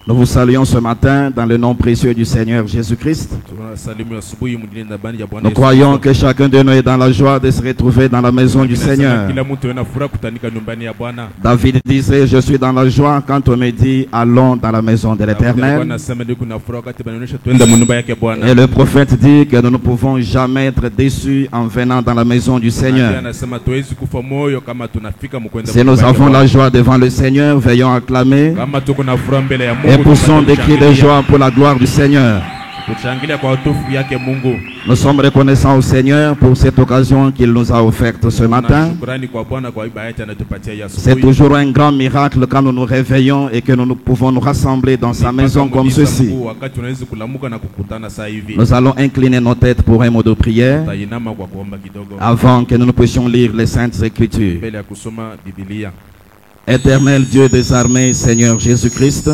Nous vous saluons ce matin dans le nom précieux du Seigneur Jésus-Christ. Nous croyons que chacun de nous est dans la joie de se retrouver dans la maison du Seigneur. David disait, je suis dans la joie quand on me dit, allons dans la maison de l'Éternel. Et le prophète dit que nous ne pouvons jamais être déçus en venant dans la maison du Seigneur. Si nous avons la joie devant le Seigneur, veillons à acclamer et poussons des cris de joie pour la gloire du Seigneur. Nous sommes reconnaissants au Seigneur pour cette occasion qu'il nous a offerte ce matin. C'est toujours un grand miracle quand nous nous réveillons et que nous pouvons nous rassembler dans sa maison comme ceci. Nous allons incliner nos têtes pour un mot de prière avant que nous ne puissions lire les Saintes Écritures. Éternel Dieu des armées, Seigneur Jésus-Christ,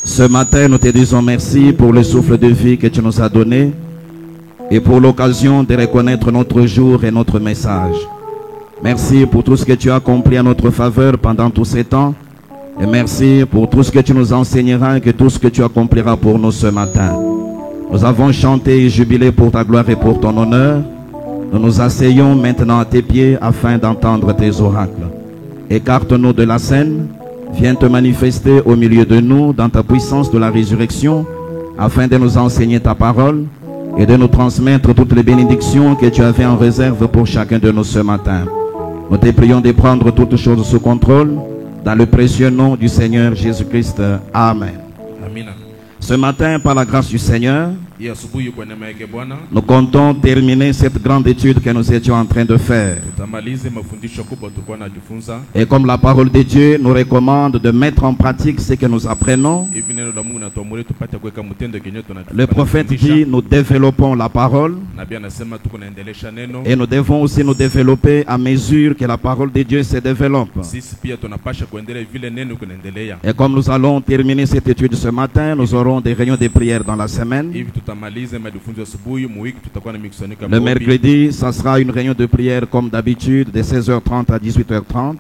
ce matin, nous te disons merci pour le souffle de vie que tu nous as donné et pour l'occasion de reconnaître notre jour et notre message. Merci pour tout ce que tu as accompli en notre faveur pendant tous ces temps et merci pour tout ce que tu nous enseigneras et que tout ce que tu accompliras pour nous ce matin. Nous avons chanté et jubilé pour ta gloire et pour ton honneur. Nous nous asseyons maintenant à tes pieds afin d'entendre tes oracles. Écarte-nous de la scène. Viens te manifester au milieu de nous dans ta puissance de la résurrection afin de nous enseigner ta parole et de nous transmettre toutes les bénédictions que tu avais en réserve pour chacun de nous ce matin. Nous te prions de prendre toutes choses sous contrôle dans le précieux nom du Seigneur Jésus-Christ. Amen. Amen. Ce matin, par la grâce du Seigneur, nous comptons terminer cette grande étude que nous étions en train de faire. Et comme la parole de Dieu nous recommande de mettre en pratique ce que nous apprenons, le prophète dit, nous développons la parole et nous devons aussi nous développer à mesure que la parole de Dieu se développe. Et comme nous allons terminer cette étude ce matin, nous aurons des réunions de prière dans la semaine. Le mercredi, ça sera une réunion de prière comme d'habitude de 16h30 à 18h30.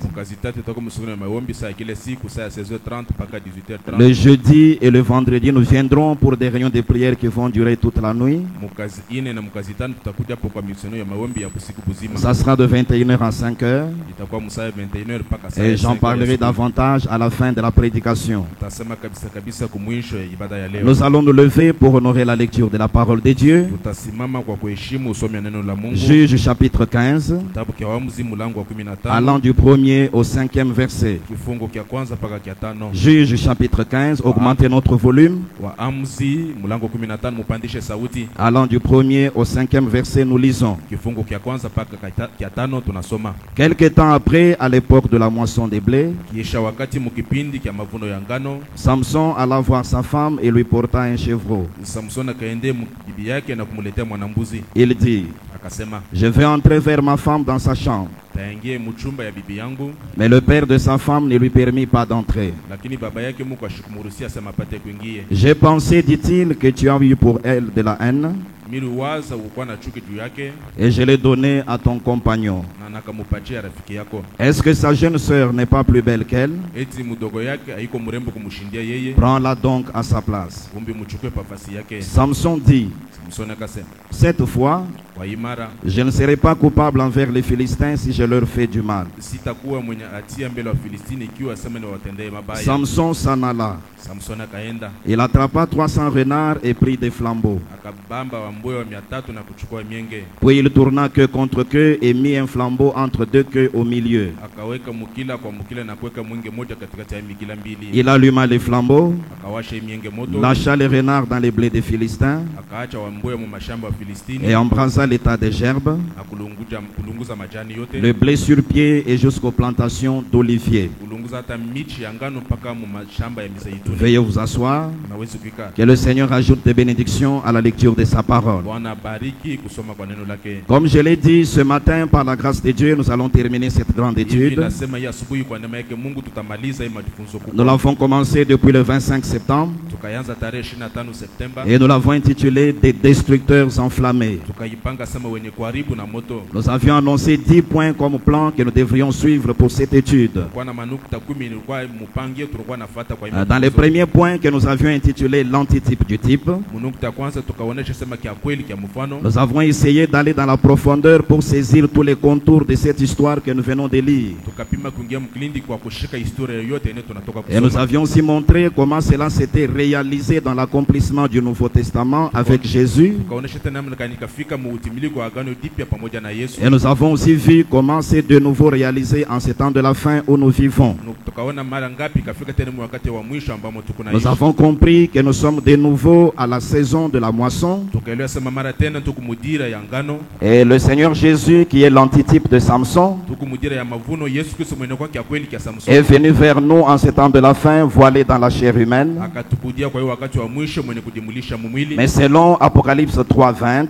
Le jeudi et le vendredi, nous viendrons pour des réunions de prière qui vont durer toute la nuit. Ça sera de 21h à 5h. Et j'en parlerai davantage à la fin de la prédication. Nous allons nous lever pour honorer la lecture de la parole de Dieu. Juge chapitre 15, allant du 1er au 5e verset. Juge chapitre 15, augmentez notre volume. Allant du 1er au 5e verset, nous lisons. Quelque temps après, à l'époque de la moisson des blés, Samson alla voir sa femme et lui porta un chevreau. Il dit, je vais entrer vers ma femme dans sa chambre. Mais le père de sa femme ne lui permit pas d'entrer. J'ai pensé, dit-il, que tu as eu pour elle de la haine, et je l'ai donné à ton compagnon. Est-ce que sa jeune sœur n'est pas plus belle qu'elle? Prends-la donc à sa place. Samson dit, cette fois, je ne serai pas coupable envers les Philistins si je leur fais du mal. Samson s'en alla. Il attrapa 300 renards et prit des flambeaux. Puis il tourna queue contre queue et mit un flambeau entre deux queues au milieu. Il alluma les flambeaux, lâcha les renards dans les blés des Philistins et embrasa l'état des gerbes, le blé sur pied et jusqu'aux plantations d'oliviers. Veuillez vous asseoir. Que le Seigneur ajoute des bénédictions à la lecture de sa parole. Comme je l'ai dit ce matin, par la grâce de Dieu, nous allons terminer cette grande étude. Nous l'avons commencé depuis le 25 septembre et nous l'avons intitulé Des destructeurs enflammés. Nous avions annoncé 10 points comme plan que nous devrions suivre pour cette étude. Dans les premiers points que nous avions intitulés l'antitype du type, nous avons essayé d'aller dans la profondeur pour saisir tous les contours de cette histoire que nous venons de lire. Et nous avions aussi montré comment cela s'était réalisé dans l'accomplissement du Nouveau Testament avec Jésus. Et nous avons aussi vu comment c'est de nouveau réalisé en ce temps de la fin où nous vivons. Nous avons compris que nous sommes de nouveau à la saison de la moisson. Et le Seigneur Jésus, qui est l'antitype de Samson, est venu vers nous en ce temps de la fin, voilé dans la chair humaine. Mais selon Apocalypse 3:20,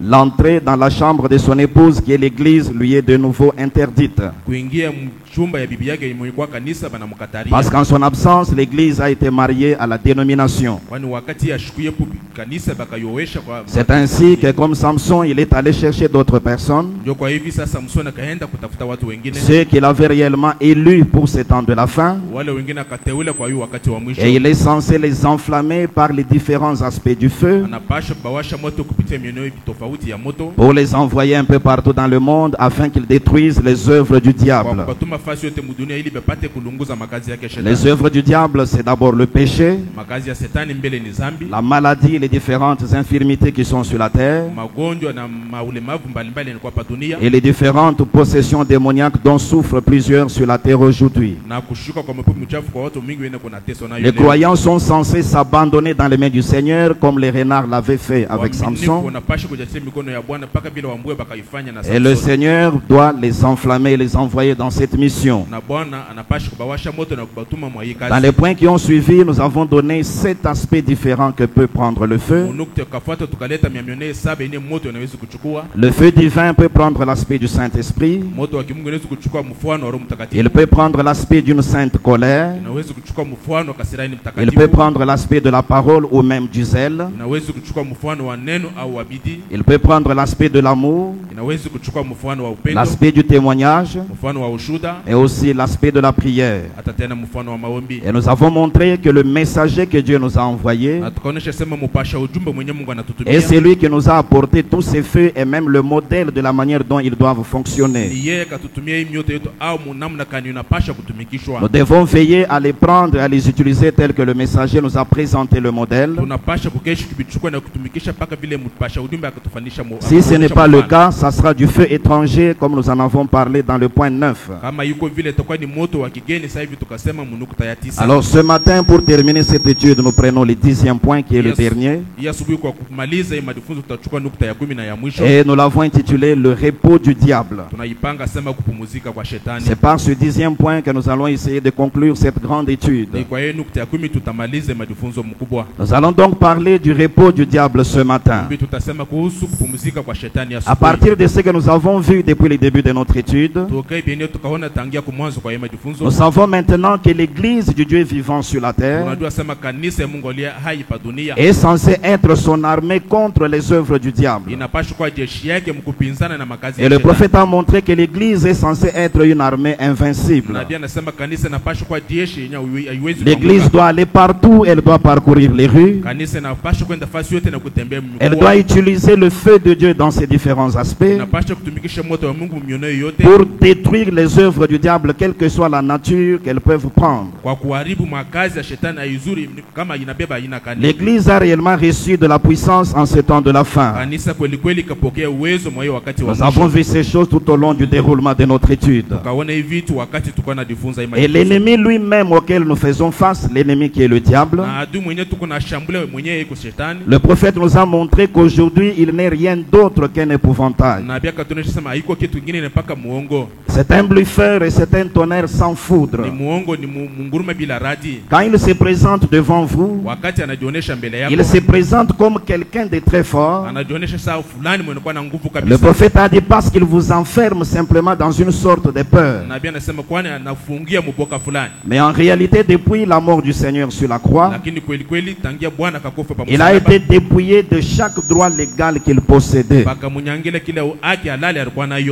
l'entrée dans la chambre de son épouse, qui est l'église, lui est de nouveau interdite. Parce qu'en son absence, l'église a été mariée à la dénomination. C'est ainsi que comme Samson, il est allé chercher d'autres personnes, ceux qu'il avait réellement élus pour ce temps de la fin, et il est censé les enflammer par les différents aspects du feu pour les envoyer un peu partout dans le monde afin qu'ils détruisent les œuvres du diable. Les œuvres du diable, c'est d'abord le péché, la maladie et les différentes infirmités qui sont sur la terre, et les différentes possessions démoniaques dont souffrent plusieurs sur la terre aujourd'hui. Les croyants sont censés s'abandonner dans les mains du Seigneur comme les renards l'avaient fait avec Samson. Et le Seigneur doit les enflammer et les envoyer dans cette mission. Dans les points qui ont suivi, nous avons donné 7 aspects différents que peut prendre le feu. Le feu divin peut prendre l'aspect du Saint-Esprit. Il peut prendre l'aspect d'une sainte colère. Il peut prendre l'aspect de la parole ou même du zèle. Il peut prendre l'aspect de l'amour, l'aspect du témoignage et aussi l'aspect de la prière. Et nous avons montré que le messager que Dieu nous a envoyé est celui qui nous a apporté tous ces feux et même le modèle de la manière dont ils doivent fonctionner. Nous devons veiller à les prendre et à les utiliser tels que le messager nous a présenté le modèle. Si ce n'est pas le cas, ça sera du feu étranger comme nous en avons parlé dans le point 9. Alors ce matin, pour terminer cette étude, nous prenons le 10e point qui est le dernier. Et nous l'avons intitulé le repos du diable. C'est par ce 10e point que nous allons essayer de conclure cette grande étude. Nous allons donc parler du repos du diable ce matin. À partir de ce que nous avons vu depuis le début de notre étude, nous savons maintenant que l'église du Dieu vivant sur la terre est censée être son armée contre les œuvres du diable. Et le prophète a montré que l'église est censée être une armée invincible. L'église doit aller partout, elle doit parcourir les rues. Elle doit utiliser le feu de Dieu dans ses différents aspects pour détruire les œuvres du diable, quelle que soit la nature qu'elles peuvent prendre. L'église a réellement reçu de la puissance en ce temps de la fin. Nous avons vu ces choses tout au long du déroulement de notre étude. Et l'ennemi lui-même auquel nous faisons face, l'ennemi qui est le diable, le prophète nous a montré qu'aujourd'hui il n'est rien d'autre qu'un épouvantail. C'est un bluffeur et c'est un tonnerre sans foudre. Quand il se présente devant vous, il se présente comme quelqu'un de très fort. Le prophète a dit parce qu'il vous enferme simplement dans une sorte de peur. Mais en réalité, depuis la mort du Seigneur sur la croix, il a été dépouillé de chaque droit légal qu'il possédait.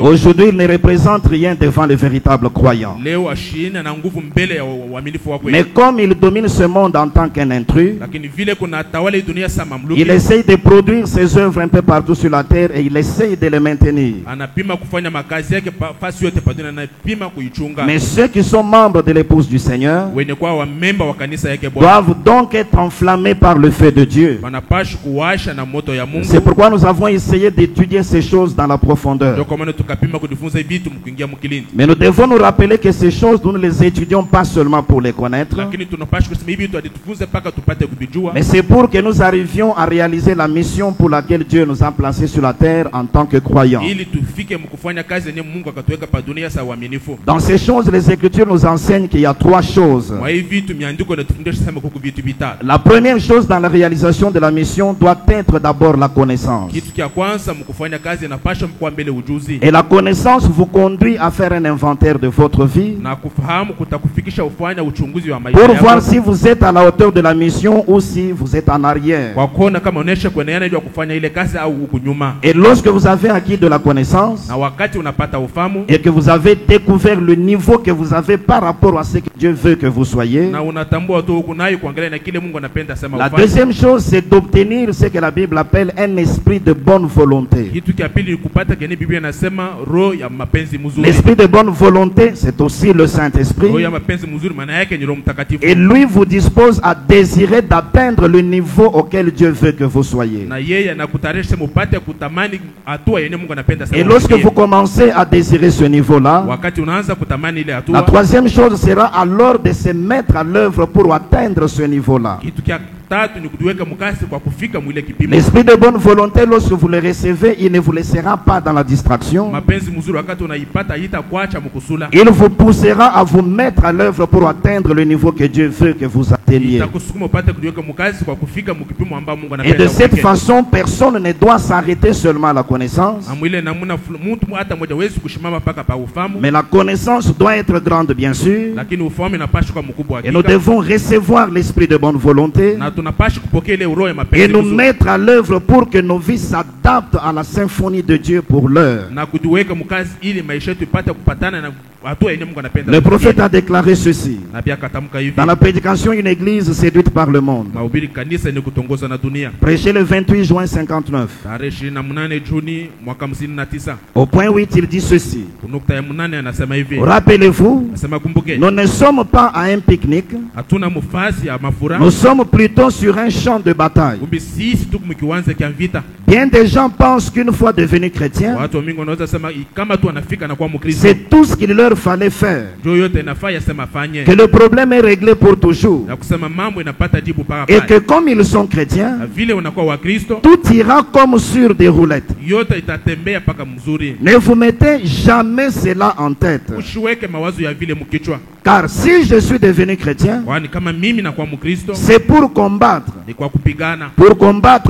Aujourd'hui, il ne représente rien devant le véritable véritable croyant. leo ashina na nguvu mbele ya waaminifu wa kweli. Mais comme il domine ce monde en tant qu'un intrus, Lakini vile kuna tawala hii dunia sama mamluki, il essaye de produire ses œuvres un peu partout sur la terre et il essaye de les maintenir. anapima kufanya makazi yake fasi yote pa dunia, anapima kuichunga. Mais ceux qui sont membres de l'épouse du Seigneur Wenye kwa wa memba wa kanisa yake Bwana doivent donc être enflammés par le feu de Dieu. wanapaswa kuwasha na moto ya Mungu. C'est pourquoi nous avons essayé d'étudier ces choses dans la profondeur. Ndio kwa maana tukapima kujifunza hivi vitu mkiingia mkilindi. Mais nous devons nous rappeler que ces choses, nous ne les étudions pas seulement pour les connaître, Lakini tunapaswa kusema hivi vitu aditufunze paka tupate kuvijua. mais c'est pour que nous arrivions à réaliser la mission pour laquelle Dieu nous a placés sur la terre en tant que croyants. Ili tufike mkufanya kazi yenye Mungu akatuweka pa dunia sa uaminifu. Dans ces choses, les Écritures nous enseignent qu'il y a trois choses. Kwa hivi vitu miandiko inatufundisha sema kuku vitu vitatu. La première chose dans la réalisation de la mission doit être d'abord la connaissance. Kitu cha kwanza mkufanya kazi inapaswa mkuwa mbele ujuzi. Et la connaissance vous conduit à faire un inventaire de votre vie Na kufahamu kutakufikisha ufanya uchunguzi wa maisha pour yako. voir si vous êtes à la hauteur de la mission ou si vous êtes en arrière. Kwa kuona kama unaisha kuendelea ili kufanya ile kazi au huku nyuma. Et lorsque vous avez acquis de la connaissance Na wakati unapata ufahamu et que vous avez découvert le niveau que vous avez par rapport à ce que Dieu veut que vous soyez, na unatambua tu huku nayo kuangalia na kile Mungu anapenda sema la ufanye. deuxième chose, c'est d'obtenir ce que la Bible appelle un esprit de bonne volonté. Kitu cha pili ni kupata kile Biblia inasema roho ya mapenzi mzuri. L'esprit de bonne volonté, c'est aussi le Saint-Esprit. Roho ya mapenzi mzuri maana yake ni Roho Mtakatifu. Et lui vous dispose à désirer d'atteindre le niveau auquel Dieu veut que vous soyez. Na yeye anakutarisha mupate kutamani hatua yenye Mungu anapenda Et sema. lorsque vous commencez à désirer ce niveau-là, wakati unaanza kutamani ile la hatua, troisième chose sera alors de se mettre à l'œuvre pour atteindre ce niveau-là. kitu cha tatu ni kujiweka mkasi kwa kufika mwile kipimo. L'esprit de bonne volonté, lorsque vous le recevez, il ne vous laissera pas dans la distraction. Mapenzi mzuri wakati unaipata haita kuacha mkusula. Il vous poussera à vous mettre à l'œuvre pour atteindre le niveau que Dieu veut que vous atteigniez. Itakusukuma upate kujiweka mkasi kwa kufika mkipimo ambao Mungu Et anapenda. de cette façon, personne ne doit s'arrêter seulement à la connaissance, amwile namuna mtu hata mmoja hawezi kushimama paka pa ufahamu. mais la connaissance doit être grande, bien sûr. Lakini ufahamu inapaswa kwa mkubwa Et nous hakika. devons recevoir l'esprit de bonne volonté Na tunapaswa kupokea ile roho ya et mapenzi nous mzuri. mettre à l'œuvre pour que nos vies s'adaptent à la symphonie de Dieu pour l'heure. Na kujiweka mkazi ili maisha yetu ipate kupatana na hatua yenye Mungu anapenda. Le prophète a déclaré ceci. na pia akatamka hivi. Dans la prédication, une église séduite par le monde. Mahubiri kanisa ni kutongoza na dunia. Prêché le 28 juin 59. Tarehe 28 Juni mwaka 59. Au point 8, il dit ceci. Nukta ya 8 anasema hivi. Rappelez-vous, Anasema kumbuke. nous ne sommes pas à un pique-nique. Hatuna mfasi ya mafura. Nous sommes plutôt sur un champ de bataille. Kumbe sisi tuko mkiwanza kia vita. Bien des gens pensent qu'une fois devenus chrétiens, Watu wengi wanaweza sema kama tu anafika na kuwa Mkristo. c'est tout ce qu'il leur fallait faire. Ndio yote inafaa yasema fanye. Que le problème est réglé pour toujours. Na kusema mambo inapata jibu paka Et pale. que comme ils sont chrétiens, Na vile unakuwa wa Kristo, tout ira comme sur des roulettes. yote itatembea paka mzuri. Ne vous mettez jamais cela en tête. Usiweke mawazo ya vile mkichwa. Car si je suis devenu chrétien, Kwani kama mimi na kwa Mkristo c'est pour combattre ni kwa kupigana.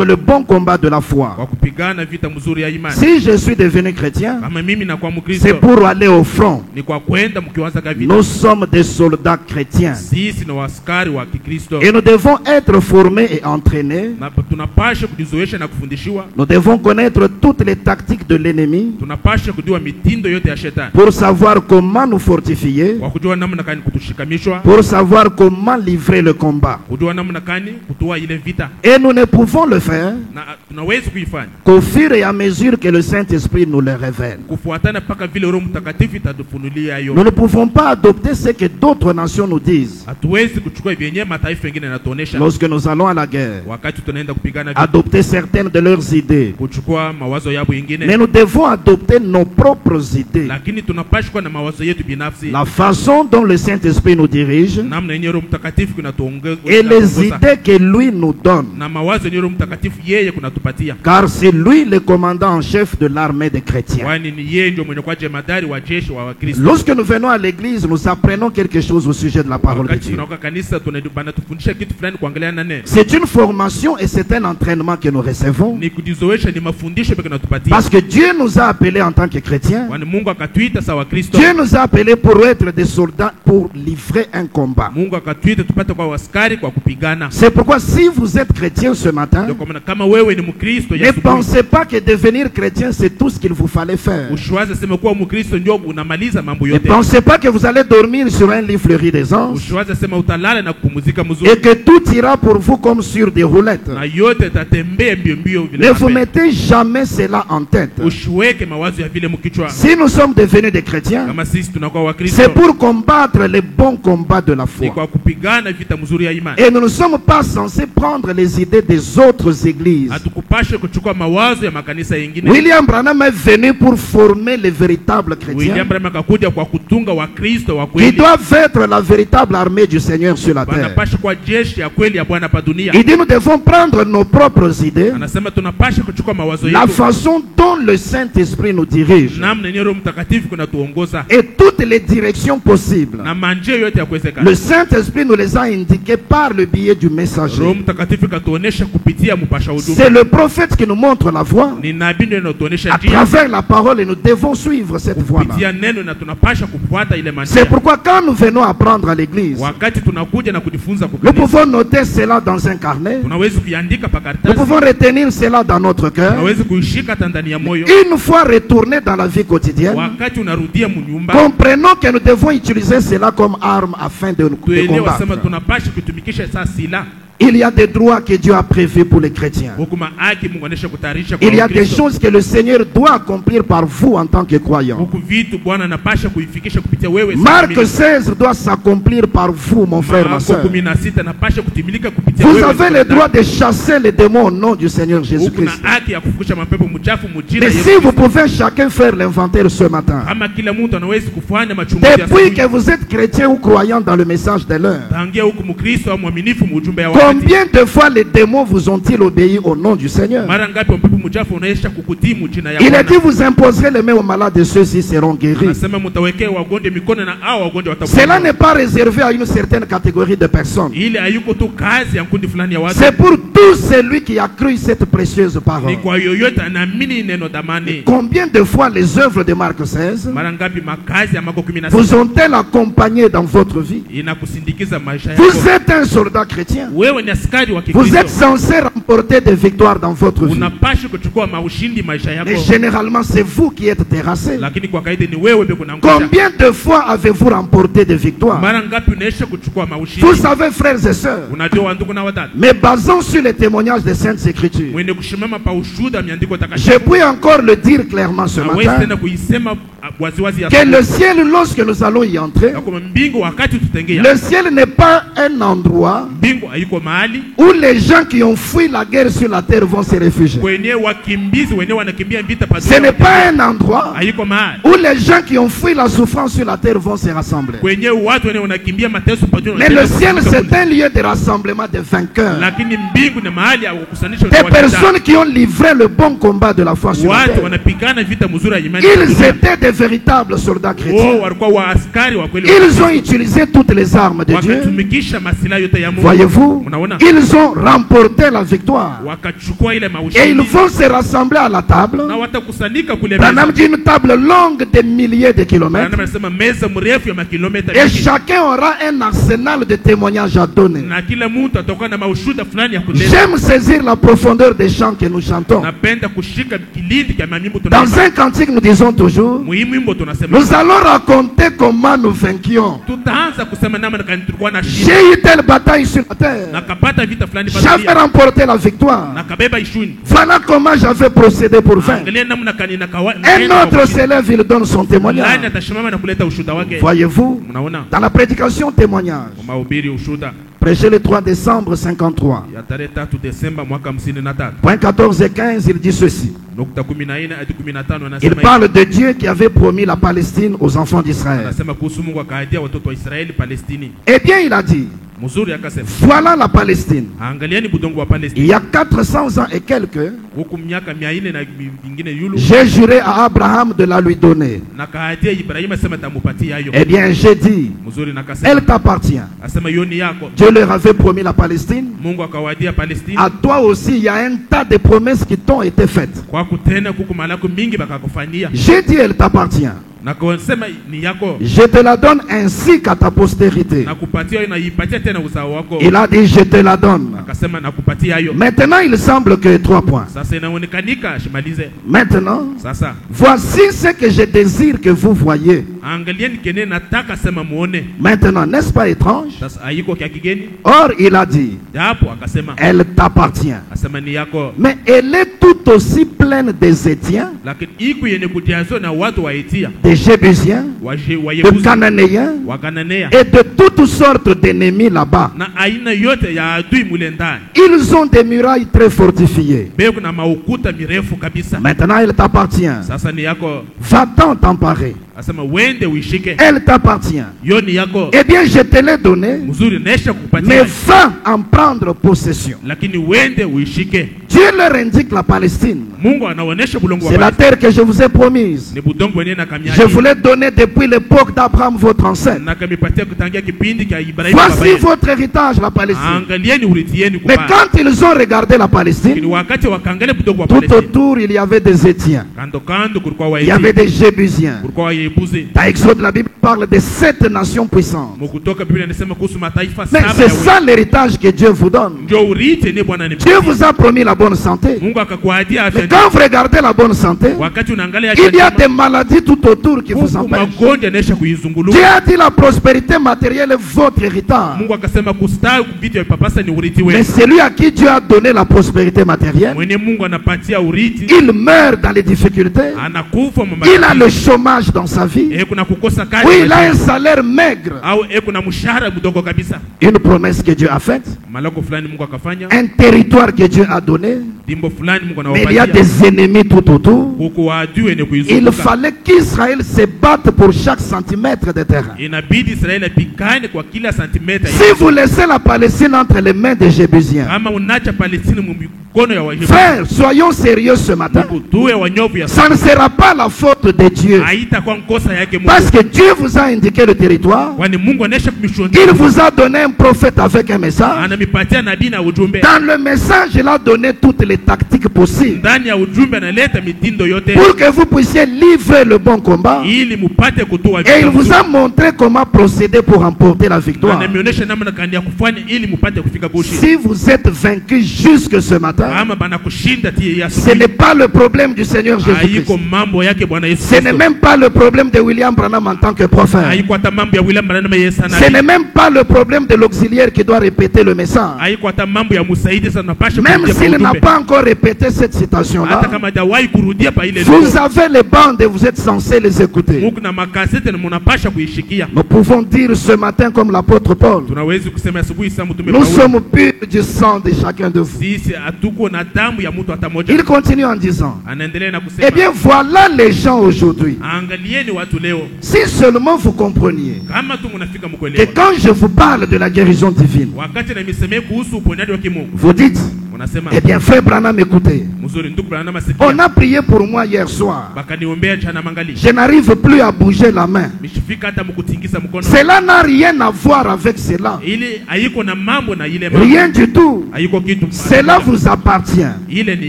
le bon combat de la foi. Kwa kupigana vita mzuri ya imani. Si je suis devenu chrétien, Kama mimi na kwa c'est Mkristo pour aller au front. ni kwa kwenda mkiwanza ka vita. Nous sommes des soldats chrétiens. Sisi ni waskari wa Kikristo. Et nous devons être formés et entraînés. Na tunapasha kujizoesha na kufundishiwa. Nous devons connaître toutes les tactiques de l'ennemi Tunapasha kujua mitindo yote ya shetani. pour savoir comment nous fortifier, Kwa kujua namna gani kutushikamishwa. pour savoir comment livrer le combat. Kujua namna gani kutoa ile vita. Et nous ne pouvons le faire Na tunaweza kuifanya qu'au fur et à mesure que le Saint-Esprit nous le révèle. kufuatana paka vile Roho Mtakatifu itatufunulia Nous hiyo. ne pouvons pas adopter ce que d'autres nations nous disent Hatuwezi kuchukua vyenye mataifa mengine yanatuonesha lorsque nous allons à la guerre. wakati tunaenda kupigana vita. Adopter certaines de leurs idées. Kuchukua mawazo yao Mais yengine. nous devons adopter nos propres idées. Lakini tunapaswa kuwa na mawazo yetu binafsi. La façon dont le Saint-Esprit nous dirige Namna yenye Roho Mtakatifu kunatuongoza. et les idées que lui nous donne. Na mawazo yenye Roho Mtakatifu yeye kunatupatia. Car c'est lui le commandant en chef de l'armée des chrétiens. Kwani ni yeye ndio mwenye kwa jemadari wa jeshi wa Wakristo. Lorsque nous venons à l'église, nous apprenons quelque chose au sujet de la parole de Wakati Dieu. tunaoka kanisa tunatufundisha kitu fulani kuangalia na neno. C'est une formation et c'est un entraînement que nous recevons. Ni kujizoesha, ni mafundisho pekee tunatupatia. Parce que Dieu nous a appelés en tant que chrétiens. Kwani Mungu akatuita sawa Kristo. Dieu nous a appelés pour être des soldats, pour livrer un combat. Mungu akatuita tupate kwa askari kwa kupigana. C'est pourquoi si vous êtes chrétien ce matin, Ndio kwa maana kama wewe ni Mkristo Mkristo Ne pensez pas que devenir chrétien, c'est tout ce qu'il vous fallait faire. Usiwaze sema kuwa Mkristo ndio unamaliza mambo Ne yote. pensez pas que vous allez dormir sur un lit fleuri des anges Usiwaze sema utalala na kupumzika mzuri. et que tout ira pour vous comme sur des roulettes. Na yote tatembea mbio mbio vile. Ne vous mettez jamais cela en tête. Usiweke mawazo ya vile mkichwa. Si nous sommes devenus des chrétiens, Kama sisi tunakuwa Wakristo. c'est pour combattre les bons combats de la Ni foi. kwa kupigana vita mzuri ya imani. Et nous ne sommes pas censés prendre les idées des autres églises. Hatukupashe kuchukua mawazo ya makanisa yengine. William Branham est venu pour former les véritables William chrétiens Branham akakuja kwa kutunga Wakristo wa qui kweli. doivent être la véritable armée du Seigneur sur la terre. Wanapashe kwa jeshi ya kweli ya Bwana pa dunia. Il dit nous devons prendre nos propres idées, Anasema tunapashe kuchukua mawazo la yetu. façon dont le Saint-Esprit nous dirige Namna yenye Roho Mtakatifu kunatuongoza et toutes les directions possibles. na manjia yote ya kuwezekana. Le Saint-Esprit nous les a indiquées par le biais du Roho messager. Mtakatifu katuonesha kupitia mpasha C'est huduma. le prophète qui nous montre la voie. Ni nabii ndio anatuonesha À njia travers la parole, et nous devons suivre cette voie-là. kupitia neno na tunapasha kufuata ile C'est manjia. pourquoi quand nous venons apprendre à l'église, Wakati tunakuja na kujifunza nous kukanisa, pouvons noter cela dans un carnet. tunaweza kuiandika pa Nous karatasi, pouvons retenir cela dans notre cœur. tunaweza kuishika hata ndani ya moyo. Une fois retourné dans la vie quotidienne, Wakati unarudia mnyumba, comprenons que nous devons utiliser cela comme arme afin de tuelewe sema combattre. tunapasha kutumikisha saa sila. Il y a des droits que Dieu a prévus pour les chrétiens. Huku maaki Mungu anaisha kutayarisha kwa Il y a des Wakristo. choses que le Seigneur doit accomplir par vous en tant que croyants. Huku vitu Bwana anapasha kuifikisha kupitia wewe. Marc 16 doit s'accomplir par vous, mon frère, ma Marko soeur. 16 anapasha kutimilika kupitia Vous wewe. avez le droit de chasser les démons au nom du Seigneur Huku na Jésus-Christ. haki ya kufukusha mapepo mchafu mjina Mais Yesu si vous Kristo. pouvez chacun faire l'inventaire ce matin, Kama kila mtu anaweza kufanya machunguzi ya depuis asubuhi. que vous êtes chrétien ou croyant dans le message de l'heure, Tangia huku Mkristo au mwaminifu mujumbe ya wakati. combien de fois les démons vous ont-ils obéi au nom du Seigneur? Mara ngapi mapepo mchafu unaisha kukutii jina ya Il a Bwana. dit vous imposerez les mains aux malades et ceux-ci seront guéris. Anasema mtawekea wagonjwa mikono na hao wagonjwa Cela watapona. n'est pas réservé à une certaine catégorie de personnes. Ile hayuko tu kazi ya kundi fulani ya watu. C'est pour tout celui qui a cru cette précieuse parole. Ni kwa yoyote anaamini neno damani. Combien de fois les œuvres de Marc 16 Mara ngapi makazi ya Marko 16 vous ont-elles accompagné dans votre vie? inakusindikiza maisha yako. Vous êtes un soldat chrétien. Wewe ni askari wa Vous êtes Kikristo. censé remporter des victoires dans votre vie. Unapaswa kuchukua maushindi maisha yako. Mais généralement, c'est vous qui êtes terrassé. Lakini kwa kawaida ni wewe pekee unaangusha. Combien de fois avez-vous remporté des victoires? Mara ngapi unaisha kuchukua Vous maushindi? savez, frères et sœurs, Unajua wandugu na wadada. mais basons sur les témoignages des Saintes Écritures, Mwende kushimama pa ushuhuda miandiko je takatifu. puis encore le dire clairement ce Hawezi matin, tena kuisema waziwazi ya que le ciel, lorsque nous allons y entrer, na kwamba mbingu wakati tutengea. le ciel n'est pas un endroit Mbingu haiko mahali où les gens qui ont fui la guerre sur la terre vont se réfugier. kwenye wakimbizi wenyewe wanakimbia vita pa Ce n'est pas un endroit haiko mahali où les gens qui ont fui la souffrance sur la terre vont se rassembler. kwenye watu wenyewe wanakimbia mateso pa Mais le ciel, c'est un lieu de rassemblement des vainqueurs. lakini mbingu ni mahali ya kukusanisha Des personnes qui ont livré le bon combat de la foi sur la watu terre. wanapigana vita mzuri ya imani. Ils étaient des véritables soldats chrétiens. walikuwa wa askari wa kweli. Ils ont utilisé toutes les armes de Dieu. wakatumikisha masilaha yote ya Mungu. Voyez-vous, Unaona? ils ont remporté la victoire. Wakachukua ile Et ils maushindi vont se rassembler à la table. na watakusanyika kule Branham meza. dit une table longue de milliers de kilomètres. Branham anasema meza mrefu ya makilomita Et mingi. chacun aura un arsenal de témoignages à donner. Na kila mtu atakuwa na maushuhuda fulani ya kuleta. J'aime saisir la profondeur des chants que nous chantons. Napenda kushika kilindi cha mamimbo Dans tunaimba. un cantique, nous disons toujours, Muhimu wimbo tunasema. nous allons raconter comment nous vainquions. Tutaanza kusema namna gani tulikuwa na shida. J'ai eu telle bataille sur la terre. Na kapata vita fulani pa J'avais dunia. remporté la victoire. Na kabeba ishuni. Voilà comment j'avais procédé pour vaincre. Angalia namna gani na kawa. Un autre s'élève, il donne son Nani témoignage. atashimama na kuleta ushuhuda wake? Voyez-vous, Mnaona? dans la prédication témoignage, Kwa mahubiri ushuhuda prêché le 3 décembre 53, ya tarehe 3 Desemba mwaka 53. point 14 et 15, il dit ceci. Nukta 14 hadi 15 Il anasema parle de Dieu qui avait promis la Palestine aux enfants d'Israël. anasema kuhusu Mungu akaahidia watoto wa Israeli Palestini. Eh bien, il a dit, Mzuri akasema voilà la Palestine. angalieni budongo wa Il Palestini. y a 400 ans et quelques, Huku miaka 400 na vingine yulu j'ai juré à Abraham de la lui donner. na kaahidia Ibrahima sema tamupatia hayo. Eh bien, j'ai dit, Mzuri nakasema elle t'appartient. asema yoni yako. Dieu leur avait promis la Palestine. Mungu akawaadia Palestini. À toi aussi, il y a un tas de promesses qui t'ont été faites. Kwa kutena kuku malako mingi bakakufanyia. J'ai dit, elle t'appartient. na kusema ni yako, je te la donne ainsi qu'à ta postérité. na kupatia na ipatia tena uzao wako. Il a dit je te la donne. Akasema na kupatia hiyo. Maintenant il semble que 3 points. Sasa inaonekanika shimalize. Maintenant, Sasa voici ce que je désire que vous voyez. angalieni kene nataka sema muone. Maintenant, n'est-ce pas étrange? Sasa haiko kia kigeni. Or, il a dit, Hapo akasema elle t'appartient. asema ni yako. Mais elle est tout aussi pleine des Étiens, Lakini iko yenye kujazo na watu wa Etia, des Jébusiens, wa des Yebusi, Cananéens wa Kananea, et de toutes sortes d'ennemis là-bas. na aina yote ya adui mule ndani. Ils ont des murailles très fortifiées. Beko na maukuta mirefu kabisa. Maintenant, elle t'appartient. Sasa ni yako. Va-t'en t'emparer. Asema wende uishike. Elle t'appartient. Yo ni yako. Eh bien, je te l'ai donné, Mzuri nesha mais kupatia. va en prendre possession. Lakini wende uishike. Dieu leur indique la Palestine. Mungu anaonesha bulongo C'est wa la Palestina. terre que je vous ai promise. Ni budongo wenye na kamia. Je vous l'ai donné depuis l'époque d'Abraham, votre ancêtre. Na kamipatia kutangia kipindi cha Ibrahimu Voici baba yetu. votre héritage, la Palestine. Angalieni urithi yenu Mais kupaa. quand ils ont regardé la Lakini Palestine, wakati wakaangalia budongo wa tout Palestina. autour, il y avait des Étiens. Kando kando kulikuwa wa Il y avait Etia. des Jébusiens. Kulikuwa wa Yebusi. Dans Exode, la Bible parle de 7 nations puissantes. Mukutoka Biblia inasema kuhusu mataifa Mais saba c'est ya ça l'héritage que Dieu vous donne. ndio urithi ni Bwana Dieu nimepatia. vous a promis la bonne santé. Mungu akakuadia afya Mais njema. quand vous regardez la bonne santé, Wakati unaangalia afya il y a njema, des maladies tout autour qui vous huku empêchent. magonjwa yanaisha kuizunguluka. Dieu a dit la prospérité matérielle est votre héritage. Mungu akasema kustawi kupitia papasa ni urithi Mais wenu. celui à qui Dieu a donné la prospérité matérielle, Mwenye Mungu anapatia urithi, il meurt dans les difficultés. anakufa Il a le chômage dans sa vie. kuna kukosa kazi. Oui, il a un salaire maigre. Au kuna mshahara mdogo kabisa. Une promesse que Dieu a faite. Malako fulani Mungu akafanya. Un territoire que Dieu a donné. Dimbo fulani Mungu Mais il y a anawapatia. des ennemis tout autour. Huku waadui wenye Il kuizunguka. fallait qu'Israël se batte pour chaque centimètre de terrain. Inabidi Israeli apigane kwa kila santimeta. Si vous laissez la Palestine entre les mains des Jébusiens, Kama unacha Palestina mikono ya Wajebusi. frères, soyons sérieux ce matin. Tuwe wanyofu ya Ça ne sera pas la faute de Dieu. haitakuwa nkosa yake Mungu. Parce que Dieu vous a indiqué le territoire. Kwani Mungu anesha kumshondia. Il vous a donné un prophète avec un message. Anamipatia nabii na ujumbe. Dans le message, il a donné toutes les tactiques possibles Ndani ya ujumbe analeta mitindo yote pour que vous puissiez livrer le bon combat. ili mupate kutoa Et il vous vita. a montré comment procéder pour remporter la victoire. Anamionyesha namna gani ya kufanya ili mupate kufika Goshi. Si vous êtes vaincu jusque ce matin, Kama bana kushinda tie ya ce n'est pas le problème du Seigneur Jésus-Christ. haiko mambo yake Bwana Yesu. Ce n'est même pas le problème de William Branham en tant que prophète. haiko hata mambo ya William Branham Yesu sana. Ce n'est même pas le problème de l'auxiliaire qui doit répéter le message. Haiko hata mambo ya msaidi sana pasha Même kurudia s'il kwa n'a ujumbe. pas encore répété cette Hata citation-là, kama hajawahi kurudia pa ile vous avez les bandes et vous êtes censés les écouter. Mungu na makasete na mnapasha kuishikia. Nous pouvons dire ce matin comme l'apôtre Paul, Tunaweza kusema asubuhi saa mtume nous Paulo. sommes purs du sang de chacun de vous. Sisi hatuko na damu ya mtu hata moja. Il continue en disant, Anaendelea na kusema. eh bien voilà les gens aujourd'hui. Angalieni watu leo. Si seulement vous compreniez Kama tu mnafika que mkuelewa. quand je vous parle de la guérison divine, Wakati na misemee kuhusu uponyaji wa kimungu. vous dites, Unasema eh bien frère Branham, écoutez, mzuri ndugu Branham asikia. on a prié pour moi hier soir. Bakaniombea jana mangali. Je n'arrive plus à bouger la main. Mishifika hata mkutingisa mkono. Cela n'a rien à voir avec cela. Ile haiko na mambo na ile mambo. Rien du tout. Haiko kitu. Cela vous appartient. Ile ni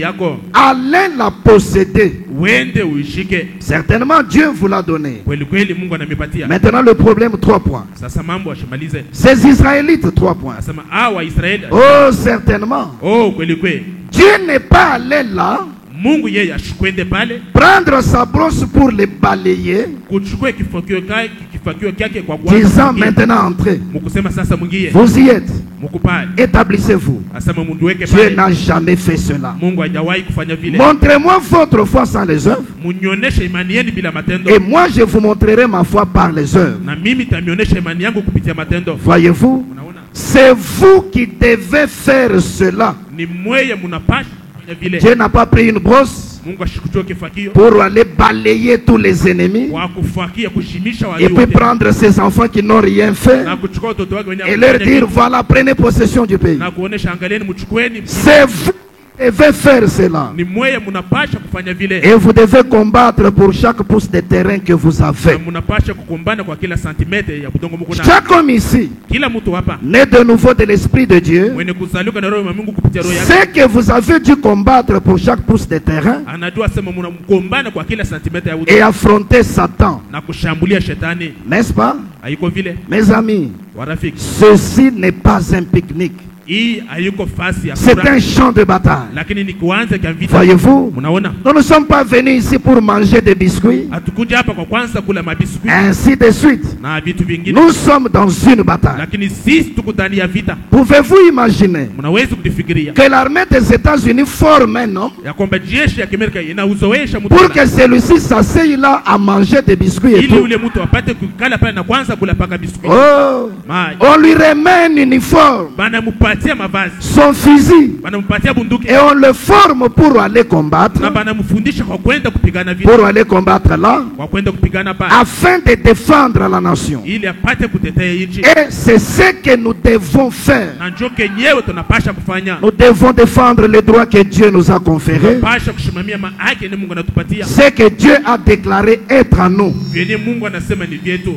yako. Allez la posséder. Wende uishike. Certainement, Dieu vous l'a donné. Kweli kweli Mungu anamipatia. Maintenant, le problème, 3 points. Sasa mambo ashimalize. Ces Israélites, 3 points. Asema wa Israeli. Oh, certainement. Oh kweli kweli. Dieu n'est pas allé là Mungu yeye ashikwende pale prendre sa brosse pour les balayer, kuchukua kifakio kyake kwa disant maintenant entrez. mkusema sasa mwingie Vous y êtes. mkupale. Établissez-vous. Asema mundu weke Dieu pale. n'a jamais fait cela. Mungu hajawahi kufanya vile. Montrez-moi votre foi sans les œuvres. Munyonyeshe imani yenu bila matendo. Et moi, je vous montrerai ma foi par les œuvres. Na mimi tamionyesha imani yangu kupitia matendo. Voyez-vous, Unaona? c'est vous qui devez faire cela. Ni mweye munapasha kufanya vile. Dieu n'a pas pris une brosse Mungu ashikuchua kifakio pour aller balayer tous les ennemis kwa kufakia kushimisha et walio puis wote. prendre ses enfants qui n'ont rien fait Na kuchukua watoto wake wenye et leur kufanya dire kitu. voilà, prenez possession du pays. Na kuonesha angalieni mchukueni. C'est vous devez faire cela. Ni mweye munapasha kufanya vile. Et vous devez combattre pour chaque pouce de terrain que vous avez. Munapasha kukumbana kwa kila santimetre ya budongo mko na. Chaque homme ici, Kila mtu hapa né de nouveau de l'Esprit de Dieu, mwenye kusaluka na roho ya Mungu kupitia roho yake. c'est que vous avez dû combattre pour chaque pouce de terrain Anajua sema mnamkumbana kwa kila santimetre ya et budongo affronter Satan. na kushambulia shetani. N'est-ce pas? Haiko vile Mes amis, warafiki. ceci n'est pas un pique-nique. Hii hayuko fasi ya C'est furaha. un champ de bataille. Lakini ni kiwanja cha vita. Voyez-vous? Mnaona? Nous ne sommes pas venus ici pour manger des biscuits, Hatukuja hapa kwa kwanza kula mabiskuti ainsi de suite. na vitu vingine. Nous sommes dans une bataille. Lakini sisi tuko ndani ya vita. Pouvez-vous imaginer Mnaweza kufikiria que l'armée des États-Unis forme un homme ya kwamba jeshi ya Amerika inauzoesha mtu pour que celui-ci s'asseye là à manger des biscuits et ili tout? ule mtu apate kukala pale na kwanza kula paka biskuti. Oh, Mai. on lui remet un uniforme, Banamupatia mavazi, son fusil, banamupatia bunduki et on le forme pour aller combattre, na banamfundisha kwa kwenda kupigana vita, pour aller combattre là, kwa kwenda kupigana pale afin de défendre la nation. ili apate kutetea nchi. Et c'est ce que nous devons faire. Na njoo kenyewe tunapasha kufanya. Nous devons défendre les droits que Dieu nous a conférés, Pasha kushimamia haki ni Mungu anatupatia. ce que Dieu a déclaré être à nous. Vyenye Mungu anasema ni vyetu.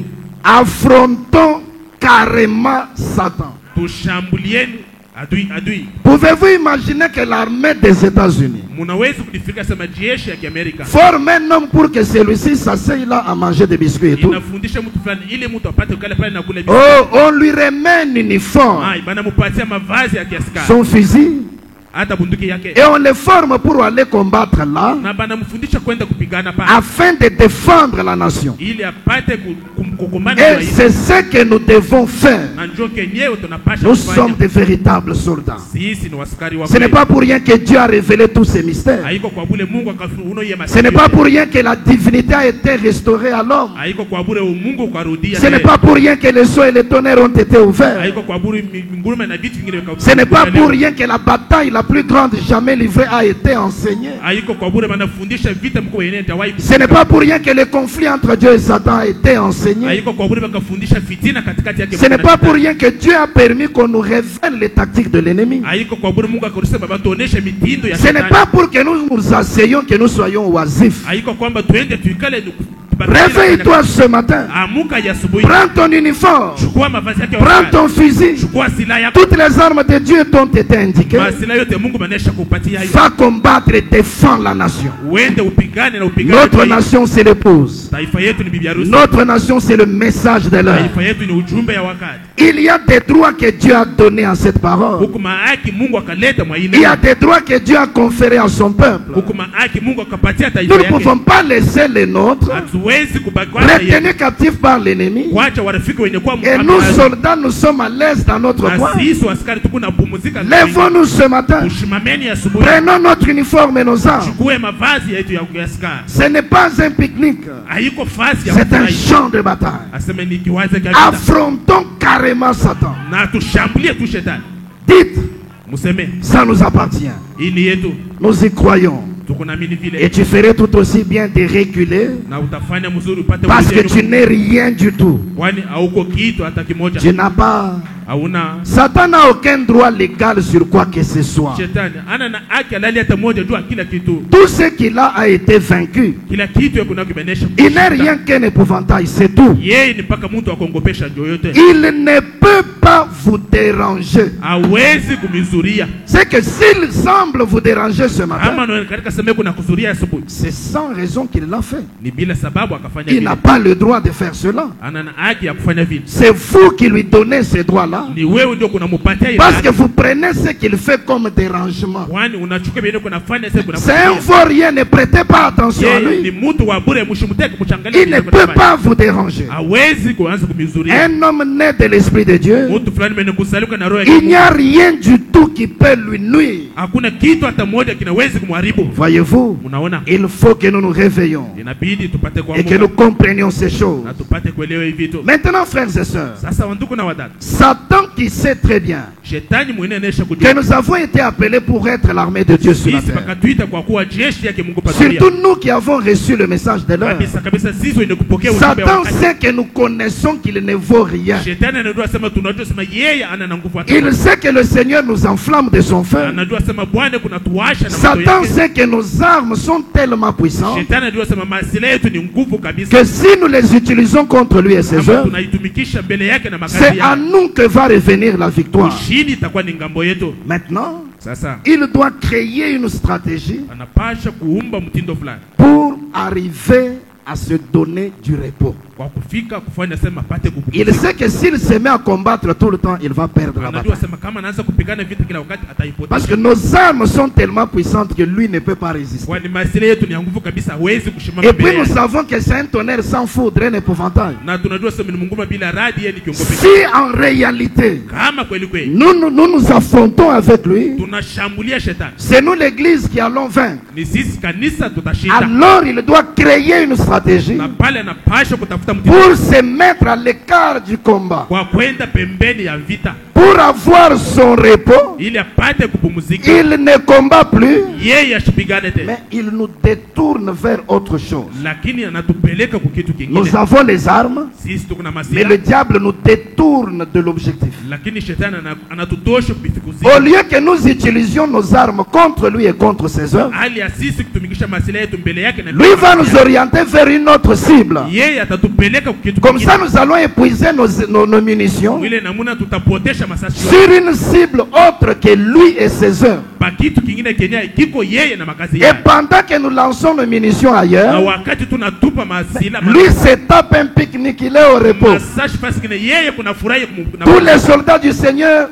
Affrontons carrément Satan. Tushambulieni adui. Pouvez-vous imaginer que l'armée des États-Unis Munaweza kudifika sema jeshi ya Amerika forme un homme pour que celui-ci s'asseye là à manger des biscuits et tout? inafundisha mtu fulani ili mtu apate kukala pale na kula Oh, on lui remet un uniforme, Mai, banamupatia mavazi ya kiaskari, son fusil, hata bunduki yake, et on le forme pour aller combattre là, na banamfundisha kwenda kupigana pale afin de défendre la nation. ili apate kukumbana Et na hii. c'est ce que nous devons faire. Na njoo kenyewe tunapasha Nous kufanya. sommes des véritables soldats. Sisi ni waskari wa Ce n'est kweli. pas pour rien que Dieu a révélé tous ces mystères. Haiko kwa bure Mungu akafunuo yema. Ce n'est pas pour rien que la divinité a été restaurée à l'homme. Haiko kwa bure Mungu ukarudia. Ce n'est pas pour rien que les cieux et les tonnerres ont été ouverts. Haiko kwa bure nguruma na vitu vingine vikafunguliwa. Ce n'est pas pour rien que la bataille la plus grande jamais livrée a été enseignée. Haiko kwa bure banafundisha vita mkuu yenyewe tawahi. Ce n'est pas pour rien que le conflit entre Dieu et Satan a été enseigné. Haiko kwa bure bakafundisha fitina katikati yake. Ce n'est pas pour rien que Dieu a permis qu'on nous révèle les tactiques de l'ennemi. Haiko kwa bure Mungu akaruhusu baba tuoneshe mitindo ya Ce n'est shetani. pas pour que nous nous asseyions, que nous soyons oisifs. Haiko kwamba tuende tuikale. Réveille-toi ce matin. Amuka ya asubuhi. Prends ton uniforme. Chukua mavazi yake. Prends ton fusil. Chukua silaha yako. Toutes les armes de Dieu t'ont été indiquées. Silaha yote Mungu manesha kupatia hiyo. Va combattre et défendre la nation. Uende upigane na upigane. Notre nation, c'est l'épouse. Taifa yetu ni bibi harusi. Notre nation, c'est le message de l'heure. Taifa yetu ni ujumbe ya wakati. Il y a des droits que Dieu a donnés en cette parole. Huku haki Mungu akaleta mwa ile. Il y a des droits que Dieu a conférés à son peuple. Huku haki Mungu akapatia taifa Nous ne yake. pouvons pas laisser les nôtres Hatuwezi kubaki retenus captifs par l'ennemi. kuacha warafiki wenye kuwa Et nous, soldats, nous sommes à l'aise dans notre coin. sisi askari tuko na pumzika. Lèvons-nous ce matin. Ushimameni asubuhi. Prenons notre uniforme et nos armes. Chukue mavazi yetu ya askari. Ce n'est pas un pique-nique. Haiko fasi ya C'est un kufurahi. champ de bataille. Aseme ni kiwanja cha vita. Affrontons carrément Satan. Na tushambulie tu shetani. Dites, Museme ça nous appartient. hii ni yetu. Nous y croyons. Tuko na mini vile. Et tu ferais tout aussi bien de reculer Na utafanya mzuri upate parce que uwezo. tu n'es rien du tout. Kwani hauko kitu hata kimoja. Tu n'as pas. Hauna. Satan n'a aucun droit légal sur quoi que ce soit. Shetani ana na haki halali hata moja juu ya kila kitu. Tout ce qu'il a été vaincu. Kila kitu yako na kimenesha. Il n'est rien qu'un épouvantail, c'est tout. Yeye ni paka mtu akongopesha ndio yote. Il ne peut pas vous déranger. Hawezi kumizuria. C'est que s'il semble vous déranger ce matin, Ama no katika sema kuna kuzuria asubuhi. c'est sans raison qu'il l'a fait. Ni bila sababu akafanya Il vile. n'a pas le droit de faire cela. Ana na haki ya kufanya vile. C'est vous qui lui donnez ces droits-là. Ni wewe ndio kunamupatia ile. Parce que vous prenez ce qu'il fait comme dérangement. Kwani unachukua vile kunafanya sasa kuna. C'est un vaurien, ne prêtez pas attention à Yeye ni lui. mtu wa bure mshimteke mchangalie. Il ne peut pas vous déranger. Hawezi kuanza kumizuria. Un homme né de l'Esprit de Dieu, Mtu fulani mwenye kusaluka na roho ya il Mungu. n'y a rien du tout qui peut lui nuire. Hakuna kitu hata moja kinaweza kumharibu. Voyez-vous, Unaona? il faut que nous nous réveillons Inabidi tupate et que nous kuamka comprenions ces choses. na tupate kuelewa hivi vitu. Maintenant, frères et sœurs, Sasa wandugu na wadada. Satan Satan qui sait très bien Shetani mwenye anaisha que kujua. nous avons été appelés pour être l'armée de Dieu sur la Sisi terre. pakatuita kwa kuwa jeshi yake Mungu patulia. Surtout nous qui avons reçu le message de l'heure. Kabisa kabisa sisi wenye kupokea ujumbe wa Satan wakati. sait que nous connaissons qu'il ne vaut rien. Shetani anajua sema tunajua sema yeye ana na nguvu hata. Il sait que le Seigneur nous enflamme de son feu. Anajua sema Bwana kuna tuwasha na moto Satan yake. sait que nos armes sont tellement puissantes Shetani anajua sema masila yetu ni nguvu kabisa. que si nous les utilisons contre lui et ses Kama œuvres, tunaitumikisha mbele yake na c'est makazi à yake. nous que va revenir la victoire. Ushindi itakuwa ni ngambo yetu. Maintenant, Sasa il doit créer une stratégie anapasha kuumba mtindo fulani pour arriver à se donner du repos. kwa kufika kufanya sema apate Il kupumzika. sait que s'il se met à combattre tout le temps, il va perdre la Anajua bataille. sema kama anaanza kupigana vita kila wakati Parce que ataipoteza. nos armes sont tellement puissantes que lui ne peut pas résister. Kwani masila yetu ni ya nguvu kabisa, hawezi kushimama Et puis mbele nous yake. savons que c'est un tonnerre sans foudre, un épouvantail. Na tunajua sema ni Mungu bila radi, yeye ni kiongozi pekee. Si en réalité Kama kweli kweli nous affrontons avec lui, tunashambulia shetani, c'est nous l'église qui allons vaincre. ni sisi kanisa tutashinda. Alors il doit créer une stratégie Na pale anapasha kutafuta mtindo pour se mettre à l'écart du combat, kwa kwenda pembeni ya vita pour avoir son repos. ili apate kupumzika. Il ne combat plus, Yeye asipigane tena, mais il nous détourne vers autre chose. lakini anatupeleka kwa kitu kingine. Nous avons les armes, Sisi tuko na mais masila, le diable nous détourne de l'objectif. lakini shetani anatutosha kufikuzia. Au lieu que nous utilisions nos armes contre lui et contre ses œuvres, Hali ya sisi kutumikisha masila yetu mbele yake na lui va nous orienter vers une autre cible. yeye atatupeleka kwa kitu Comme kingine. ça, nous allons épuiser nos munitions Ile namuna tutapotesha masasi sur une cible autre que lui et ses œuvres. pa kitu kingine kenye kiko yeye na makazi Et yake. pendant que nous lançons nos munitions Na ailleurs, wakati tunatupa masila lui se tape un pique-nique, il est au repos. masashi fasi kingine yeye kuna furahi Tous les soldats du Seigneur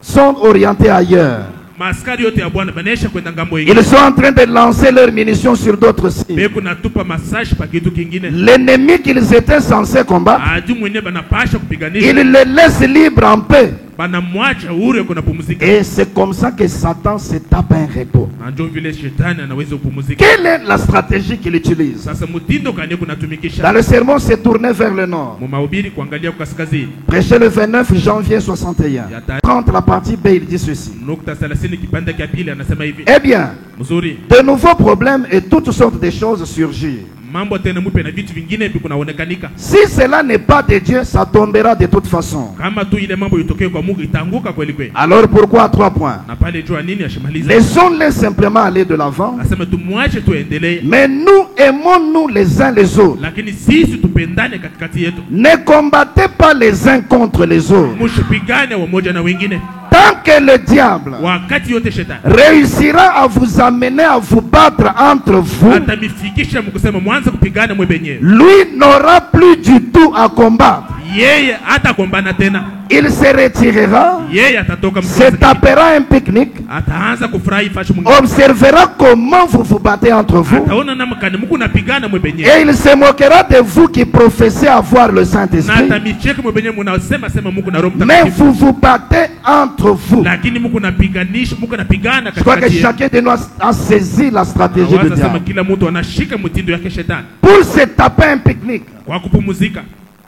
sont orientés ailleurs. maskari yote ya Bwana banesha kwenda ngambo ingine. Ils sont en train de lancer leurs munitions sur d'autres cibles. Beko natupa masashi pa kitu kingine. L'ennemi qu'ils étaient censés combattre, Aju mwenye banapasha il kupiganisha, le laisse libre en paix. banamwacha huru kuna pumzika. Et c'est comme ça que Satan se tape un repos. Anjo vile shetani anaweza kupumzika. Quelle est la stratégie qu'il utilise? Sasa mtindo kani Dans kunatumikisha le sermon, c'est tourné vers le nord. mu mahubiri kuangalia kwa kaskazini. Prêché le 29 janvier 61. 30, la partie B, il dit ceci. Nukta 30 kipande cha pili anasema hivi. Eh bien, Mzuri. de nouveaux problèmes et toutes sortes de choses surgirent. Mambo tena mupe na vitu vingine hivi kunaonekanika. Si cela n'est pas de Dieu, ça tombera de toute façon. Kama tu ile mambo itokee kwa Mungu itaanguka kweli kweli. Alors pourquoi 3 points? Na pale jua nini ashimaliza. Laissons-les simplement aller de l'avant. Asema tumwache tuendelee. Mais nous aimons-nous les uns les autres. Lakini sisi tupendane katikati yetu. Ne combattez pas les uns contre les autres. Msipigane wamoja na wengine. Tant que le diable Wakati yote shetani réussira à vous amener à vous battre entre vous, atamifikisha mkusema mwanza kupigana mwe benyewe. lui n'aura plus du tout à combattre. Yeye hatakombana tena. Il se retirera, Yeye atatoka se mkuzi. tapera un pique-nique, Ataanza kufurahi fashi mwingine. observera comment vous vous battez entre vous, Ataona namna kani mko napigana mwe benyewe. et il se moquera de vous qui professez avoir le Na Saint-Esprit, atamicheka mwe benyewe mnasema sema Mungu na Roho mais Mtakatifu. vous vous battez entre vous. Lakini mko napiganisha, mko napigana Je crois que katikati yetu. chacun de nous a saisi la stratégie du Waza sema diable. kila mtu anashika mtindo yake shetani Pour se taper un pique-nique kwa kupumzika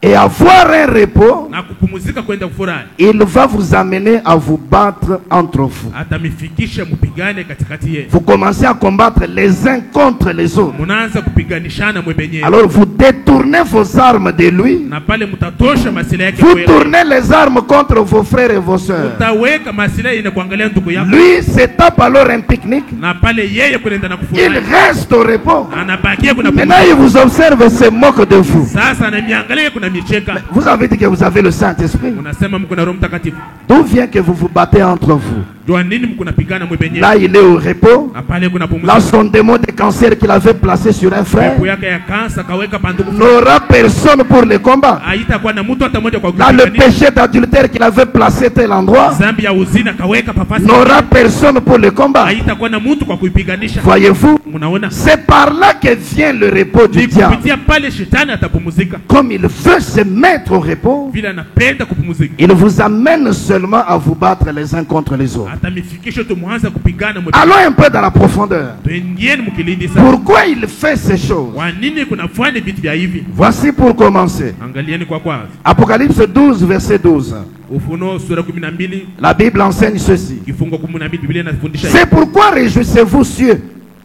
et avoir un repos, na kupumzika kwenda kufurahi. il va vous amener à vous battre entre vous. Atamifikisha mpigane katikati yetu. Vous commencez à combattre les uns contre les autres. Munaanza kupiganishana mwe benyewe. Alors vous détournez vos armes de lui. Na pale mtatosha masila yake Vous kweli. tournez les armes contre vos frères et vos sœurs. Utaweka masila ina kuangalia ndugu yako. Lui se tape alors un pique-nique. Na pale yeye kunaenda na Il kufurahi. reste au repos. Anabakia kuna Maintenant il vous observe et se moque de vous. sasa ananiangalia kuna micheka. Vous avez dit que vous avez le Saint-Esprit. Unasema mko na Roho Mtakatifu. D'où vient que vous vous battez entre vous? Jua nini mko napigana mwe benyewe. Là il est au repos. Na pale kuna Là pumzika. son démon de cancer qu'il avait placé sur un frère Pepo yake ya kansa kaweka panduku. n'aura personne pour le combat. Haitakuwa na mtu hata mmoja kwa Là le kupigania. péché d'adultère qu'il avait placé tel endroit Zambi ya uzina kaweka papasi. n'aura personne pour le combat. Haitakuwa na mtu kwa kuipiganisha. Voyez-vous? Munaona? C'est par là que vient le repos du Ni diable. kupitia pale shetani atapumzika. Comme il veut se mettre au repos, Vile anapenda kupumzika. il vous amène seulement à vous battre les uns contre les autres. atamifikisha tumuanza kupigana mwe. Allons un peu dans la profondeur. Tuingieni mkilindi sana. Pourquoi il fait ces choses? Kwa nini kunafanya vitu vya hivi? Voici pour commencer. Angalieni kwa kwanza. Apocalypse 12, verset 12. Ufunuo sura 12 La Bible enseigne ceci. kifungo 12 Biblia inafundisha C'est pourquoi réjouissez-vous, cieux,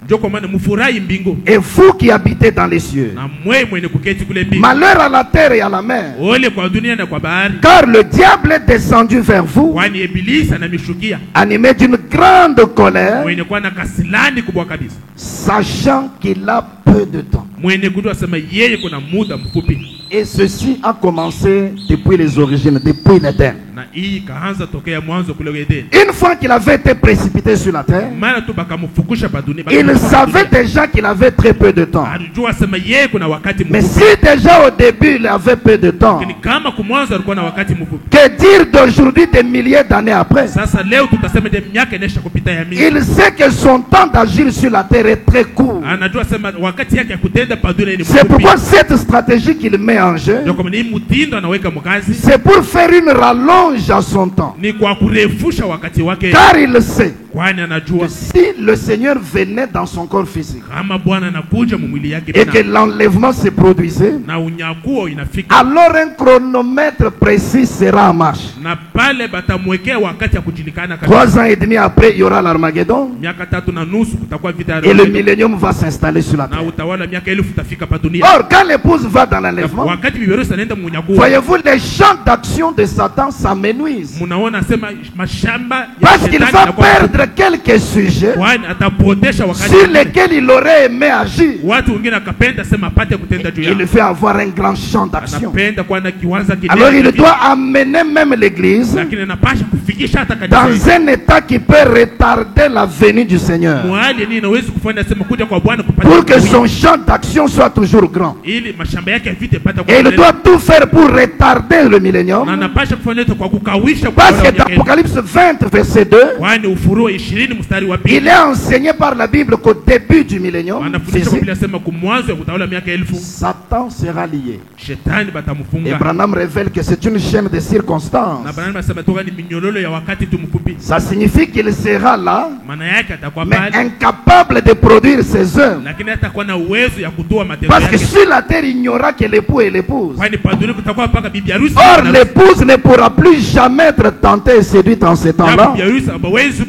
ndio kwa maana mfurahi mbingu et vous qui habitez dans les cieux. na mwe mwenye kuketi kule mbingu. Malheur à la terre et à la mer, Ole kwa dunia na kwa bahari, car le diable est descendu vers vous, kwani ibilisi anamishukia animé d'une grande colère, mwenye kuwa na kasilani kubwa kabisa, sachant qu'il a peu de temps. mwenye kujua sema yeye kuna muda mfupi. Et ceci a commencé depuis les origines, depuis l'Éden. Na hii kaanza tokea mwanzo kule Edeni. Une fois qu'il avait été précipité sur la terre, Mara tu bakamfukusha pa dunia. il savait déjà qu'il avait très peu de temps. Alijua sema yeye kuna wakati Mais mfupi. si déjà au début il avait peu de temps, Lakini kama kumwanzo alikuwa na wakati mfupi. que dire d'aujourd'hui des milliers d'années après? Sasa leo tutasema de miaka inesha kupita ya mingi. Il sait que son temps d'agir sur la terre est très court. Anajua sema wakati yake ya kutenda pa dunia ni C'est mfupi. pourquoi cette stratégie qu'il met en jeu, Ndio kwa nini mtindo anaweka mkazi c'est pour faire une rallonge à son temps. ni kwa kurefusha wakati wake, Car il sait kwani que anajua si le Seigneur venait dans son corps physique kama Bwana anakuja mwili yake et que tena l'enlèvement se produisait, na unyakuo inafika, alors un chronomètre précis sera en marche. na pale batamwekea wakati ya kujulikana kabisa. 3 ans et demi après, il y aura l'Armageddon Miaka 3.5 kutakuwa vita ya et le Armageddon, millénium va s'installer sur la na terre. utawala miaka 1000 utafika pa dunia. Or, quand l'épouse va dans l'enlèvement, Wakati bibi harusi anaenda munyakuo, voyez-vous, les champs d'action de Satan s'amenuisent. munaona sema mashamba ya Parce qu'il shetani va yanakuwa makubwa. perdre quelques sujets Kwani atapotesha wakati sur mwingine. lesquels il aurait aimé agir. Watu wengine akapenda sema apate kutenda juu Il yao, veut avoir un grand champ d'action. anapenda kuwa na kiwanza kinene Alors il kabisa. doit amener même l'église Lakini anapasha kufikisha hata kanisa dans un état qui peut retarder la venue du Seigneur. mwali ni inaweza kufanya sema kuja kwa Bwana kupata Pour que kuwinda, son champ d'action soit toujours grand. ili mashamba yake vite pata Et il kwa doit tout faire pour retarder le na millénium. anapasha kufanya hivyo kwa kukawisha kwa Parce wale que dans wanyake. Apocalypse 20, verset 2, Kwani Ufunuo 20 mstari wa il pili est enseigné par la Bible qu'au début du millénium, anafundisha kwa Biblia sema kumwanzo ya kutawala miaka 1000 Satan sera lié. shetani Et batamfunga. Branham révèle que c'est une chaîne de circonstances. Na Branham anasema toka ni minyololo ya wakati tu mfupi, Ça signifie qu'il sera là, maana yake atakuwa mais pale, incapable de produire ses œuvres. lakini hatakuwa na uwezo ya kutoa matendo Parce que yake, sur la terre, il n'y aura que l'époux et l'épouse. kwani pa dunia kutakuwa mpaka bibi harusi. Or, na l'épouse ne pourra plus jamais être tentée et séduite en ces temps-là. bibi harusi hawezi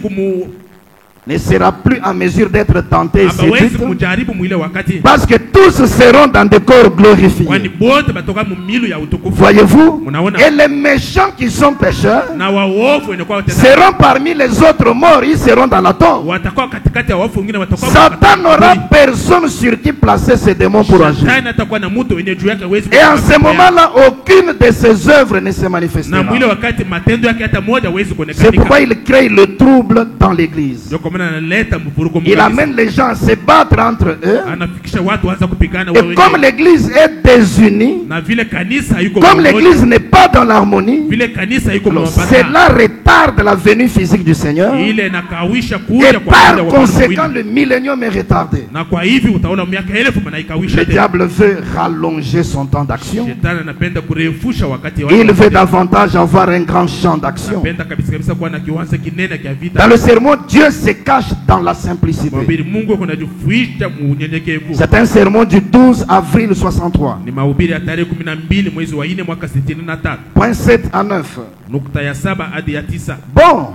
Ne sera plus en mesure d'être tentée et hawezi séduite. kumjaribu mwile wakati, Parce que tous seront dans des corps glorifiés. kwani bote batoka mumilu ya utukufu. Voyez-vous? Munaona? Et les méchants qui sont pécheurs Na waovu wenye kwa watenda seront parmi les autres morts. Ils seront dans la tombe. watakuwa katikati ya wafu wengine, watakuwa Satan n'aura personne sur qui placer ses démons pour agir. Shetani atakuwa na mtu wenye juu yake hawezi Et en ce kukamata. moment-là, aucune de ses œuvres ne se Na manifestera. mwile wakati matendo yake hata moja hawezi C'est kuonekana. pourquoi il crée le trouble dans l'église. Ndio kwa maana analeta mvurugo Il mkubwa. amène les gens à se battre entre eux. Anafikisha watu waanza kupigana Et wao comme wenyewe. l'église est désunie, Na vile kanisa hayuko comme pamoja, l'église n'est pas dans l'harmonie, vile kanisa hayuko alors mapatano, cela retarde la venue physique du Seigneur. ile nakawisha Et kuja kwa par muda wa conséquent, Bwana. le millénium est retardé. Na kwa hivi utaona miaka 1000 manaikawisha Le tena. diable veut rallonger son temps d'action. Shetani anapenda kurefusha wakati wake. Il veut davantage avoir un grand champ d'action. Anapenda kabisa kabisa kuwa na kiwanza kinene cha vita. Dans le sermon, Dieu se cache dans la simplicité. Mahubiri Mungu kunajifuisha munyenyekevu. C'est un sermon du 12 avril 63. Ni mahubiri ya tarehe 12 mwezi wa 4 mwaka 63. Point 7 à 9. Nukta ya 7 hadi ya 9. Bon,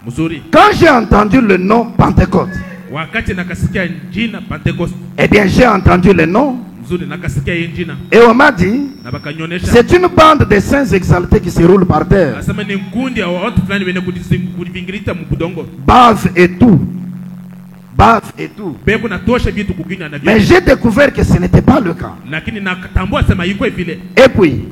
Mzuri. quand j'ai entendu le nom Pentecôte, Wakati nakasikia jina Pentecost. eh bien j'ai entendu le nom Mzuri, nakasikia hii jina. et on m'a dit, Na bakanyonyesha. c'est une bande de saints exaltés qui se roulent par terre, Nasema ni nkundi ya watu fulani wenye kudivingirita mkudongo. bave et tout. Bave et tout. Beko natosha vitu kukinywa na Mais vitu. j'ai découvert que ce n'était pas le cas. Lakini nakatambua sema iko vile. Et puis,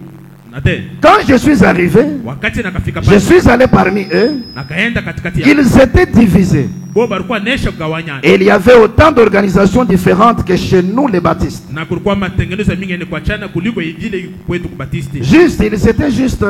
Na te quand je suis arrivé, wakati nakafika je pale suis allé parmi eux, nakaenda katikati ya ils étaient divisés. bo balikuwa nesha kugawanyana. Et il y avait autant d'organisations différentes que chez nous les baptistes. Na kulikuwa matengenezo mingi ni kuachana kuliko ile kwetu kubatisti. Juste, ils étaient juste...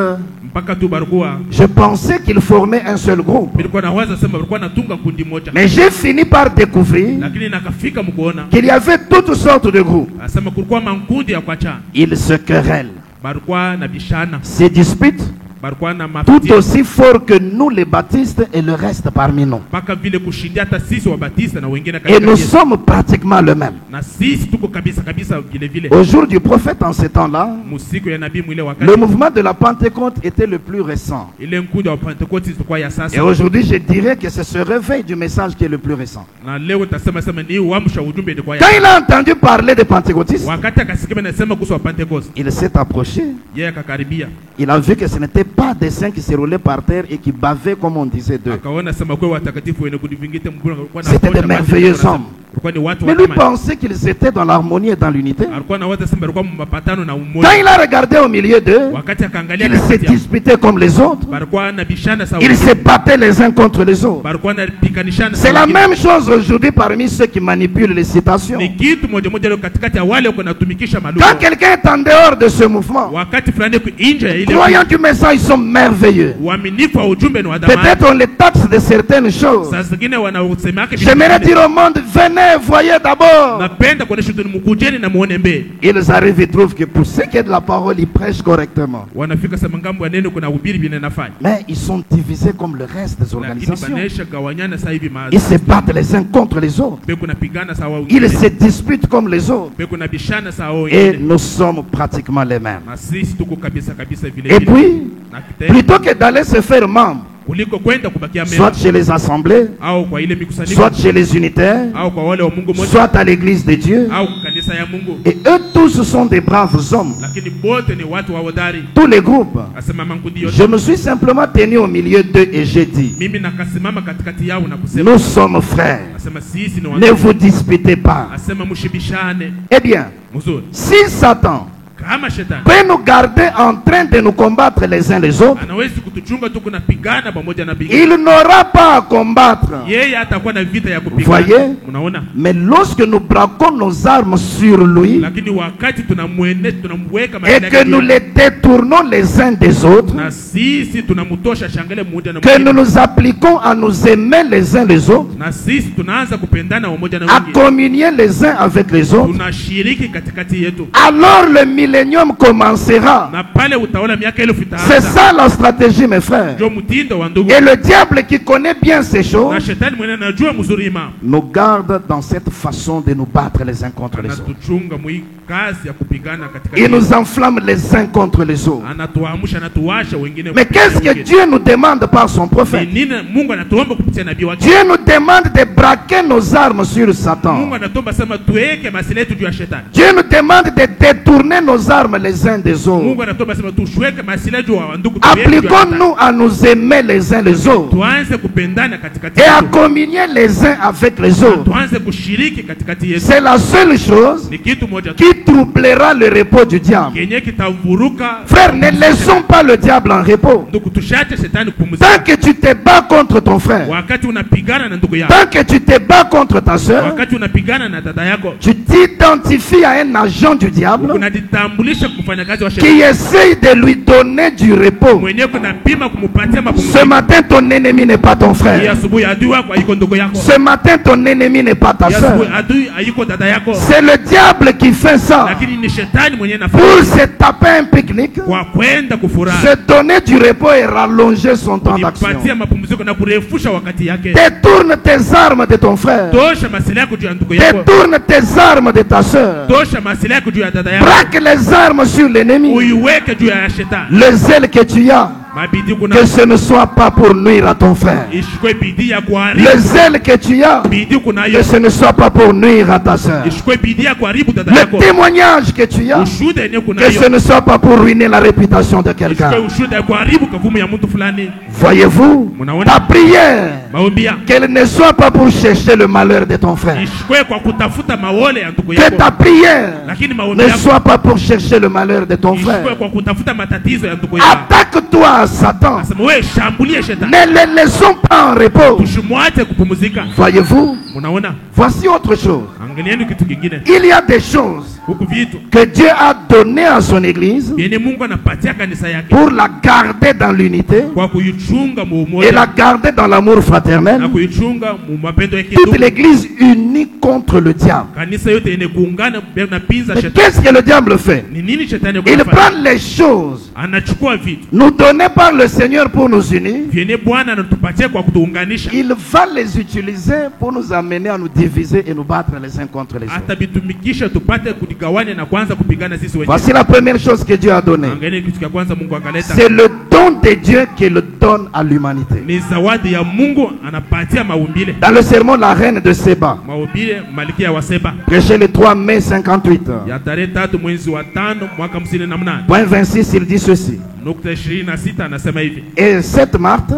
Mpaka tu balikuwa je pensais qu'ils formaient un seul groupe. bilikuwa nawaza sema balikuwa natunga kundi moja. Mais j'ai fini par découvrir Lakini nakafika mkuona qu'il y avait toutes sortes de groupes. asema kulikuwa mankundi ya kuachana. Ils se querellent, Balikuwa na bishana, se disputent, Balikuwa na tout mafitia. aussi fort que nous les baptistes et le reste parmi nous. Mpaka vile kushindia hata sisi wa Batista na wengine Et katika nous Yesu. sommes pratiquement le même. Na sisi tuko kabisa kabisa vile vile. Au jour du prophète en ces temps-là, Musiku ya nabii mwile le wakati. mouvement de la Pentecôte était le plus récent. Ile nkuja wa Pentecost ilikuwa ya Et sasa. aujourd'hui, je dirais que c'est ce réveil du message qui est le plus récent. Na leo tasema sema ni uamsha ujumbe ilikuwa Quand ya. il a entendu parler des pentecôtistes, Wakati akasikia nasema kuhusu wa Pentecost, il s'est approché. yeye akakaribia. Il a vu que ce n'était pas des saints qui se roulaient par terre et qui bavaient comme on disait d'eux. Akaona sema kwa watakatifu wenye kudivingita mbona kulikuwa na C'était des merveilleux hommes. Kulikuwa ni watu Mais wa lui thamani. pensait qu'ils étaient dans l'harmonie et dans l'unité. Alikuwa na watu sema alikuwa mapatano na Quand umoja. il a regardé au milieu d'eux, Wakati akaangalia ils se kati yao, disputaient comme les autres. balikuwa na bishana sawa. Ils se battaient les uns contre les autres. Balikuwa na pikanishana. C'est la même chose aujourd'hui parmi ceux qui manipulent les citations. Ni kitu moja moja leo katikati ya wale wako natumikisha Quand malugha. quelqu'un est en dehors de ce mouvement, Wakati fulani ku nje ya ile croyants du message sont merveilleux. uaminifu wa ujumbe ni wa dhamani. Peut-être on les taxe de certaines choses. Saa zingine wanausema yake. J'aimerais dire au monde, venez, voyez d'abord. napenda kuonesha tu mkujeni na muone mbele. Ils arrivent et trouvent que pour ce qui est de la parole, ils prêchent correctement. Wanafika sema ngambo ya neno kuna ubiri vile nafanya. Mais ils sont divisés comme le reste des Lakini organisations. banesha gawanyana sasa hivi Ils se battent les uns contre les autres. Be kuna pigana sawa Ils se disputent comme les autres. Be kuna bishana sawa Et wengine. nous sommes pratiquement les mêmes. Na sisi tuko kabisa kabisa vile Et vile. puis, Na kitendo plutôt que d'aller se faire membre, kuliko kwenda kubakia soit mema chez les assemblées, au kwa ile mikusanyiko soit chez les unitaires, au kwa wale wa Mungu moja soit à l'église de Dieu. au kanisa ya Mungu. Et eux tous sont des braves hommes. Lakini bote ni watu wa hodari. Tous les groupes. Asema mankundi yote. Je me suis simplement tenu au milieu d'eux et j'ai dit, Mimi nakasimama katikati yao na kusema nous sommes frères. asema sisi ni Ne watu. vous disputez pas. Asema mushibishane. Eh bien, Mzuri. si Satan Kama shetani peut nous garder en train de nous combattre les uns les autres, anawezi kutuchunga tu kunapigana pamoja na bigi. il n'aura pas à combattre. Yeye atakuwa na vita ya Voyez? kupigana. Unaona? Mais lorsque nous braquons nos armes sur lui Lakini wakati tunamweka et mahali que yake nous juu, les détournons les uns des autres, na sisi tunamtosha shangale mmoja na que nous mwingine, nous appliquons à nous aimer les uns les autres, na sisi tunaanza kupendana wamoja na à wengine, communier les uns avec les autres, tunashiriki katikati yetu, alors le millénium commencera. na pale utaona miaka 1000 C'est itaanza. ça la stratégie, mes frères. Ndio mtindo wa ndugu. Et le diable qui connaît bien ces Na choses shetani mwenye anajua mzuri ima nous garde dans cette façon de nous battre les uns contre les autres. anatuchunga mwi kazi ya kupigana katika Il nous enflamme les uns contre les autres. anatuamsha anatuwasha wengine. Mais qu'est-ce que Dieu nous demande par son prophète? Ni nini Mungu anatuomba kupitia nabii wake? Dieu nous demande de braquer nos armes sur Mungu Satan. anatuomba sema tuweke masila yetu juu ya shetani. Dieu nous demande de détourner nos armes les uns des autres. Mungu anatuomba sema tushweke masila juu ya ndugu tuweke juu ya shetani. Appliquons-nous à nous aimer les uns les autres Tuanze kupendana katikati et à yetu. communier les uns avec les autres. Tuanze kushiriki katikati yetu. C'est la seule chose Ni kitu moja tu qui troublera le repos du diable. kenye kitavuruka. Frère, ne laissons pas le diable en repos. Ndugu, tushache shetani kupumzika. Tant que tu te bats contre ton frère, Wakati unapigana na ndugu yako, tant que tu te bats contre ta soeur, wakati unapigana na dada yako, tu t'identifies à un agent du diable unajitambulisha kufanya kazi wa qui shetani essaye de lui donner du repos. mwenyewe kunapima kumupatia Ce mapumziko. matin, ton ennemi n'est pas ton Hii frère. asubuhi adui wako haiko ndugu yako. Ce matin, ton ennemi n'est pas ta Hii asubuhi soeur. adui haiko dada yako. C'est le diable qui fait ça Lakini ni shetani mwenyewe pour anafanya se taper un pique-nique, kwa kwenda kufurahi, se donner du repos et rallonger son temps kujipatia d'action. mapumziko na kurefusha wakati yake. Détourne tes armes de ton frère. Tosha masila yako juu ya ndugu yako. Détourne tes armes de ta soeur. Tosha masila yako juu ya dada yako. Braque les armes sur l'ennemi. Uiweke juu ya shetani. Le zèle que tu as, Mabidi kuna que ce ne soit pas pour nuire à ton frère. ishikwe bidii ya kuharibu. Le zèle que tu as, Bidii kuna que hiyo. ce ne soit pas pour nuire à ta soeur. Ishikwe bidii ya kuharibu dada Le yako. témoignage que tu as, Ushuhuda yenyewe kuna que ce hiyo. ne soit pas pour ruiner la réputation de quelqu'un. Ishikwe ushuhuda ya kuharibu kavumu ya mtu fulani. Voyez-vous, Munaona? ta prière, Maombi yako qu'elle ne soit pas pour chercher le malheur de ton frère. ishikwe kwa kutafuta maole ya ndugu Que yako. ta prière Lakini maombi ne yako soit pas pour chercher le malheur de ton ishikwe frère. kwa kutafuta matatizo ya ndugu yako. Attaque-toi à Satan. Asema wewe shambulie shetani. Ne le laissons pas en repos. Tusimwache kupumzika. Voyez-vous, Munaona? voici autre chose. Angalieni kitu kingine. Il y a des choses Huku vitu que Dieu a données à son église yenye Mungu anapatia kanisa yake pour la garder dans l'unité kwa kuichunga mu et umoja la garder dans l'amour fraternel. na kuichunga mu mapendo ya Toute kidugu. l'église unie contre le diable. Kanisa yote yenye kuungana na pinza Mais shetani. qu'est-ce que le diable fait? Ni nini shetani Il anafanya? prend les choses Anachukua vitu nous données par le Seigneur pour nous unir. vyenye Bwana anatupatia kwa kutuunganisha, Il va les utiliser pour nous amener à nous diviser et nous battre les uns contre les autres. atavitumikisha tupate kudigawanya na kuanza kupigana sisi wenyewe. Voici la première chose que Dieu a donnée. Angeni kitu cha kwanza Mungu akaleta C'est le don de Dieu qu'il donne à l'humanité. ni zawadi ya Mungu anapatia maumbile. Dans le sermon La Reine de Séba, Maumbile malkia wa Seba prêché le 3 mai 58, ya tarehe 3 mwezi wa 5 mwaka 58 point 26, il dit ceci. nukta 26 anasema hivi, Et cette Marthe,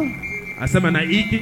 asema na hiki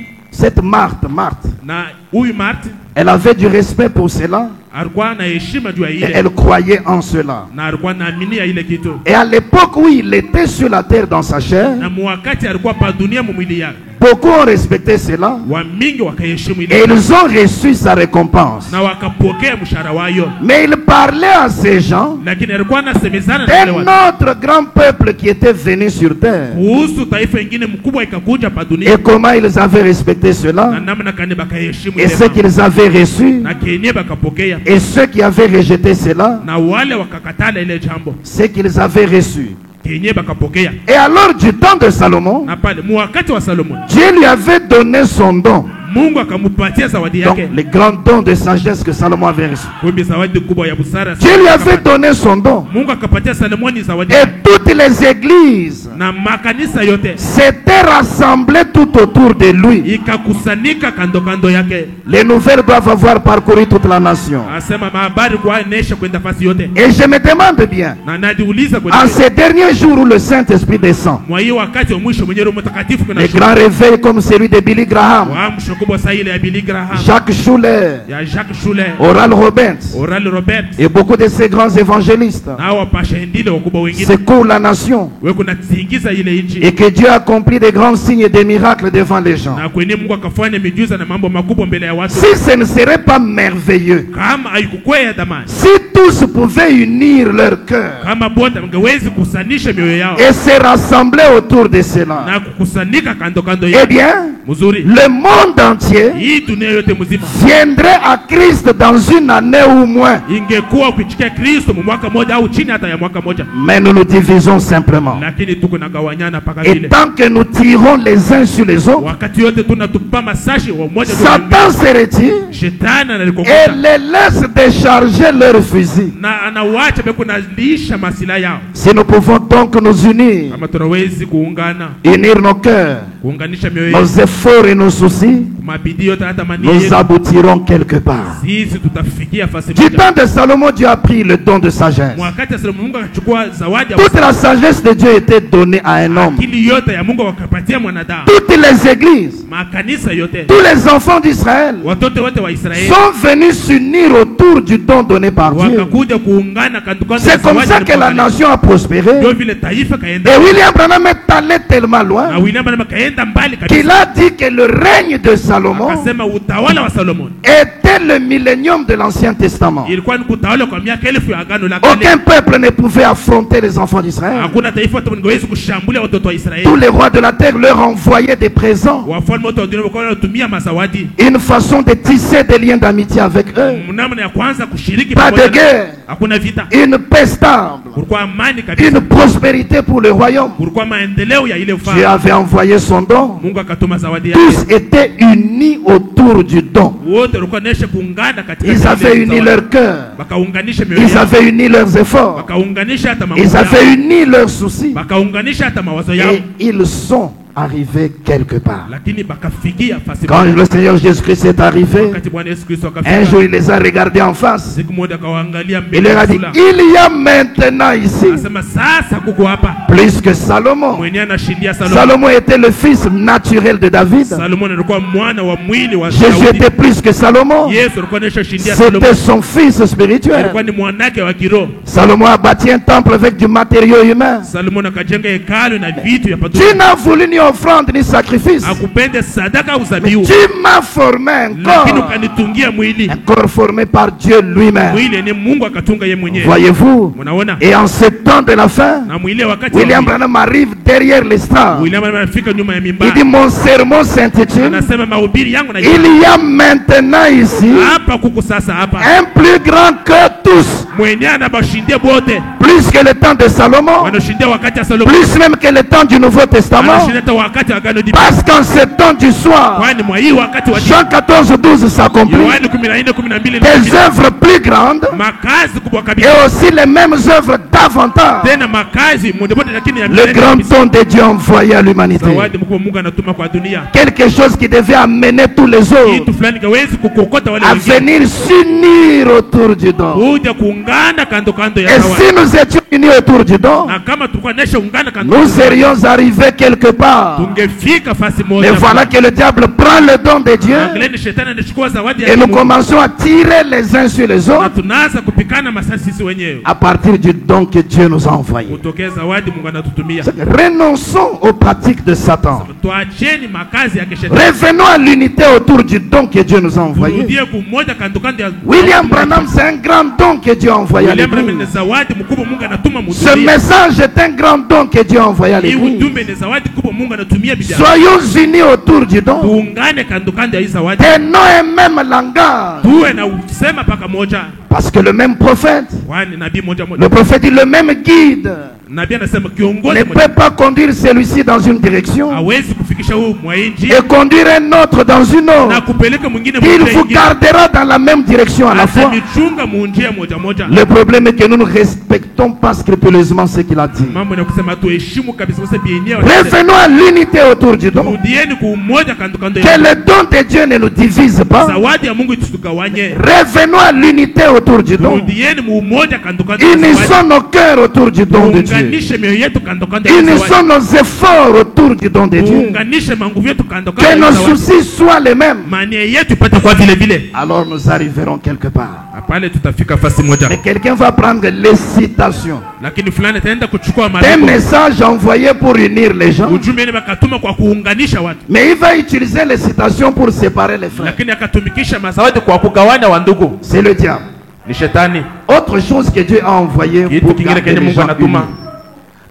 Marthe, na huyu Marti elle avait du respect pour cela alikuwa na heshima juu ya et ile elle croyait en cela. na alikuwa naaminia ile kitu, Et à l'époque où il était sur la terre dans sa chair, na mwakati alikuwa pa dunia mwili yake beaucoup ont respecté cela wa mingi wakaheshimu et ile ils ont reçu sa récompense. na wakapokea mshahara wayo, Mais il parlait à ces gens lakini alikuwa anasemezana na wale d'un watu autre grand peuple qui était venu sur terre kuhusu taifa ingine mkubwa ikakuja pa dunia et comment ils avaient respecté na cela namna kani bakaheshimu et ile ce mambo. qu'ils avaient reçu Na kenye bakapokea et ceux qui avaient rejeté cela, na wale wakakatala ile jambo ce qu'ils avaient reçu. kenye bakapokea. Et alors du temps de Salomon, Na pale mwakati wa Salomo Dieu lui avait donné son don. Mungu akamupatia zawadi Donc yake, les grands dons de sagesse que Salomon avait reçus. kumbe zawadi kubwa ya busara. Dieu lui avait donné son don. Mungu akapatia Salomoni zawadi Et yake, toutes les églises na makanisa yote s'étaient rassemblées tout autour de lui. ikakusanika kando kando yake. Les nouvelles doivent avoir parcouru toute la nation. Asema mahabari kwa nesha kwenda fasi yote, Et je me demande bien, na najiuliza en kwa ces derniers jours où le Saint-Esprit descend, mwa hiyo wakati wa mwisho mwenye Roho Mtakatifu kuna les grands réveils comme celui de Billy Graham, amsho kubwa saa ile ya Billy Graham, Jacques Schuller, ya Jacques Schuller, Oral Roberts Oral Robert et beaucoup de ces grands évangélistes na wapasha ndile wakubwa wengine secouent la nation wewe kuna tingiza ile nchi, et que Dieu accomplit des grands signes et des miracles devant les gens. na kwenye Mungu akafanya miujiza na mambo makubwa mbele ya watu. Si ce ne serait pas merveilleux, Kama haikukuwa ya dhamani, si tous pouvaient unir leur cœur kama bote mngewezi kusanisha mioyo yao et se rassembler autour de cela, na kukusanika kando kando eh yao bien, mzuri, le monde entier hii dunia yote mzima viendrait à Christ dans une année ou moins. ingekuwa ukichikia Kristo mwaka moja au chini hata ya mwaka moja, Mais nous nous divisons simplement. lakini tuko na gawanyana paka Et vile. tant que nous tirons les uns sur les autres, Wakati yote tunatupa masashi wa moja Satan se retire shetani et analikokuta les laisse décharger leurs fusils. na anawacha beko nalisha masila yao. Si nous pouvons donc nous unir, Kama tunawezi kuungana, unir nos cœurs, kuunganisha mioyo nos yetu, efforts et nos soucis, mabidii yote hata mani nous yetu, aboutirons quelque part. sisi tutafikia fasi Du moja. temps de Salomon, Dieu a pris le don de sagesse. Wakati Salomo Mungu akachukua zawadi ya Toute la sagesse de Dieu était donnée à un homme. akili yote ya Mungu wakapatia mwanadamu. Toutes les églises, Makanisa yote, tous les enfants d'Israël watoto wote wa Israeli sont venus s'unir autour du don donné par Dieu. wakakuja kuungana kando kando ya C'est comme zawadi ça que la alipoangalia. nation a prospéré. Ndio vile taifa kaenda Et William Branham est allé tellement na loin William Branham kaenda mbali qu'il kabisa, a dit que le règne de Salomon akasema utawala wa Solomon était le millénium de l'Ancien Testament. ilikuwa ni kutawala kwa miaka 1000 ya agano la Aucun kale. peuple ne pouvait affronter les enfants d'Israël. Hakuna taifa hata lingeweza kushambulia watoto wa Israeli. Tous les rois de la terre leur envoyaient des présents, Wafalme wote wa dunia walikuwa wanatumia mazawadi, une façon de tisser des liens d'amitié avec eux, namna ya kwanza kushiriki pas pamoja de na- guerre, hakuna vita, une paix stable, kulikuwa amani kabisa, une prospérité pour le royaume. kulikuwa maendeleo ya ile Dieu ufalme. avait envoyé son don. Mungu akatuma zawadi yake, Tous étaient unis autour du don. wote walikuwa nesha kuungana katika Ils avaient ile uni zawadi. leur cœur. Wakaunganisha mioyo Ils yao, avaient uni leurs efforts. wakaunganisha hata Ils mawazo avaient yao, uni leurs soucis. wakaunganisha hata mawazo yao, Et ils sont arrivés quelque part. lakini bakafikia fasi Quand moja. le Seigneur Jésus-Christ est arrivé, Wakati Bwana Yesu Kristo un akafika, jour il les a regardés en face. siku moja akawaangalia Il mbele leur a ya dit, sura, il y a maintenant ici akasema sasa kuko hapa plus que Salomon. mwenye anashindia Salomo. Salomon était le fils naturel de David. Salomon alikuwa mwana wa mwili wa Jésus Daudi. était plus que Salomon. Yesu alikuwa anashindia Salomo, C'était son fils spirituel. alikuwa ni mwanake wa kiroho. Salomon a bâti un temple avec du matériau humain. Salomon akajenga hekalu na vitu ya Dieu pamoja. n'a voulu ni offrande ni sacrifice. akupende sadaka au Mais zabihu, tu m'as formé un lakini corps. ukanitungia mwili. Un corps formé par Dieu lui-même. Mwili ni Mungu akatunga ye mwenyewe. Voyez-vous? Munaona? Et en ce temps de la fin, Na mwili wakati William wa Branham arrive derrière l'estrade. William anafika nyuma ya mimba. Il dit, mon sermon s'intitule, Anasema mahubiri yangu na il y a maintenant ici hapa kuku sasa hapa. un plus grand que tous, Mwenye anabashindia bote. plus que le temps de Salomon, Wanashindia wakati ya Salomo. plus même que le temps du Nouveau Testament, Anashindia hata wakati wa Agano Jipya. parce qu'en ce temps du soir, Kwani mwa hii wakati wa Jean 14:12 s'accomplit, Yohana 14:12 des œuvres plus grandes makazi kubwa kabisa. et aussi les mêmes œuvres davantage. Tena makazi moja moja lakini ya Le milele grand kabisa. don de Dieu envoyé à l'humanité. Zawadi mkubwa Mungu anatuma kwa dunia. Quelque chose qui devait amener tous les autres Kitu fulani kawezi kukokota wale à wengine. venir s'unir autour du don. Kuja kuungana kando kando ya Et zawadi. si nous étions unis autour du don, Na kama tulikuwa nesha ungana kando nous kando, serions arrivés quelque part. tungefika fasi Mais moja. voilà que le diable prend le don de Dieu Angalia shetani anachukua zawadi ya et nous Mungu. commençons à tirer les uns sur les Na autres tunaanza kupikana masasi sisi wenyewe. à partir du don que Dieu nous a envoyé. Kutokea zawadi Mungu anatutumia. Renonçons aux pratiques de Satan. Tuacheni makazi ya shetani. Revenons à l'unité autour du don que Dieu nous a envoyé. Turudie kumoja kando kando ya William Branham, c'est un grand don que Dieu a envoyé à William Branham ni l'Église. zawadi mkubwa Mungu anatuma Ce mudunia. message est un grand don que Dieu a envoyé à Hii l'Église. ujumbe ni zawadi kubwa Mungu anatumia bidhaa. Soyons unis autour du don. Tuungane kando kando ya hii zawadi. Tenons un même langage. Tuwe na usema paka moja. Parce que le même prophète, Kwani nabii moja moja. le prophète dit le même guide Nabii anasema ne kiongozi peut moja pas conduire celui-ci dans une direction hawezi kufikisha huu mwa inji et conduire un autre dans une na autre. kupeleka mwingine Il mwingine vous ingine. gardera dans la même direction à la fois. Atamichunga munjia moja moja. Le problème est que nous ne respectons pas scrupuleusement ce qu'il a dit. Mambo ni kusema tuheshimu kabisa sasa bienia. Revenons à l'unité autour du don. Rudieni kuumoja kando kando Que ya le don de Dieu ne nous divise pas. zawadi ya Mungu itusugawanye. Revenons à l'unité autour du don. Rudieni muumoja kando kando ya zawadi. Unissons nos cœurs autour du don de Dieu. Tuunganishe mioyo yetu kando kando ya Unissons zawadi. nos efforts autour du don de Dieu. Tuunganishe manguvu yetu kando kando Que ya nos zawadi. soucis soient les mêmes. Mania yetu ipate kwa vile vile. Alors nous arriverons quelque part. Pale tutafika fasi moja. Mais quelqu'un va prendre les citations Lakini fulani ataenda kuchukua d'un maandiko. message envoyé pour unir les gens. Ujumbe ni bakatuma kwa kuunganisha watu. Mais il va utiliser les citations pour séparer les frères. Lakini akatumikisha mazawadi kwa kugawanya wandugu. C'est le diable. Ni shetani. Autre chose que Dieu a envoyé Kitu pour kingine garder kenye les Mungu gens anatuma. unis.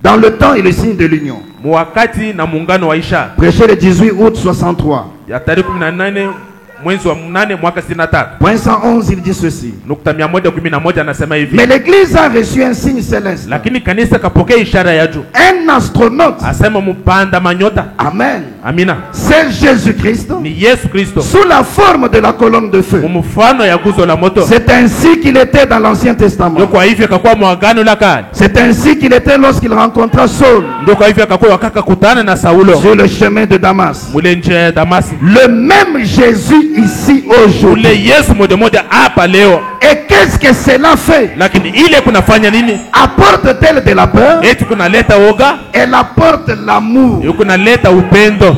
Dans le temps et le signe de l'union. Mwakati na muungano wa Isha. Prêché le 18 août 63. Ya tarehe 18 mwezi wa 8 mwaka 63. Point 111, il dit ceci. Nukta 111 anasema hivi. Mais l'église a reçu un signe céleste. Lakini kanisa kapokea ishara ya juu. Un astronaute. Asema mpanda manyota. Amen. Amina. C'est Jésus-Christ. Ni Yesu Kristo. Sous la forme de la colonne de feu. Mfano ya guzo la moto. C'est ainsi qu'il était dans l'Ancien Testament. Ndio kwa hivyo akakuwa mwagano la kale. C'est ainsi qu'il était lorsqu'il rencontra Saul Ndio kwa hivyo akakuwa wakaka kutana na Saulo. sur le chemin de Damas. Mule nje ya Damasi. Le même Jésus ici aujourd'hui. Ule Yesu moja moja hapa leo. Et qu'est-ce que cela fait? Lakini ile kunafanya nini? Apporte-t-elle de la peur? Eti kunaleta woga? Elle apporte l'amour Yo kunaleta upendo.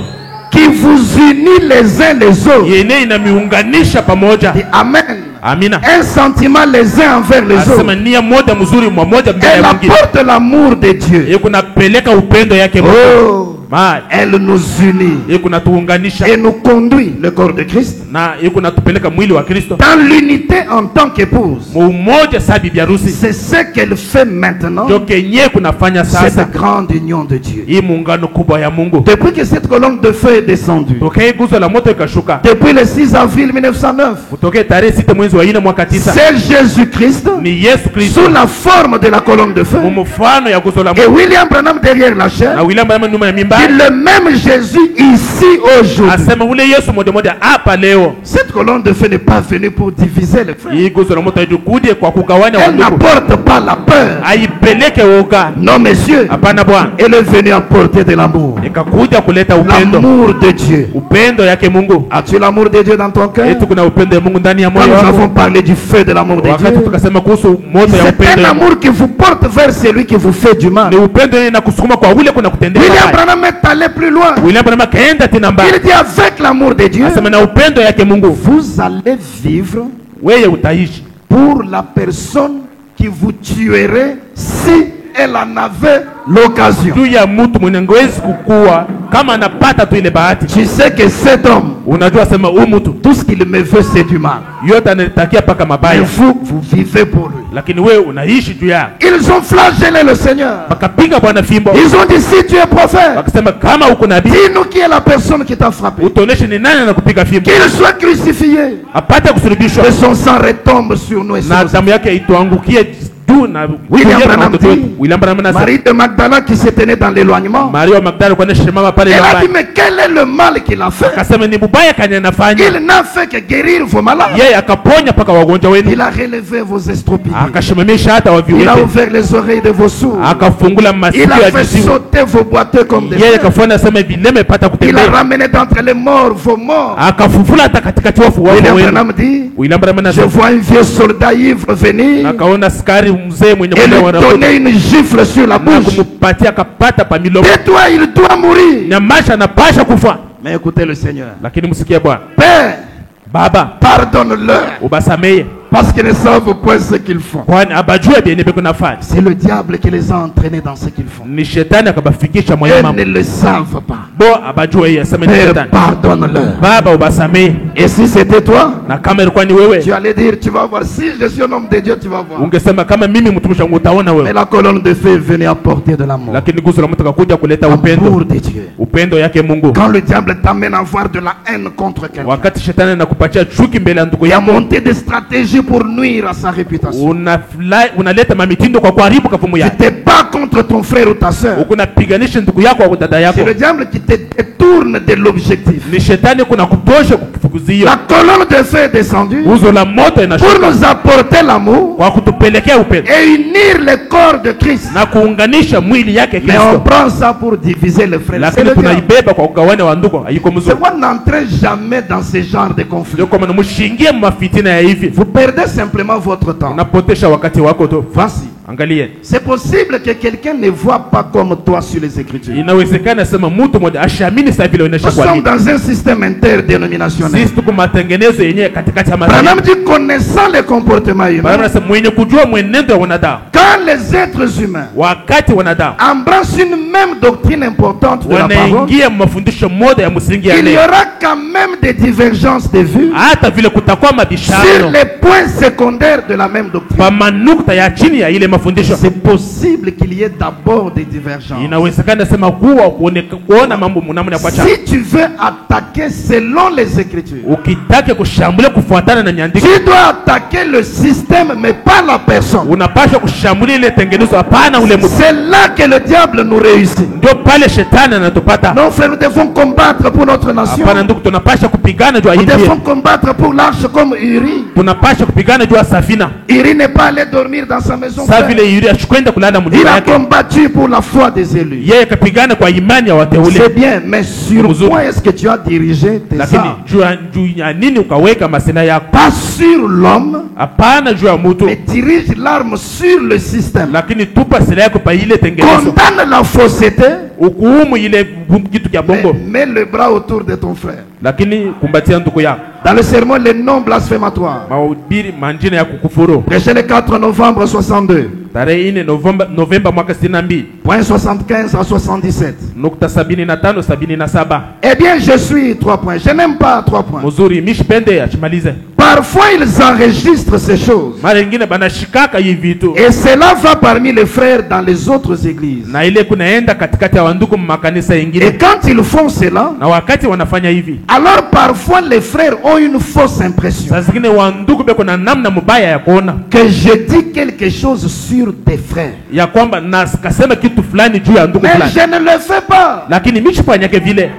qui vous unit les uns les autres. Yene inamiunganisha pamoja. Et Amen. Amina. Un sentiment les uns envers les Asema autres. nia moja mzuri mmoja mbele Elle ya mwingine. apporte l'amour de Dieu. Yo kunapeleka upendo yake Mungu. Oh, Ma, elle nous unit yo kunatuunganisha et nous conduit, le corps de Christ, na yo kunatupeleka mwili wa Kristo. dans l'unité en tant qu'épouse. Mumoja sa bibi harusi. C'est ce qu'elle fait maintenant, Ndio kenye kunafanya sasa. cette grande union de Dieu. Hii muungano kubwa ya Mungu. Depuis que cette colonne de feu est descendue, Tokea guzo la moto ikashuka. depuis le 6 avril 1909, Kutokea tarehe 6 mwezi wa 4 mwaka 9. c'est Jésus-Christ Ni Yesu Kristo. sous la forme de la colonne de feu Mfano ya guzo la et moto. William Branham derrière la Na chair. William Branham nyuma ya mimba. Et le même Jésus ici aujourd'hui. Asema ule Yesu moja moja hapa leo. Cette colonne de feu n'est pas venue pour diviser les frères. Hii guzo la moto haijukuje kwa kugawanya Elle wandugu. n'apporte pas la peur. Haipeleke woga. Non, messieurs. Hapana bwana. Elle est venue apporter de l'amour. Ikakuja kuleta upendo. L'amour de Dieu. Upendo yake Mungu. As-tu l'amour de Dieu dans ton cœur? Eti kuna upendo ya Mungu ndani ya Quand moyo nous avons wako. parlé du feu de l'amour de Wakati Dieu, tukasema kuhusu moto ya c'est upendo un ya Mungu. amour qui vous porte vers celui qui vous fait du mal. Ni upendo yeye nakusukuma kwa ule kuna kutendea William mabaya. Branham est allé plus loin. William Branham kaenda tena mbali. Il dit avec l'amour de Dieu, Asema na upendo yake Mungu. vous allez vivre Wewe utaishi pour la personne qui vous tuerait si elle en avait l'occasion. juu ya mtu mwenye ngewezi kukua kama anapata tu ile bahati. Tu sais que cet homme, Unajua sema huyu mtu tout ce qu'il me veut c'est du mal. yote anatakia paka Et mabaya, vous vivez pour lui. lakini wewe unaishi juu yake. Ils ont flagellé le Seigneur. Wakapiga Bwana fimbo, Ils ont dit, si tu es prophète, wakasema kama uko nabii dis-nous qui est la personne qui t'a frappé. utoneshe ni nani anakupiga fimbo, Qu'il soit crucifié. apate kusulubishwa Que son sang retombe sur nous et sur na nos damu yake ituangukie juu na William kuingia na Branham watoto wetu. dit, William Branham anasema, Marie de Magdala qui se tenait dans l'éloignement, Maria wa Magdala kwa nashimama pale elle a dit, nyumbani, mais quel est le mal qu'il a fait? akasema ni mubaya kanya nafanya Il n'a fait que guérir vos malades. yeye, akaponya paka wagonjwa wenu, Il a relevé vos estropiés. akashimamisha hata Il a waviwete, ouvert les oreilles de vos sourds. akafungula Il masikio a ya fait viziwi, sauter vos boiteux comme des yeye fers. akafanya sema vileme pata Il a kutembea, ramené d'entre les morts vos morts. akafufula hata katikati wafu wafu William wenu. Branham dit, William Branham je anasema, vois un vieux soldat ivre venir akaona askari mzee mwenye et kule lui wanakuja donner une gifle sur la na bouche. kumupatia akapata pa milomo, Tais-toi, il doit mourir. nyamasha anapasha kufa. Mais écoutez le Seigneur. Lakini msikie Bwana, Père, Baba pardonne-leur ubasameye, parce qu'ils ne savent pas ce qu'ils font. kwani abajue byenye beko nafanya. C'est le diable qui les a entraînés dans ce qu'ils font. Ni shetani akabafikisha mwenye Eux mambo ne le savent pas. bo abajue yeye, asema ni Père, shetani. pardonne-leur. Baba ubasameye, Et si c'était toi, na kama ilikuwa ni wewe tu allais dire, tu vas voir. Si je suis un homme de Dieu, tu vas voir. ungesema kama mimi mtumishi wangu utaona Mais wewe, la colonne de feu venait apporter de l'amour. lakini guso la mtu kakuja kuleta L'amour upendo, de Dieu. upendo yake Mungu. Quand le diable t'amène à avoir de la haine contre quelqu'un, Wakati shetani anakupatia chuki mbele ya ndugu il y a yako, monté des stratégies pour nuire à sa réputation. unaleta mamitindo kwa kuharibu kavumu Tu yake, te bats contre ton frère ou ta soeur. ukunapiganisha ndugu yako au dada yako. C'est le diable qui te détourne de l'objectif. Ni shetani kuna kutosha kukufukuzia. La colonne de feu est descendue Uzo la moto pour inashuka nous apporter l'amour kwa kutupelekea upendo et unir le corps de Christ. na kuunganisha mwili yake Mais on Kristo, prend ça pour diviser les frères. C'est lakini le diable. tunaibeba kwa kugawana wa ndugu. Haiko C'est mzuri. pourquoi n'entrez jamais dans ce genre de conflit. Ndio kwa maana mshiingie mafitina ya hivi, Vous perdez simplement votre temps. unapotesha wakati wako tu. Voici. Angalie, C'est possible que quelqu'un ne voit pas comme toi sur les Écritures. inawezekana sema mtu mmoja ashamini sasa vile Nous unaisha kwa sommes nini. dans un système interdénominationnel. Sisi tuko matengenezo yenyewe katikati ya Branham madhehebu. dit, connaissant les comportements Bwana humains, anasema mwenye kujua mwenendo wa wanadamu, quand les êtres humains wakati wanadamu embrassent une même doctrine importante de la parole, wanaingia mafundisho moja ya msingi ya il y neno, aura quand même des divergences de vues hata vile kutakuwa sur mabishano les points secondaires de la même doctrine. kwa manukta ya chini ya ile mafundisho. C'est possible qu'il y ait d'abord des divergences. Inawezekana sema kuwa kuona mambo mnamna kwa cha, Si tu veux attaquer selon les Écritures, ukitaka kushambulia kufuatana na nyandiko, tu dois attaquer le système mais pas la personne. unapaswa kushambulia ile tengenezo, hapana ule mtu. C'est là que le diable nous réussit. Ndio pale shetani anatupata. Non frère, nous devons combattre pour notre nation. Hapana ndugu, tunapaswa kupigana juu ya Nous hili. devons combattre pour l'arche comme Uri. Tunapaswa kupigana juu ya safina. Uri n'est pas allé dormir dans sa maison. Sasa frère. vile yule ashikwenda kulala Il mjini a yake, combattu pour la foi des élus. yeye kapigana kwa imani ya C'est wateule. bien, mais sur Mzuri. quoi est-ce que tu as dirigé tes Lakini armes? juu ya nini ukaweka masina yako? Pas sur l'homme, Hapana juu ya mtu, mais dirige l'arme sur le système. lakini tupa sila yako pa ile tengenezo, Condamne la fausseté, ukuhumu ile kitu kya mais bongo, mets le bras autour de ton frère. lakini kumbatia ndugu yako. Dans le sermon, les noms blasphématoires. Mahubiri manjina ya kukufuru, Prêché le 4 novembre 62. tarehe 4 Novemba mwaka 62, Point 75 à 77. nukta 75 77. Eh bien, je suis 3 points. Je n'aime pas 3 points. Mzuri mishipende achimalize. Parfois, ils enregistrent ces choses. Mara nyingine banashikaka hii vitu Et cela va parmi les frères dans les autres églises. na ile kunaenda katikati ya wandugu makanisa Et yengine, quand ils font cela, na wakati wanafanya hivi, alors parfois les frères ont une fausse impression saa zingine wandugu beko na namna mubaya ya kuona que je dis quelque chose sur des frères. ya kwamba nakasema kitu fulani juu ya ndugu Mais fulani, je ne le fais pas. lakini michifanyake vile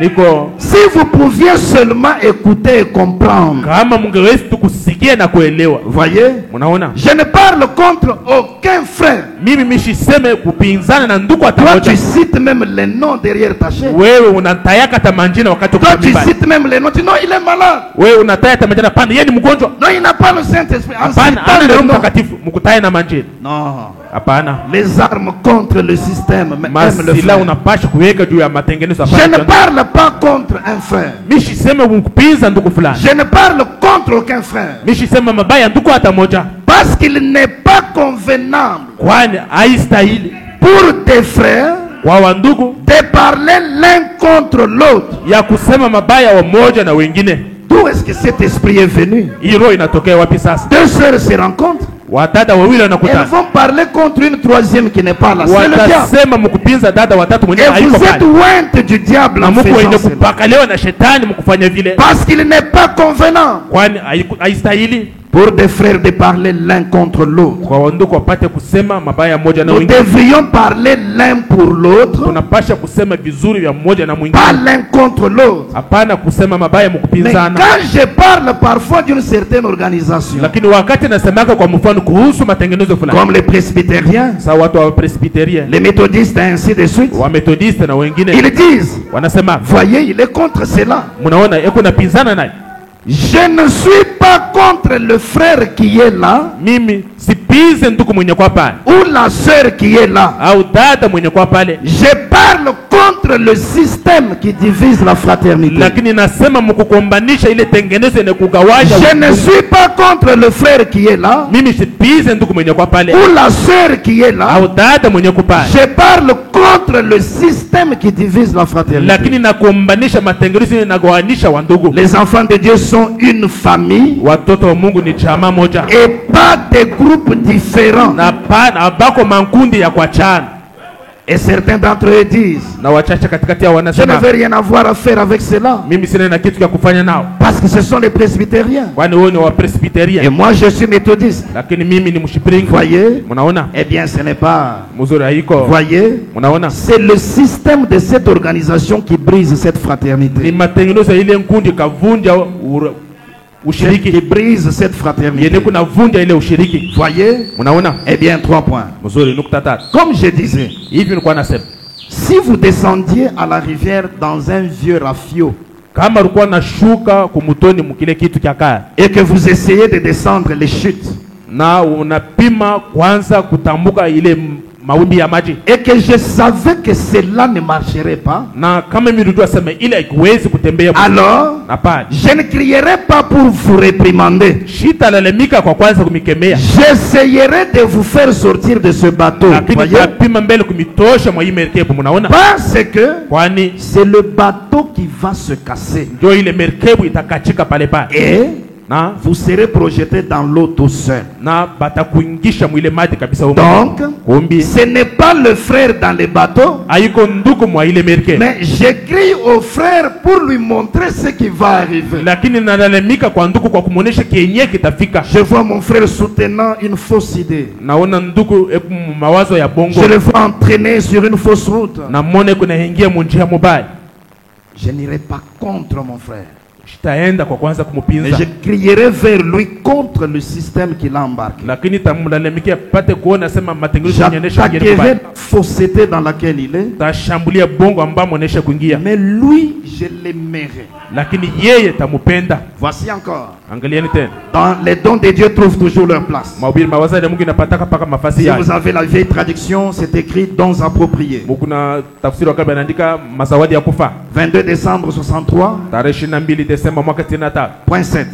niko. Si vous pouviez seulement écouter et comprendre. Kama mungewezi tukusikia na kuelewa, Voyez, munaona je ne parle contre aucun frère. mimi mishiseme kupinzana na ndugu Toi, atamoja. tu cites même les noms derrière ta chaise. Wewe unatayaka tamanjina wakati Toi, uko tu mibali. cites même les noms. Tu dis non, il est malade. Wewe unataya tamanjina, pana yeye ni mgonjwa, Non, il n'a pas le Saint-Esprit. En hapana citant ana les Roho noms. Mtakatifu, mkutaye na manjina, Non. hapana. Les armes contre le système. Mais aime le Masila frère. unapasha kuweka juu ya matengenezo, Je ne hapana. parle pas contre un frère. Mishiseme kupinza ndugu fulani, Je ne parle contre aucun frère. mishiseme mabaya ndugu hata moja. Pas Parce qu'il n'est pas convenable kwani haistahili pour des frères kwa wandugu de parler l'un contre l'autre. ya kusema mabaya wa moja na wengine. D'où est-ce que cet esprit est venu? Hii roho inatokea wapi sasa? Deux sœurs se rencontrent. Wadada wawili Elles wanakutana, vont parler contre une troisième qui n'est pas là. C'est le diable. watasema mkupinza dada watatu mwenye Et haiko vous êtes pale, ointe du diable na en mko faisant wenye cela. kupakaliwa na shetani mkufanya vile, Parce qu'il n'est pas convenant kwani haistahili pour des frères de parler l'un contre l'autre. kwa wandugu wapate kusema mabaya moja na Nous wengine. devrions parler l'un pour l'autre, Tunapasha kusema vizuri vya mmoja na pas mwingine, l'un contre l'autre. hapana kusema mabaya Mais mkupinzana. quand je parle parfois d'une certaine organisation, Lakini wakati nasemaka kwa mfano kuhusu matengenezo fulani, comme les presbytériens, sa watu wa presbyterien, les méthodistes, ainsi de suite, wa methodiste na wengine ils disent, wanasema, voyez, il est contre cela. mnaona eko napinzana naye. Je ne suis pas contre le frère qui est là, Mimi sipize ndugu mwenye kwa pale ou la sœur qui est là. au dada mwenye kwa pale, Je parle contre le système qui divise la fraternité. lakini nasema mkukombanisha ile tengenezo ene kugawanya. Je ne suis pas contre le frère qui est là, Mimi sipize ndugu mwenye kwa pale ou la sœur qui est là. au dada mwenye kwa pale, Je parle contre le système qui divise la fraternité. lakini nakombanisha matengenezo ene nagawanisha wandugu. Les enfants de Dieu sont une famille Watoto wa Mungu ni chama moja et pas des groupes différents. na bako mankundi ya kuachana. Et certains d'entre eux disent, Na wachache katikati yao je ne wanasema, veux rien avoir à faire avec cela, mimi sina na kitu ya kufanya nao, parce que ce sont les presbytériens. kwani wao ni wa Et presbyterien, moi je suis méthodiste. lakini mimi ni mshipiringi. Voyez? Mnaona Eh bien ce n'est pas... mzuri haiko. Voyez? Mnaona C'est le système de cette organisation qui brise cette ni fraternité. matengenezo ya ile nkundi kavunja Qui ushiriki, brise cette fraternité. yene kuna vunja ile ushiriki. Voyez? Mnaona Eh bien 3 points. mzuri, nukta tatu Comme je disais, hivi nilikuwa nasema, si vous descendiez à la rivière dans un vieux rafio kama ulikuwa nashuka kumutoni mkile kitu cha kaya et que vous essayez de descendre les chutes na unapima kwanza kutambuka ile mawimbi ya maji, et que je savais que cela ne marcherait pas, na kama mimi ndio sema ile haiwezi kutembea, alors na pale je ne crierai pas pour vous réprimander. shitalalamika kwa kwanza kumikemea, J'essayerai de vous faire sortir de ce bateau. lakini Voyez? tapima mbele kumitosha mwa hii merikebu. Mnaona, Parce que kwani c'est le bateau qui va se casser ndio ile merikebu itakachika pale pale, et na vous serez projeté dans l'eau tout seul. na batakuingisha mwile maji kabisa huko. Donc, Kumbi ce n'est pas le frère dans le bateau, haiko ndugu mwa ile merikebu, mais j'écris au frère pour lui montrer ce qui va arriver. lakini nalalamika kwa ndugu kwa kumuonesha kenye kitafika. Je vois mon frère soutenant une fausse idée. Naona ndugu mawazo ya bongo, Je le vois entraîner sur une fausse route. na mone kunaingia munjia mubaya. Je n'irai pas contre mon frère, Shitaenda kwa kwanza mais kumupinza, je crierai vers lui contre le système qu'il a embarqué. lakini tamlalamikia pate kuona sema matengenezo yanaonyesha ngine J'attaquerai kubaya, la fausseté dans laquelle il est, tashambulia bongo ambao muonesha kuingia, mais lui, je l'aimerai. lakini yeye tamupenda. Voici encore. Angalieni tena Dans les dons de Dieu trouvent toujours leur place. mahubiri mawazo ya Mungu inapataka paka mafasi Si yake. vous avez la vieille traduction, c'est écrit dons appropriés. Mukuna tafsiri wakati anaandika mazawadi ya kufa 22 décembre 63, tarehe 22 Desemba mwaka 93 point 7.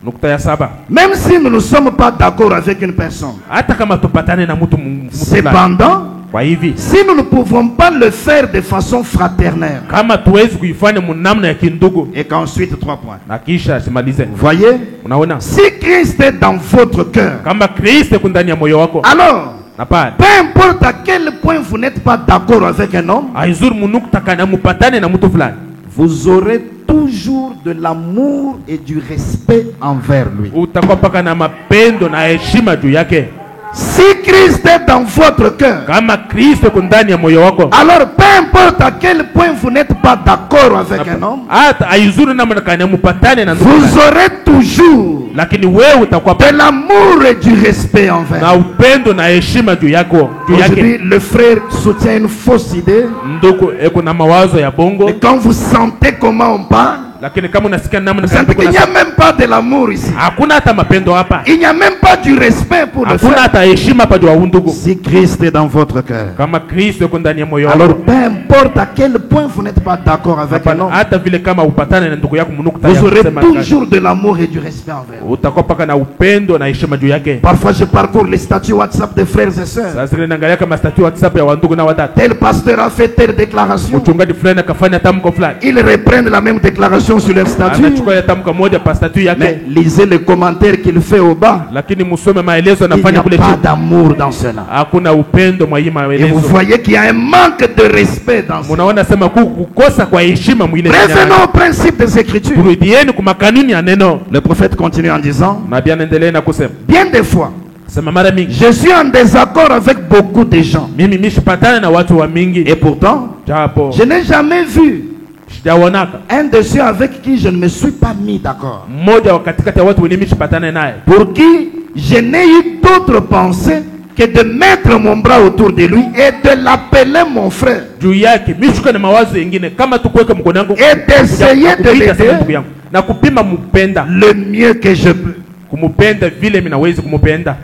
nukta ya 7. Même si nous ne sommes pas d'accord avec une personne, Hata kama tupatane na mtu fulani, cependant, kwa hivi si nous ne pouvons pas le faire de façon fraternelle, kama tuwezi kuifanya munamna ya kindugu, et qu'ensuite 3 points. na kisha simalize, Vous voyez, unaona si Christ est dans votre cœur, kama Kristo yuko ndani ya moyo wako, alors, na pale peu importe à quel point vous n'êtes pas d'accord avec un homme, aizuru munukta kana mupatane na mtu fulani, vous aurez toujours de l'amour et du respect envers lui. utakuwa paka na mapendo na heshima juu yake. Si Christ est dans votre cœur, Kama Kristo yuko ndani ya moyo wako, alors peu importe à quel point vous n'êtes pas d'accord avec un homme, hata aizuru namna kana mupatane na ndugu vous fulani, aurez toujours lakini wewe utakuwa de l'amour et du respect envers. na upendo na heshima juu yako, juu Aujourd'hui, yake. le frère soutient une fausse idée. Ndugu eko na mawazo ya bongo, Et quand vous sentez comment on parle, lakini kama unasikia namna il n'y a même pas de l'amour ici. hakuna hata mapendo hapa, Il n'y a même pas du respect pour le hakuna frère. hata heshima hapa juu ndugu. Si Christ est dans votre cœur, Kama Kristo yuko ndani ya moyo alors wako, peu importe à quel point vous n'êtes pas d'accord avec un homme, hata vile kama upatane na ndugu yako mnuku vous aurez toujours de l'amour et du respect envers eux. utakuwa paka na upendo na heshima juu yake. Parfois je parcours les statuts WhatsApp des frères et sœurs. Sasa zile naangalia kama statut WhatsApp ya wandugu na wadada, Tel pasteur a fait telle déclaration. mchungaji fulani akafanya tamko fulani, Ils reprennent la même déclaration sur leur statut. anachukua ya tamko moja pa statut yake, Mais lisez les commentaires qu'il fait au bas. lakini musome maelezo Il n'y anafanya a kule pas chini. d'amour dans cela. Hakuna upendo mwa hii Et vous maelezo. voyez qu'il y a un manque de respect dans cela. Munaona sema kukosa kwa heshima mwile. Revenons au principe des Écritures. Turudieni kwa makanuni ya neno. Le prophète continue en disant, Nabii anaendelea na kusema, bien des fois, sema mara mingi je suis en désaccord avec beaucoup de gens. mimi mishipatana na watu wa mingi, Et pourtant, japo je n'ai jamais vu sijaonaka un de ceux avec qui je ne me suis pas mis d'accord. mmoja wa katikati ya watu wenye mishipatana naye, Pour qui je n'ai eu d'autre pensée que de mettre mon bras autour de lui et de l'appeler mon frère. juu yake mishuka na mawazo yengine kama tukuweka mkono wangu Et d'essayer de kuita sana ndugu l'aider yangu na kupima mupenda, le mieux que je peux. kumupenda vile mimi nawezi kumupenda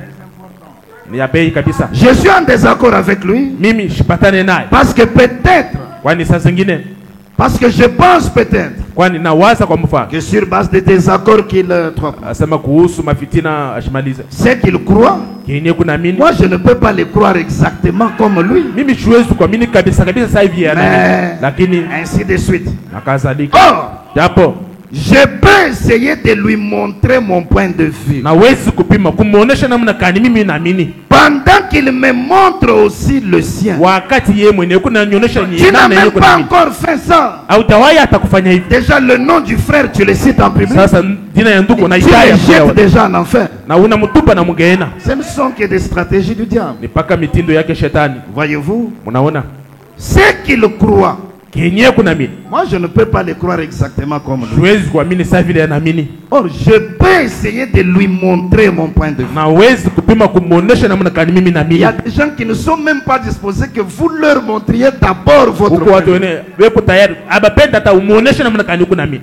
ni ya bei kabisa. Je suis en désaccord avec lui Mimi shipatane naye parce que peut-être, kwani saa zingine, parce que je pense peut-être kwani nawaza kwa mfano que sur base des désaccords qu'il trop, asema kuhusu mafitina ashimalize c'est qu'il croit. kenye kunaamini. Moi, je ne peux pas le croire exactement comme lui. Mimi siwezi kuamini kabisa kabisa sasa hivi Mais lakini ainsi de suite. nakazalika, Or, japo je peux essayer de lui montrer mon point de vue. nawezi kupima kumuonesha namna kani mimi naamini, Pendant qu'il me montre aussi le sien. wakati yeye mwenyewe kunanionyesha ni Tu n'as namna yeye même pas kunaamini. encore fait ça. Hautawahi hata kufanya hivi. Déjà, le nom du frère, tu le cites en public. Sasa jina ya ndugu Tu le unaitaya jettes déjà en enfer. na unamtupa na mgeena, Ce ne sont que des stratégies du diable. ni paka mitindo yake shetani. Voyez-vous, Unaona ce qu'il croit, kenye kunaamini, moi je ne peux pas le croire exactement comme lui. siwezi kuamini sasa vile anaamini. Or, je peux essayer de lui montrer mon point de vue. Nawezi kupima kumuonesha namna kani mimi Il y naamini. a des gens qui ne sont même pas disposés que vous leur montriez d'abord votre Huko point watu de vue. wene weko tayari abapenda hata umuoneshe namna kani kunaamini,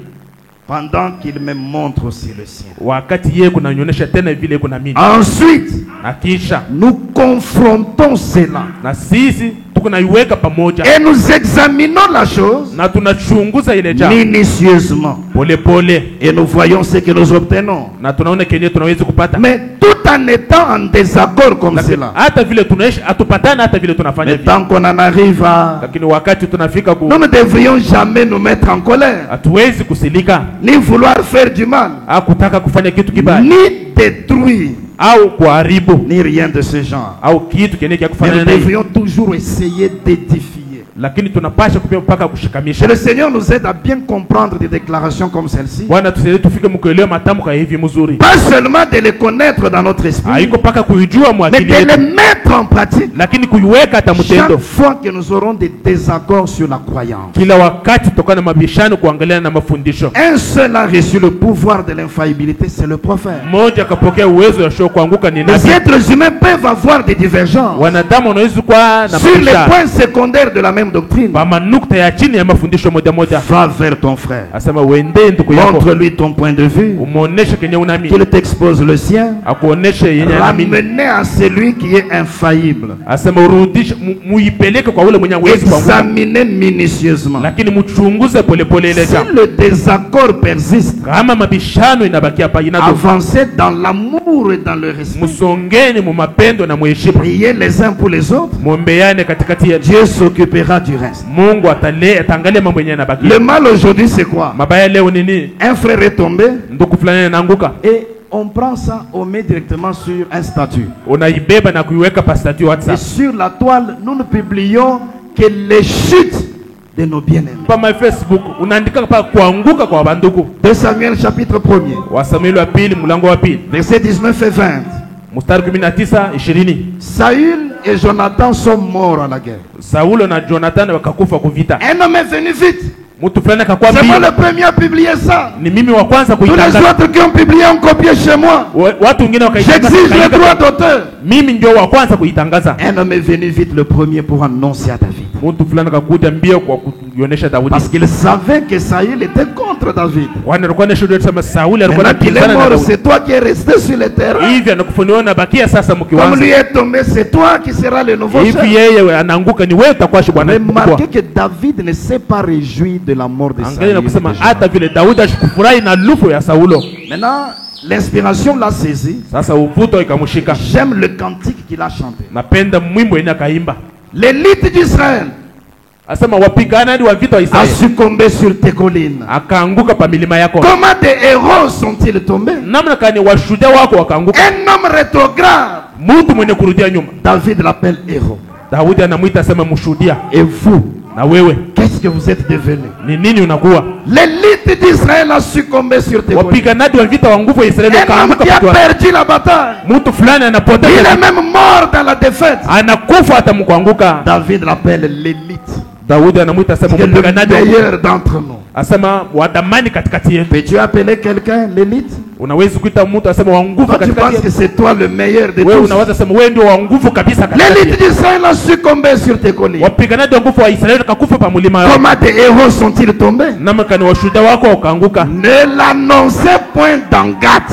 Pendant qu'il me montre aussi le sien. wakati yeye kunanionyesha tena vile kunaamini. Ensuite, Na kisha nous confrontons cela. na sisi tuko naiweka pamoja Et nous examinons la chose na tunachunguza ile jambo minutieusement. pole pole, Et nous voyons ce que nous obtenons. na tunaona kenye tunaweza kupata. Mais tout en étant en désaccord comme Lakini cela. hata vile tunaishi hatupatana, hata vile tunafanya Mais vile. tant qu'on en arrive à... Lakini wakati tunafika Nous ne devrions jamais nous mettre en colère, hatuwezi kusilika ni vouloir faire du mal, au kutaka kufanya kitu kibaya ni détruire, au kuharibu ni rien de ce genre. au kitu kenye kia Mais kufanya nous naye, devrions toujours essayer d'édifier. lakini tunapasha kupia mpaka Que kushikamisha. le Seigneur nous aide à bien comprendre des déclarations comme celle-ci. Bwana tusaidie tufike mkuelewa matamko ya hivi mzuri, Pas seulement de les connaître dans notre esprit, haiko mpaka kuijua mais mwakili de les yetu, mettre en pratique. lakini kuiweka hata Chaque mtendo. fois que nous aurons des désaccords sur la croyance. Kila wakati tokana na mabishano kuangalia na mafundisho, Un seul a reçu le pouvoir de l'infaillibilité, c'est le prophète. mmoja akapokea uwezo wa shoo kuanguka ni Les nabii. êtres humains peuvent avoir des divergences Wanadamu wanaweza kuwa na sur les mabishano points secondaires de la même doctrine. kwa nukta ya chini ya mafundisho moja moja. Va vers ton frère, Asema uende ndugu yako, montre-lui ton point de vue, umuoneshe kenye unaamini, qu'il t'expose le sien, akuoneshe yenye anaamini. ramener à celui qui est infaillible, Asema urudishe, muipeleke kwa ule mwenye hawezi kuanguka, examiner minutieusement. lakini mchunguze pole pole ile Si jambo. le désaccord persiste, Kama mabishano inabaki hapa inato, avancez dans l'amour et dans le respect. musongeni mu mapendo na muheshimu, Priez les uns pour les autres. muombeane katikati ya Dieu s'occupera du reste. Mungu ataangalia mambo yenyewe yanabaki. Le mal aujourd'hui, c'est quoi? Mabaya leo nini? Un frère est tombé Ndugu fulani anaanguka, et on prend ça, on met directement sur un statut. unaibeba na kuiweka pa statut Et WhatsApp. sur la toile, nous ne publions que les chutes de nos bien-aimés. Pa my Facebook unaandika pa kuanguka kwa bandugu. 2 Samuel chapitre 1er, Wa Samueli wa pili mlango wa pili versets 19 et 20. mstari 19 20. Saül et Jonathan sont morts à la guerre. Saulo na Jonathan wakakufa kuvita. Un homme est venu vite. Mtu fulani akakuwa C'est moi mbio, le premier à publier ça. ni mimi wa kwanza Tous les kuitangaza. autres qui ont publié ont copié chez moi. Watu wengine wakaitangaza. J'exige le droit d'auteur. Mimi ndio wa kwanza kuitangaza. Un homme est venu vite, le premier, pour annoncer à David. Mtu fulani akakuja mbio kwa kuonyesha Daudi, Parce qu'il savait que Saül était contre contre David. Walikuwa na shuhudia kusema Sauli alikuwa Maintenant qu'il est anapigana na mort, Daudi. c'est toi qui es resté sur le terrain. Hivi anakufuniwa na bakia sasa Comme mkiwanza. lui est tombé, c'est toi qui seras le nouveau chef. Hivi yeye anaanguka ni wewe utakuwa bwana. Remarquez que David ne s'est pas réjoui de la mort de Angalia na Saül. kusema hata vile Daudi ashikufurahi na lufu ya Saulo. Maintenant, l'inspiration l'a saisi. Sasa uvuto ikamshika. J'aime le cantique qu'il a chanté. Napenda mwimbo yenye akaimba. L'élite d'Israël Asema wapiganaji wa vita wa a Israeli succombé sur tes collines. akaanguka pa milima yako. Comment des héros sont-ils tombés? Namna kani washuhuda wako wakaanguka. Un homme rétrograde. Mtu mwenye kurudia nyuma. David l'appelle héros. Daudi anamuita asema mshuhudia. Et vous, Na wewe qu'est-ce que vous êtes devenus? ni nini unakuwa? L'élite d'Israël a succombé sur tes collines. Wapiganaji wa vita wa nguvu ya Israeli Un homme wakaanguka qui a kwa perdu la bataille. mtu fulani Il anapoteza, est même mort dans la défaite. anakufa hata mkuanguka. David l'appelle l'élite. Daudi anamuita asema C'est le mpiganaji wa- meilleur d'entre nous. asema wadamani katikati yetu. Peux-tu appeler quelqu'un l'élite? Unaweza kuita mtu asema wa nguvu Toi, tu katikati penses que yetu. c'est toi le meilleur de Wewe tous. unaweza sema wewe ndio wa nguvu kabisa katikati L'élite yetu. d'Israël a succombé sur tes collines. Wapiganaji wa nguvu wa Israeli wakakufa pa mlima yao. Comment des héros sont-ils tombés? Namna kani washuhuda wako wakaanguka. Ne l'annoncez point dans Gath.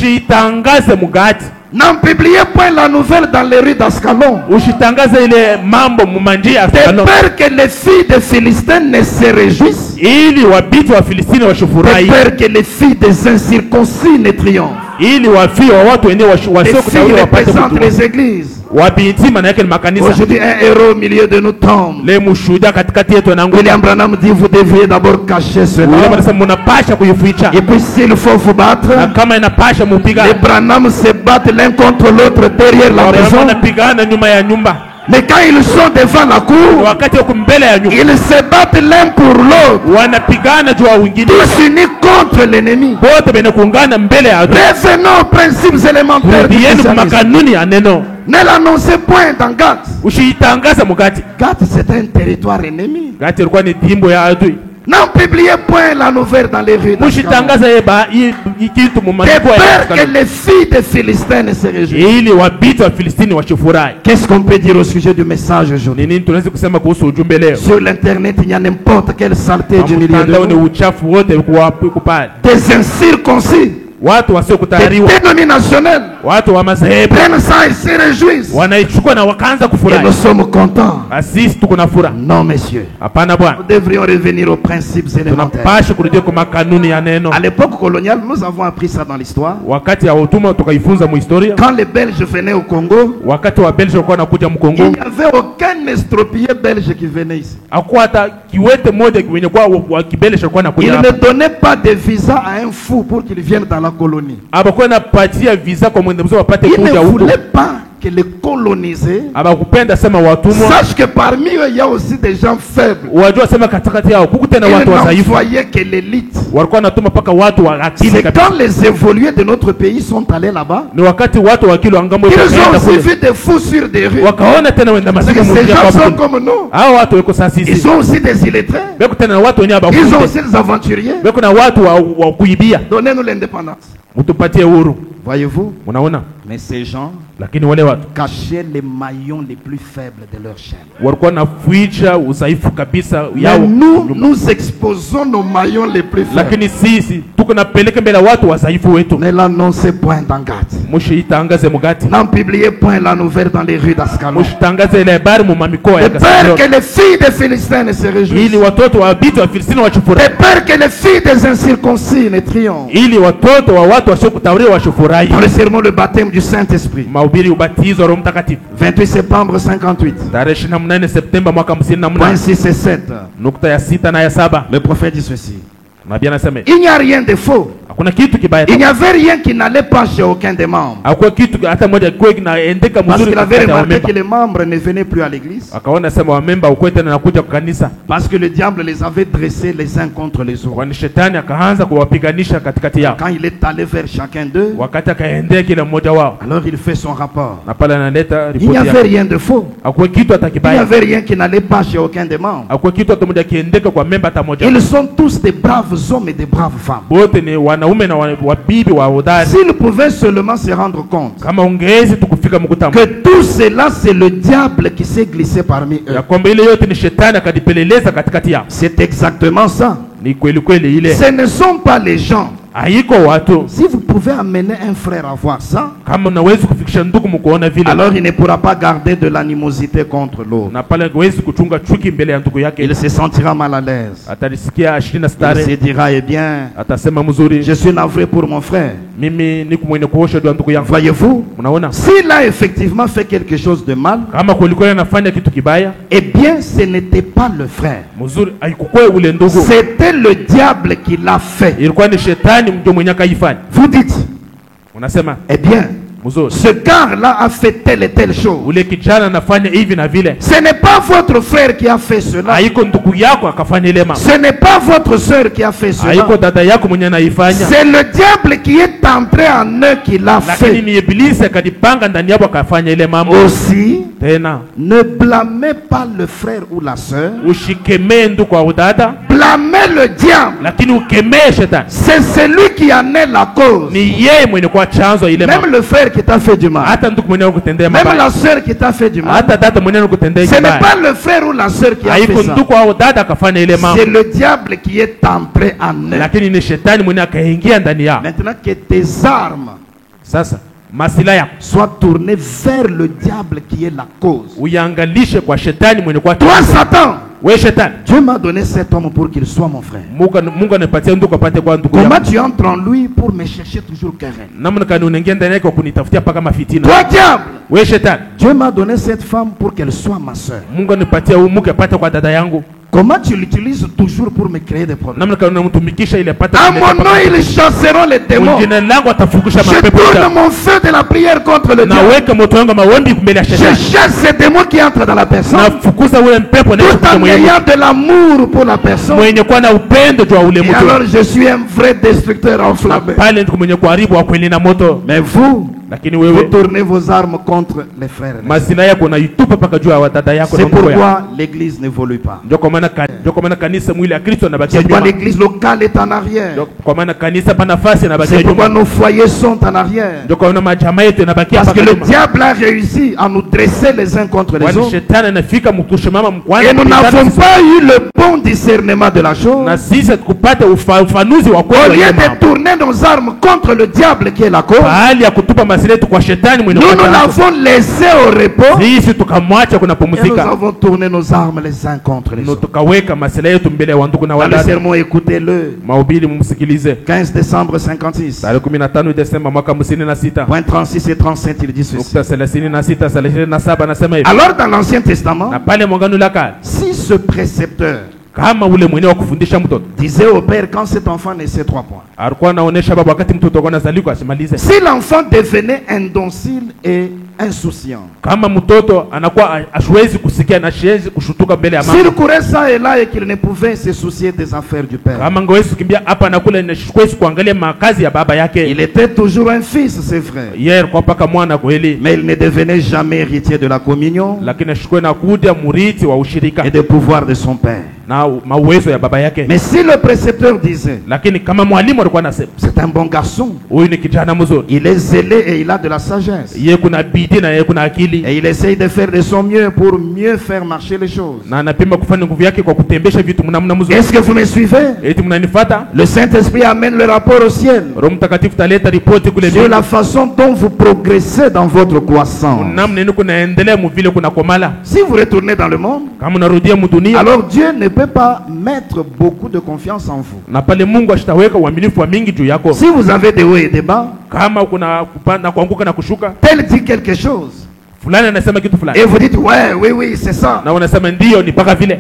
Ushitangaze mugati. N'en publiez point la nouvelle dans les rues d'Ascalon. Ushitangaze ile mambo mumanjia De Askalon. peur que les filles des Philistins ne se réjouissent. Ili wabiti wa Filistini De washufurahi. peur que les filles des incirconcis ne triomphent. Ili wafie wa watu wenyewe Les wasio filles kutawala wapate représentent kujua. les églises. Wabinti maana yake ni makanisa. Aujourd'hui, un héros au milieu de nous tombe. Le mushuhuda katikati yetu anaanguka. William Branham dit, vous devriez d'abord cacher William cela. anasema mnapasha kuificha. Et puis s'il faut vous battre, Na kama inapasha mupiga. les Branham se battent l'un contre l'autre derrière la Wabrahama maison. wanapigana nyuma ya nyumba. Mais quand ils sont devant la cour, Wakati wako mbele ya nyumba ils se battent l'un pour l'autre. wanapigana juu ya wengine. Tous unis contre l'ennemi. Wote bene kuungana mbele ya adui. Revenons aux principes élémentaires du Rudieni kwa christianisme. makanuni ya neno. Ne l'annoncez point dans Gath. Ushiitangaza mugati. Gath, c'est un territoire ennemi. Gati ilikuwa ni timbo ya adui. N'en publiez point la nouvelle dans les rues d'Ascalon. Mushitangaza kitu De mumandiko ya peur que Askalon. les filles des Philistins ne se réjouissent. Ili wabiti wa Filistini washifurahi. Qu'est-ce qu'on peut dire au sujet du message aujourd'hui? Ni nini tunaweza kusema kuhusu ujumbe leo? Sur l'internet, il y a n'importe quelle saleté du milieu de Mtandao ni nous. uchafu wote kupale. Des incirconcis, Watu wasio des kutahariwa, dénominationnels watu wa madhehebu prennent ça et se réjouissent. wanaichukua na wakaanza Et kufurahi. nous sommes contents. Sisi tuko na furaha. Non, messieurs. Hapana bwana, Nous devrions revenir aux principes élémentaires. tunapasha kurudia kwa makanuni ya neno. À l'époque coloniale, nous avons appris ça dans l'histoire. Wakati ya utumwa tukaifunza muhistoria. Quand les Belges venaient au Congo, Wakati wa Belgium walikuwa wanakuja il Mkongo, n'y avait aucun estropié belge qui venait ici. hakuwa hata kiwete moja wenye kwa wa Kibelge walikuwa Il wanakuja ne hapa. donnait pas de visa à un fou pour qu'il vienne dans la colonie. Abakuwa napatia visa kwa mwende mzee wapate Il kuja ne huko. voulait pas que les colonisés Abakupenda sema watumwa. sachent que parmi eux, il y a aussi des gens faibles. Wajua sema katikati yao kuku tena Ils watu wadhaifu. n'envoyaient que l'élite. Walikuwa wanatuma paka watu wa akili C'est kabisa. quand les évolués de notre pays sont allés là-bas, Ni wakati watu wa akili wa ngambo ils ont wakaenda aussi kule. vu des fous sur des rues. Wakaona tena wenda Parce masika que ces mwingia gens kwa sont kule. comme nous. Hao watu wako sasa Ils sisi. sont aussi des illettrés. Beko tena na watu wenye Ils ont abakute. aussi des aventuriers. Beko na watu wa kuibia. Donnez-nous l'indépendance. Mtupatie uhuru. Voyez-vous? Unaona? Mais ces gens Lakini wale watu cachaient les maillons les plus faibles de leur chaîne. walikuwa naficha udhaifu kabisa Mais yao. nous exposons nos maillons les plus faibles. Lakini sisi tuko napeleka mbele watu wadhaifu wetu. Ne l'annoncez point dans Gath. Mushitangaze mugati. N'en publiez point la nouvelle dans les rues d'Ascalon. Mushitangaze ile habari mu mamikoa ya De peur Gaza. que les filles des Philistins ne se réjouissent. Ili watoto wa Abiti wa Filistini De washufurahi. peur que les filles des incirconcis ne triomphent. Ili watoto wa watu wasiokutawaliwa washufurahi. Dans le sermon le baptême du Saint-Esprit, Mahubiri ubatizo wa Roho Mtakatifu. 28 septembre 58, Tarehe 28 Septemba mwaka point 58. 6 et 7, Nukta ya 6 na ya 7. le prophète dit ceci. Nabii anasema Il n'y a rien de faux. hakuna kitu kibaya. Il n'y avait rien qui n'allait pas chez aucun des membres. Hakuna kitu hata moja kwa kinaendeka Parce mzuri qu'il avait kati ya remarqué wamemba. que les membres ne venaient plus à l'église. Akaona sema wamemba ukweli tena nakuja kwa kanisa. Parce que le diable les avait dressés les uns contre les autres. Kwani shetani akaanza kuwapiganisha katikati yao. Quand il est allé vers chacun d'eux, Wakati akaendea kila mmoja wao. alors il fait son rapport. Na pale analeta Il n'y ripoti avait yake. rien de faux. Hakuna kitu hata Il n'y kibaya. avait rien qui n'allait pas chez aucun des membres. Hakuna kitu hata moja kiendeka kwa memba hata moja. Ils sont tous des braves hommes et des braves femmes. Wote ni wanaume na wabibi wa hodari. S'ils pouvaient seulement se rendre compte Kama ungezi tukufika mkutano. que tout cela, c'est le diable qui s'est glissé parmi eux. Ya kwamba ile yote ni shetani akadipeleleza katikati yao. C'est exactement ça. Ni kweli kweli ile. Ce ne sont pas les gens. Haiko watu. Si vous pouvez amener un frère à voir ça, Kama unaweza kufikisha ndugu mkuona vile, alors il ne pourra pas garder de l'animosité contre l'autre. na pale hawezi kuchunga chuki mbele ya ndugu yake. Il se sentira mal à l'aise. Atalisikia ashina Il se stare. dira, eh bien, Atasema mzuri, je suis navré pour mon frère. mimi niko mwenye kuosha ndio ndugu yangu. Voyez-vous, Unaona? s'il a effectivement fait quelque chose de mal, Kama kweli anafanya kitu kibaya, eh bien, ce n'était pas le frère. mzuri haikukwe ule ndugu. C'était le diable qui l'a fait. Ilikuwa ni shetani ndio mwenye akaifanya. Vous dites, Unasema, eh bien, mzuri, ce gars-là a fait telle et telle chose. ule kijana anafanya hivi na vile. Ce n'est pas votre frère qui a fait cela. Haiko ndugu yako akafanya ile mambo. Ce n'est pas votre soeur qui a fait cela. Haiko dada yako mwenye anaifanya. C'est le diable qui est entré en eux qui l'a Lakini fait. ni ibilisi akajipanga ndani yako akafanya ile mambo. Aussi, Tena ne blâmez pas le frère ou la soeur. ushikemee ndugu au dada, Blâmez le diable. lakini ukemee shetani. C'est celui qui en est la cause. Ni yeye mwenye kwa chanzo ile Même mambo. le frère qui t'a fait du mal. Hata ndugu mwenye kutendea Même mabaya, la soeur qui t'a fait du mal. hata dada mwenye kutendea Ce n'est mabaya, pas le frère ou la soeur qui a fait haiko ça. ndugu au dada akafanya ile mambo, C'est le diable qui est entré en eux. lakini ni shetani mwenye akaingia ndani yao. Maintenant que tes armes Sasa masila yako soient tournées vers le diable qui est la cause. uiangalishe kwa shetani mwenye kwa Toi, Satan, we shetani. Dieu m'a donné cet homme pour qu'il soit mon frère. Mungu anapatia ndugu apate kwa ndugu Comment yako. tu entres en lui pour me chercher toujours querelle? Namna gani unaingia ndani yake kwa kunitafutia paka mafitina? Toi, diable, We shetani, Dieu m'a donné cette femme pour qu'elle soit ma soeur. Mungu anipatia huyu mke apate kwa dada yangu. Comment tu l'utilises toujours pour me créer des problèmes? Namna gani unamtumikisha ile apate À kuleta mon nom, paka- ils chasseront les démons. Mwingine langu atafungusha Je mapepo tourne yote. mon feu de la prière contre le diable. Naweka moto wangu wa maombi mbele ya Je shetani. chasse ces démons qui entrent dans la personne. Nafukuza ule mpepo na Tout en mwenye ayant de l'amour pour la personne. mwenye kuwa na upendo juu ya ule Et alors mtu. je suis un vrai destructeur enflammé. Pale ndio mwenye kuharibu wa kweli na moto. Mais vous, Lakini vous wewe tournez vos armes contre les frères. et les sœurs. masila yako unaitupa paka juu ya wadada yako na C'est ndugu yako. pourquoi l'église n'évolue pas. Ndio kwa maana kanisa mwili ya Kristo anabakia C'est pourquoi nyuma. l'église locale est en arrière. Ndio kwa maana kanisa pana nafasi anabakia C'est pourquoi nyuma. nos foyers sont en arrière. Ndio kwa maana majamaa yetu yanabakia Parce que paka le nyuma. diable a réussi à nous dresser les uns contre les Kwani autres. shetani anafika mkushimama mkwanza. Et nous n'avons pas eu le bon discernement de la chose. na sisi tukupate ufanuzi wa Au kweli wa lieu ile de mambo. tourner nos armes contre le diable qui est la cause, Bahali ya kutupa masila yetu kwa shetani mwenye nous kuacha l'avons laissé au repos. sisi tukamwacha Et nous kunapumzika avons tourné nos armes les uns contre les na autres. tukaweka masila yetu mbele ya wandugu na Dans le wadada. sermon, écoutez-le. Mahubiri mumsikilize. 15 décembre 56. Tarehe 15 Desemba mwaka 56 Point 36 et 37, il dit ceci. nukta 36 37 anasema hivi. Alors dans l'Ancien Testament, Na pale mwagano la kale si ce précepteur kama ule mwenyewe wa kufundisha mtoto disait au père quand cet enfant naissait 3 points, alikuwa anaonesha baba wakati mtoto alikuwa anazaliwa asimalize. si l'enfant devenait indocile et insouciant, Kama mtoto anakuwa hawezi kusikia na hawezi kushutuka mbele ya mama. s'il courait ça et là et qu'il ne pouvait se soucier des affaires du père, Kama ngewezi kukimbia hapa na kule na hawezi kuangalia makazi ya baba yake. il était toujours un fils, c'est vrai, Yeye alikuwa paka mwana kweli, mais il ne devenait jamais héritier de la communion lakini ashukue na kuja murithi wa ushirika et des pouvoirs de son père. na mauwezo ya baba yake. Mais si le précepteur disait, Lakini kama mwalimu alikuwa anasema c'est un bon garçon, huyu ni kijana mzuri, il est zélé et il a de la sagesse, yeye kuna bidii na yeye kuna akili, et il essaye de faire de son mieux pour mieux faire marcher les choses. na anapima kufanya nguvu yake kwa kutembesha vitu mnamna mzuri. Est-ce que vous me suivez? Eti mnanifuata? Le Saint-Esprit amène le rapport au ciel Roho Mtakatifu taleta ripoti kule sur mbele. la façon dont vous progressez dans votre croissance. Namna nini kunaendelea mvile kuna komala. Si vous retournez dans le monde, Kama unarudia mdunia, alors Dieu ne peut pas mettre beaucoup de confiance en vous. na pale Mungu ashitaweka uaminifu wa mingi juu yako. Si vous avez des hauts et des bas, Kama kuna kupanda kuanguka na kushuka, tel dit quelque chose, fulani anasema kitu fulani et vous dites, ouais, oui, oui, c'est ça. na unasema ndio ni paka vile.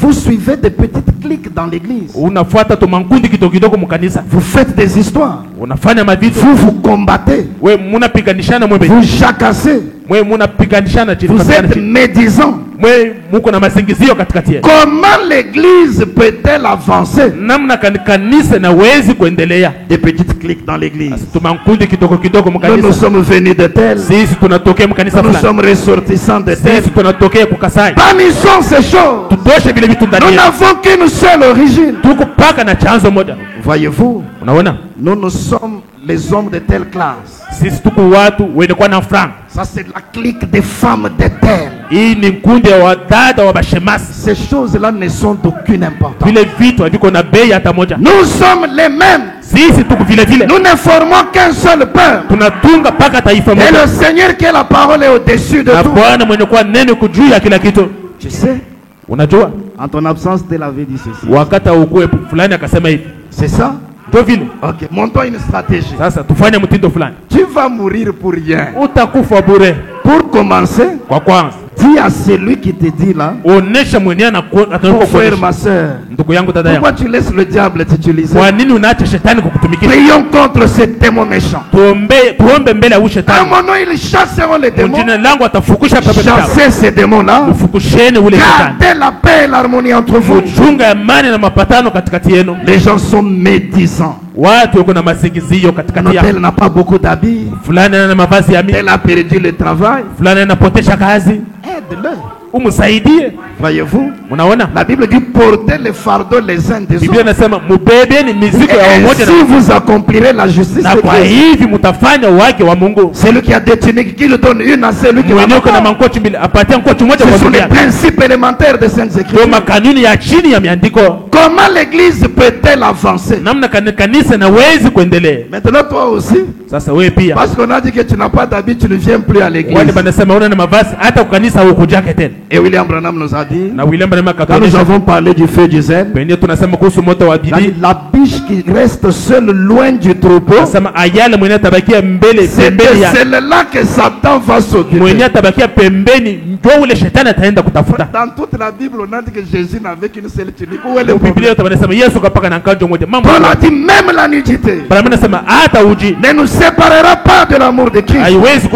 Vous suivez des petites cliques dans l'église. Unafuata tu mankundi kidogo kidogo mkanisa. Vous faites des histoires. Unafanya mavitu. Vous combattez. We munapiganishana mwebe. Vous jacassez. Mwe munapiganishana chini Vous katikati êtes chini. médisants. Mwe muko na masingizio katikati yenu. Comment l'église peut-elle avancer? Namna kanisa na wezi kuendelea. Des petites cliques dans l'église. Tu mankundi kidogo kidogo Nous mkanisa. sommes venus de tel. Sisi tunatokea mkanisa Nous fulani. sommes ressortissants de tel. Sisi tunatokea kukasai. Bannissons ces choses. Tutoshe vile vitu ndani Nous yetu. n'avons qu'une seule origine. Tuko paka na chanzo moja. Voyez-vous, Unaona? nous sommes les hommes de telle classe. Sisi tuko watu wenye kuwa na franc. Ça, c'est la clique des femmes d'Étel. Hii ni kundi ya wadada wa bashemasi. Ces choses-là ne sont d'aucune importance. Vile vitu haviko na bei hata moja. Nous sommes les mêmes. Sisi tuko vile vile. Nous ne formons qu'un seul peuple. Tunatunga paka taifa Et moja. le Seigneur qui est la parole est au-dessus de Na tout. Bwana mwenye kuwa neno kujuu ya kila kitu. Tu sais, Unajua? en ton absence, Tel avait dit ceci. Wakati ukue fulani akasema hivi. C'est ça? Ndio vile. Ok, montons une stratégie. Sasa tufanye mtindo fulani. Tu vas mourir pour rien. Utakufa bure. Pour commencer, Kwa kwanza, dis à celui qui te dit là, onesha mwenyewe na mon frère, ma soeur, ndugu yangu, dada yangu. pourquoi tu laisses le diable t'utiliser? Kwa nini unaacha shetani kukutumikisha? Prions contre ces démons méchants. Tuombe mbele ya À shetani. mon nom, ils chasseront les démons. Jina langu atafukusha pepo chafu. Chassez ces démons-là. Ufukusheni ule shetani. Gardez la paix et l'harmonie entre vous. Chunga amani na mapatano katikati yenu. Les gens sont médisants. Watu wako na masingizio katikati yao. Tel n'a pas beaucoup d'habits. Fulani ana mavazi ya mimi. Tel a perdu le travail. Fulani anapotesha kazi. Aide-le. Umsaidie. Voyez-vous? Unaona? La Bible dit portez les fardeaux les uns des Biblia autres. inasema mubebeni mizigo ya Et wamoja si vous accomplirez la justice na de kwa Christ, hivi mtafanya wake wa Mungu. celui qui a des tuniques, qui le donne une à celui qui Mwenye uko na n'a pas. mankochi mbili apatia mkochi mmoja Ce kwa sont les mwingine. principes élémentaires des Saintes Ndio Écritures. makanuni ya chini ya miandiko. Comment l'Église peut-elle avancer? Namna kanisa nawezi kuendelea. Maintenant, toi aussi, Sasa wewe pia. parce qu'on a dit que tu n'as pas d'habit, tu ne viens plus à l'église. Wale banasema una na mavazi hata kukanisa hukujake tena. Et William Branham nous a dit, Na William Branham quand nous akatuonyesha avons parlé du feu du zèle, penye tunasema kuhusu moto wa bidii. la biche qui reste seule loin du troupeau, Nasema ayale mwenye atabakia mbele c'est pembeni de ya celle-là que Satan va s'occuper. mwenye atabakia pembeni ndio ule shetani ataenda kutafuta. Dans toute la Bible, on a dit que Jésus n'avait qu'une seule tunique. Où est le Biblia problème? yote wanasema Yesu kapaka na kanjo moja. Mambo. Paul a dit même la nudité Bwana anasema hata uji ne nous séparera pas de l'amour de Christ. haiwezi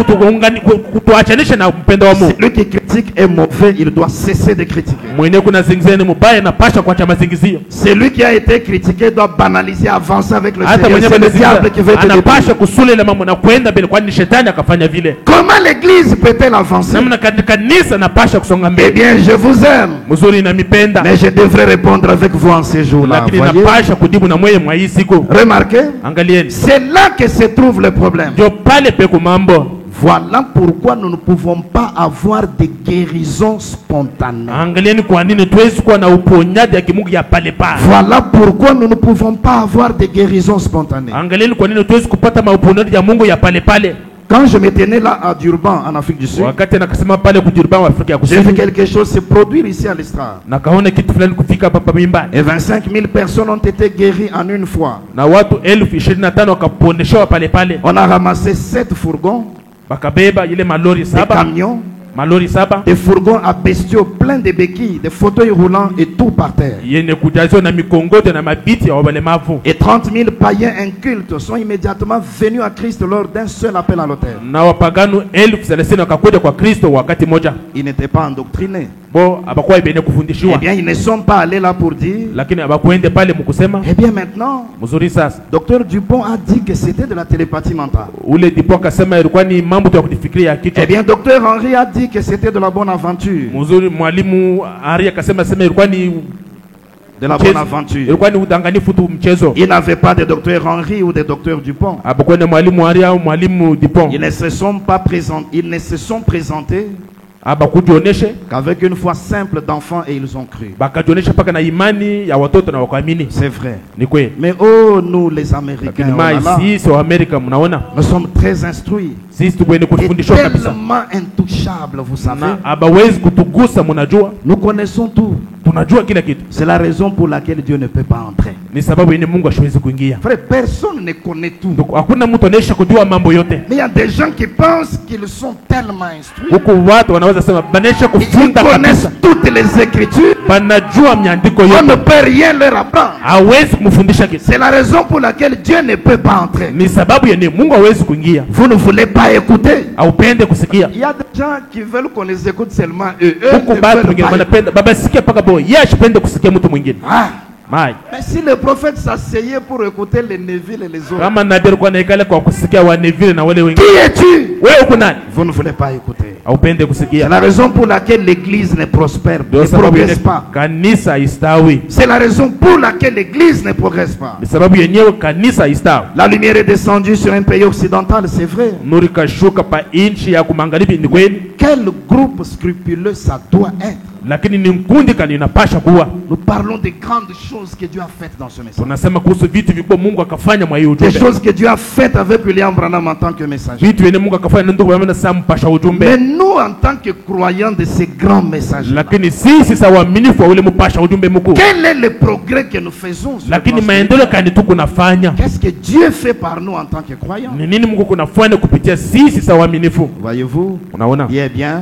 kutuachanisha na upendo wa Mungu. Celui qui critique est mauvais, il doit cesser de critiquer. Mwenye kuna zingizio ni mubaya na pasha kuacha mazingizio. Celui qui a été critiqué doit banaliser, avancer avec le Hata Seigneur. mwenye C'est le diable qui veut te détruire. anapasha kusule ile mambo na kwenda mbele, kwani shetani akafanya vile. Comment l'église peut-elle avancer? Namna kanisa napasha kusonga Eh mbele. bien, je vous aime, Mzuri na mipenda. mais je devrais répondre avec vous en ces jours-là. Lakini Voyez? napasha kujibu na mweye mwa hii siku. Remarquez, Angalieni. c'est là que se trouve le problème. Ndio pale peko mambo. Voilà pourquoi nous ne pouvons pas avoir des guérisons spontanées. Angalieni kwa nini tuwezi kuwa na uponyaji ya kimungu ya pale pale. Voilà pourquoi nous ne pouvons pas avoir des guérisons spontanées. Angalieni kwa nini tuwezi kupata mauponyaji ya Mungu ya pale pale. Quand je me tenais là à Durban, en Afrique du Sud, Wakati nakasema pale kujirba wa Afrika ya j'ai vu Kusini. quelque chose se produire ici à l'Estrade. Nakaona kitu fulani kufika hapa mimbani. Et 25 000 personnes ont été guéries en une fois. Na watu 25,000 wakaponeshewa pale pale. On a ramassé 7 fourgons, Bakabeba ile malori des 7, camions, malori 7 des fourgons à bestiaux pleins de béquilles, des fauteuils roulants et tout par terre. yenye kujaziwa na mikongojo na mabiti ya walemavu. Et 30 000 païens incultes sont immédiatement venus à Christ lors d'un seul appel à l'autel. Na wapagano 30,000 wakakuja kwa Kristo wakati moja. Ils n'étaient pas endoctrinés. Bo abakuwa ibene Eh kufundishiwa. bien, ils ne sont pas allés là pour dire, Lakini abakuende pale mkusema eh bien maintenant, mzuri sasa. Dr Dupont a dit que c'était de la télépathie mentale. Ule ndipo akasema ilikuwa ni mambo tu ya kujifikiria kichwa. Eh bien, Dr Henry a dit que c'était de la bonne aventure. Mzuri mwalimu Ari akasema ilikuwa ni De la bonne aventure. ilikuwa ni udanganyifu tu mchezo. Il n'avait pas de Dr Henry ou de Dr Dupont. Abakuwa ni mwalimu Ari au mwalimu Dupont. Ils ne se sont pas présentés, ils ne se sont présentés Abakujioneshe qu'avec une foi simple d'enfants et ils ont cru. bakajionesha paka na imani ya watoto na wakaamini. C'est vrai. Ni kweli. Mais oh, nous les Américains, Lakini oh là là, sisi wa Amerika mnaona nous sommes très instruits. sisi tukwende Et kufundishwa kabisa. tellement intouchables, vous savez. Na abawezi kutugusa, mnajua Nous connaissons tout. tunajua kila kitu. C'est la raison pour laquelle Dieu ne peut pas entrer. Ni sababu yenye Mungu hashwezi kuingia. Frère, personne ne connaît tout. Donc hakuna mtu anaisha kujua mambo yote. Mais il y a des gens qui pensent qu'ils sont tellement instruits. Huko watu wanaweza sema banaisha Ils kufunda connaissent kabisa. toutes les écritures. Banajua miandiko On ne yote. peut rien leur apprendre. Hawezi kumfundisha kitu. C'est la raison pour laquelle Dieu ne peut pas entrer. Ni sababu yenye Mungu hawezi kuingia. Vous ne voulez pas écouter. Haupende kusikia. Il y a des gens qui veulent qu'on les écoute seulement eux. Eux Huko ne bado veulent wengine pas wanapenda baba sikia paka bo. Yeye ashipende kusikia mtu mwingine. Ah. Mai. Mais si le prophète s'asseyait pour écouter les Neville et les autres, Kama nabii alikuwa anaikala kwa kusikia wa Neville na wale wengine. qui es-tu? Wewe uko nani? Vous ne voulez pas écouter. haupende C'est kusikia. la raison pour laquelle l'église ne prospère, ne Ndio sababu progresse yenye pas. kanisa istawi. C'est la raison pour laquelle l'église ne progresse pas. Ni sababu yenyewe kanisa istawi. La lumière est descendue sur un pays occidental, c'est vrai. Nuru kashuka pa inchi ya kumangalibi, ni kweli. Quel groupe scrupuleux ça doit être. Lakini ni mkundi kani inapasha kuwa. Nous parlons des grandes choses que Dieu a faites dans ce message. Tunasema kuhusu vitu vikubwa Mungu akafanya mwa hiyo Des ujumbe. choses que Dieu a faites avec William Branham en tant que messager. Vitu yenye Mungu akafanya na ndugu Branham sasa mpasha Mais ujumbe. nous, en tant que croyants de ces grands messages, Lakini sisi sa waaminifu wa ule mpasha ujumbe mkuu. quel est le progrès que nous faisons sur le Lakini plan maendeleo kani tu kunafanya. Qu'est-ce que Dieu fait par nous en tant que croyants? Ni nini Mungu kunafanya kupitia sisi sa waaminifu? Voyez-vous? Unaona? Bien,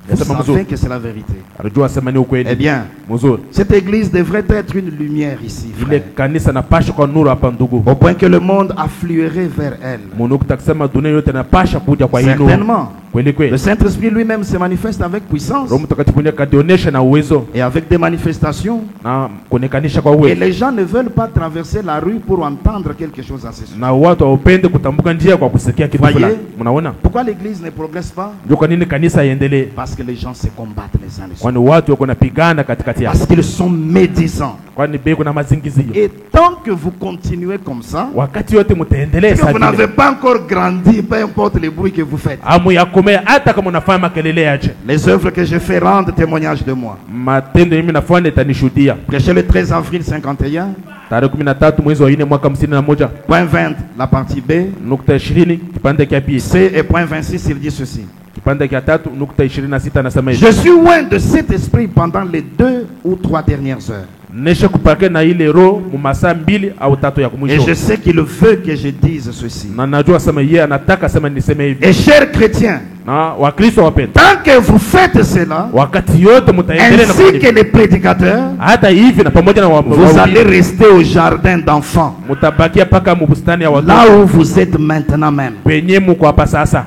vous Sema savez mzuri. que c'est la vérité. Anajua sema ni Eh ukweli. bien, Mzuri. cette église devrait être une lumière ici, Ile frère, kanisa napasha kwa nuru hapa ndugu. au point que le monde affluerait vers elle. Mungu kutakisema dunia yote napasha kuja kwa hii nuru. Certainement. Kweli Le kweli. Saint-Esprit lui-même se manifeste avec puissance Roho Mtakatifu ndiye kadionyesha na uwezo et avec des manifestations. na kuonekanisha kwa Et uwezo. les gens ne veulent pas traverser la rue pour entendre quelque chose à ce sujet. Na watu haupende kutambuka njia kwa kusikia kitu Voyez? fulani. Mnaona? Pourquoi l'église ne progresse pas? Ndio kwa nini kanisa iendelee? Parce que les gens se combattent les uns les autres. Kwani watu wako napigana katikati yao. Parce qu'ils sont médisants. Kwani beko na mazingizio. Et tant que vous continuez comme ça, Wakati yote mtaendelea que vous sasa. n'avez pas encore grandi, peu importe les bruits que vous faites. Amu ya komea hata kama unafanya makelele aje. Les œuvres que je fais rendent témoignage de moi. Matendo mimi nafanya itanishuhudia. Prêché le 13 avril 51, Tarehe 13 mwezi wa 4 mwaka 51. point 20, la partie B. Nukta 20 kipande cha pili. C et point 26, il dit ceci. Kipande cha 3 nukta 26 anasema hivi. Je suis loin de cet esprit pendant les 2 ou 3 dernières heures. Nesha kupake na ile roho mu masaa 2 au 3 ya Et kumwisho. je sais qu'il veut que je dise ceci. Na najua sema yeye anataka sema niseme hivi. Et chers chrétiens, Na Wakristo wapenda. tant que vous faites cela, Wakati yote mtaendelea na ainsi que kufanya. les prédicateurs, Hata hivi na pamoja na vous allez rester au jardin d'enfants, mtabakia paka mbustani ya là watoto. où vous êtes maintenant même. Penye mko hapa sasa.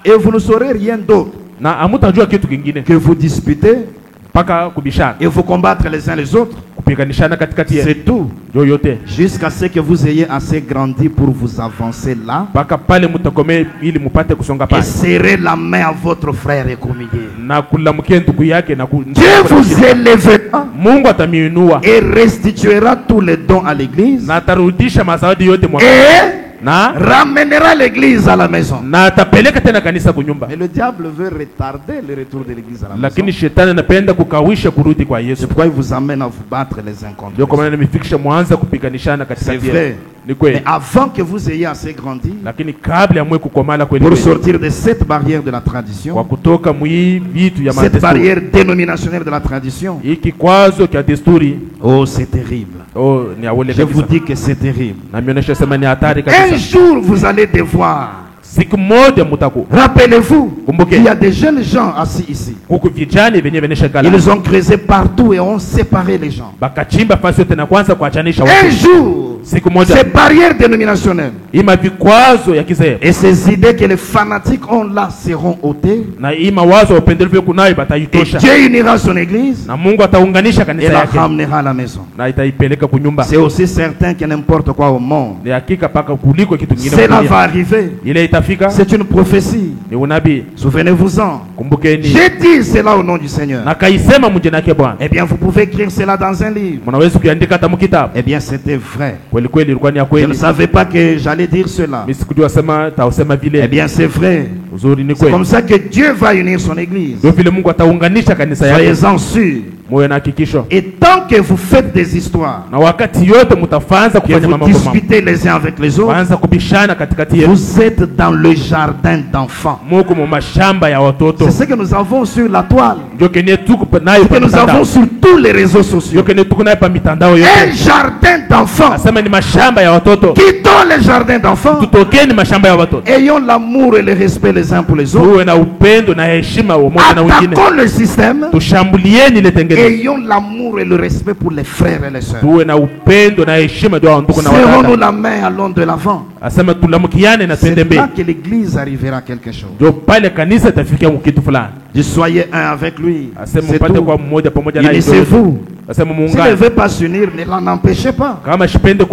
Et vous ne saurez rien d'autre Na amutajua kitu kingine que vous disputer paka kubishana, et vous combattre les uns les autres. kupiganishana katikati yenu. C'est tout. Yoyote. Jusqu'à ce que vous ayez assez grandi pour vous avancer là Paka pale mtakome ili mupate kusonga et pale. serrer la main à votre frère et communier. Na kulamkia ndugu yake na Dieu vous élèvera Mungu atamiinua et restituera tous les dons à l'église na atarudisha mazawadi yote mwaka et na ramènera l'église à la maison. na atapeleka tena kanisa kunyumba. Mais le diable veut retarder le retour de l'église à la maison. Lakini shetani anapenda kukawisha kurudi kwa Yesu. C'est pourquoi il vous amène à vous battre les uns contre Ndio kwa les autres. maana nimefikisha mwanza kupiganishana C'est katikati vrai. yenu. Ni Mais kweli. avant que vous ayez assez grandi Lakini kabla ya mwe kukomala kweli pour kweli, sortir de cette barrière de la kwa tradition, kutoka mwi vitu ya cette madesturi, barrière dénominationnelle de la tradition, hiki kwazo cha desturi, oh c'est terrible. oh ni awole Je vous kabisa. dis que c'est terrible. Na mionyesha sema ni hatari Un kabisa. jour vous allez devoir, Siku moja mutaku rappelez-vous, Kumbuke. il y a des jeunes gens assis ici. huku vijani venye venesha kala Ils ont creusé partout et ont séparé les gens. bakachimba fasi yote na kwanza kuachanisha Un watu. jour, Siku moja ces barrières dénominationnelles ima vikwazo ya kizehebu et ces idées que les fanatiques ont là seront ôtées. na hii mawazo ya upendelevu kunayo Et bataitosha, Dieu unira son église na Mungu ataunganisha et kanisa la yake ramenera à la maison. na itaipeleka kunyumba. C'est aussi certain que n'importe quoi au monde, Ni hakika paka kuliko kitu kingine cela kulia. va arriver. Ile itafika C'est une prophétie. ni unabii. Souvenez-vous-en. Kumbukeni J'ai dit cela au nom du Seigneur. na kaisema mjina yake Bwana. Eh bien, vous pouvez écrire cela dans un livre. Mnaweza kuandika hata mkitabu. Eh bien, c'était vrai. Kweli kweli ilikuwa ni ya Je ne kweli. savais pas que j'allais dire cela. Mimi sikujua sema tausema Eh vile. bien, c'est vrai. Uzuri ni C'est comme kweli. ça que Dieu va unir son église. Ndio vile Mungu ataunganisha kanisa yake. Soyez-en sûrs. Moyo na hakikisho. Et tant que vous faites des histoires, Na wakati yote mtafanza que kufanya vous mambo mambo. disputez les uns avec les autres, Kwanza kubishana katikati yetu. vous êtes dans le jardin d'enfants. Muko mu mashamba ya watoto. C'est ce que nous avons sur la toile. Ndio kenye tuko nayo Ce que pa nous avons mitandao. sur tous les réseaux sociaux. Ndio kenye tuko nayo pa mitandao Un yote. jardin d'enfants. Nasema ni mashamba ya watoto. Quittons le jardin d'enfants. Tutokeni mashamba ya watoto. Ayons l'amour et le respect les uns pour les autres. Tuwe na upendo na heshima umoja na wengine. Attaquons le système. Tushambulieni ile tengeneza. Ayons l'amour et le respect pour les frères et les sœurs. Tuwe na upendo na heshima ndio ndugu na Serrons-nous wadada. la main, allons de l'avant. Asema tulamukiane na twende C'est mbele. là que l'église arrivera à quelque chose. Ndio pale kanisa itafikia kitu fulani. Soyez un avec lui. Asema C'est mpate tout. kwa mmoja pamoja naye. Unissez-vous. Asema S'il ne muungane. veut pas s'unir, ne l'en empêchez pas. Kama shipende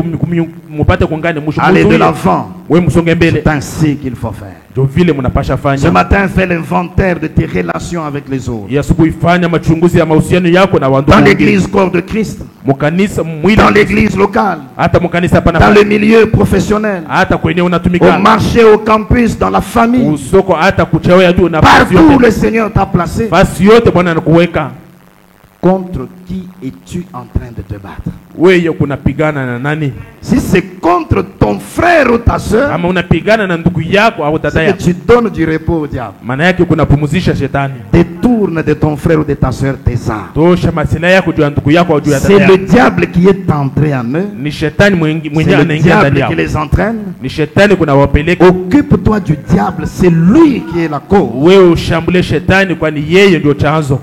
mupate kuungane Allez de mushukuzuie. l'avant. Wewe msonge mbele. C'est ainsi qu'il faut faire. Ndio vile mnapasha Ce fanya. matin, fais l'inventaire de tes relations avec les autres. Ya asubuhi fanya machunguzi ya mahusiano yako na wandugu. Dans l'église corps de Christ, Mukanisa mwili. dans l'église locale, Hata mukanisa pana. dans le milieu professionnel, Hata kwenye au unatumika. marché, au campus, dans la famille. Usoko hata kucheo ya juu na fasi Partout où yote. le Seigneur t'a placé. Fasi yote Bwana anakuweka. Contre qui es-tu en train de te battre? Wewe kunapigana na nani? Si c'est contre ton frère ou ta soeur, Kama unapigana na ndugu yako au dada c'est yako, que tu donnes du repos au diable. maana yake kunapumzisha shetani. Détourne de ton frère ou de ta soeur tes armes. Tosha masilahi yako juu ya ndugu yako au juu ya dada C'est le yako. diable qui est entré en eux. Ni shetani mwenye C'est le anaingia ndani diable yao. qui les entraîne. Ni shetani kunawapeleka. Occupe-toi du diable, c'est lui qui est la cause. Wewe ushambulie shetani kwani yeye ndio chanzo.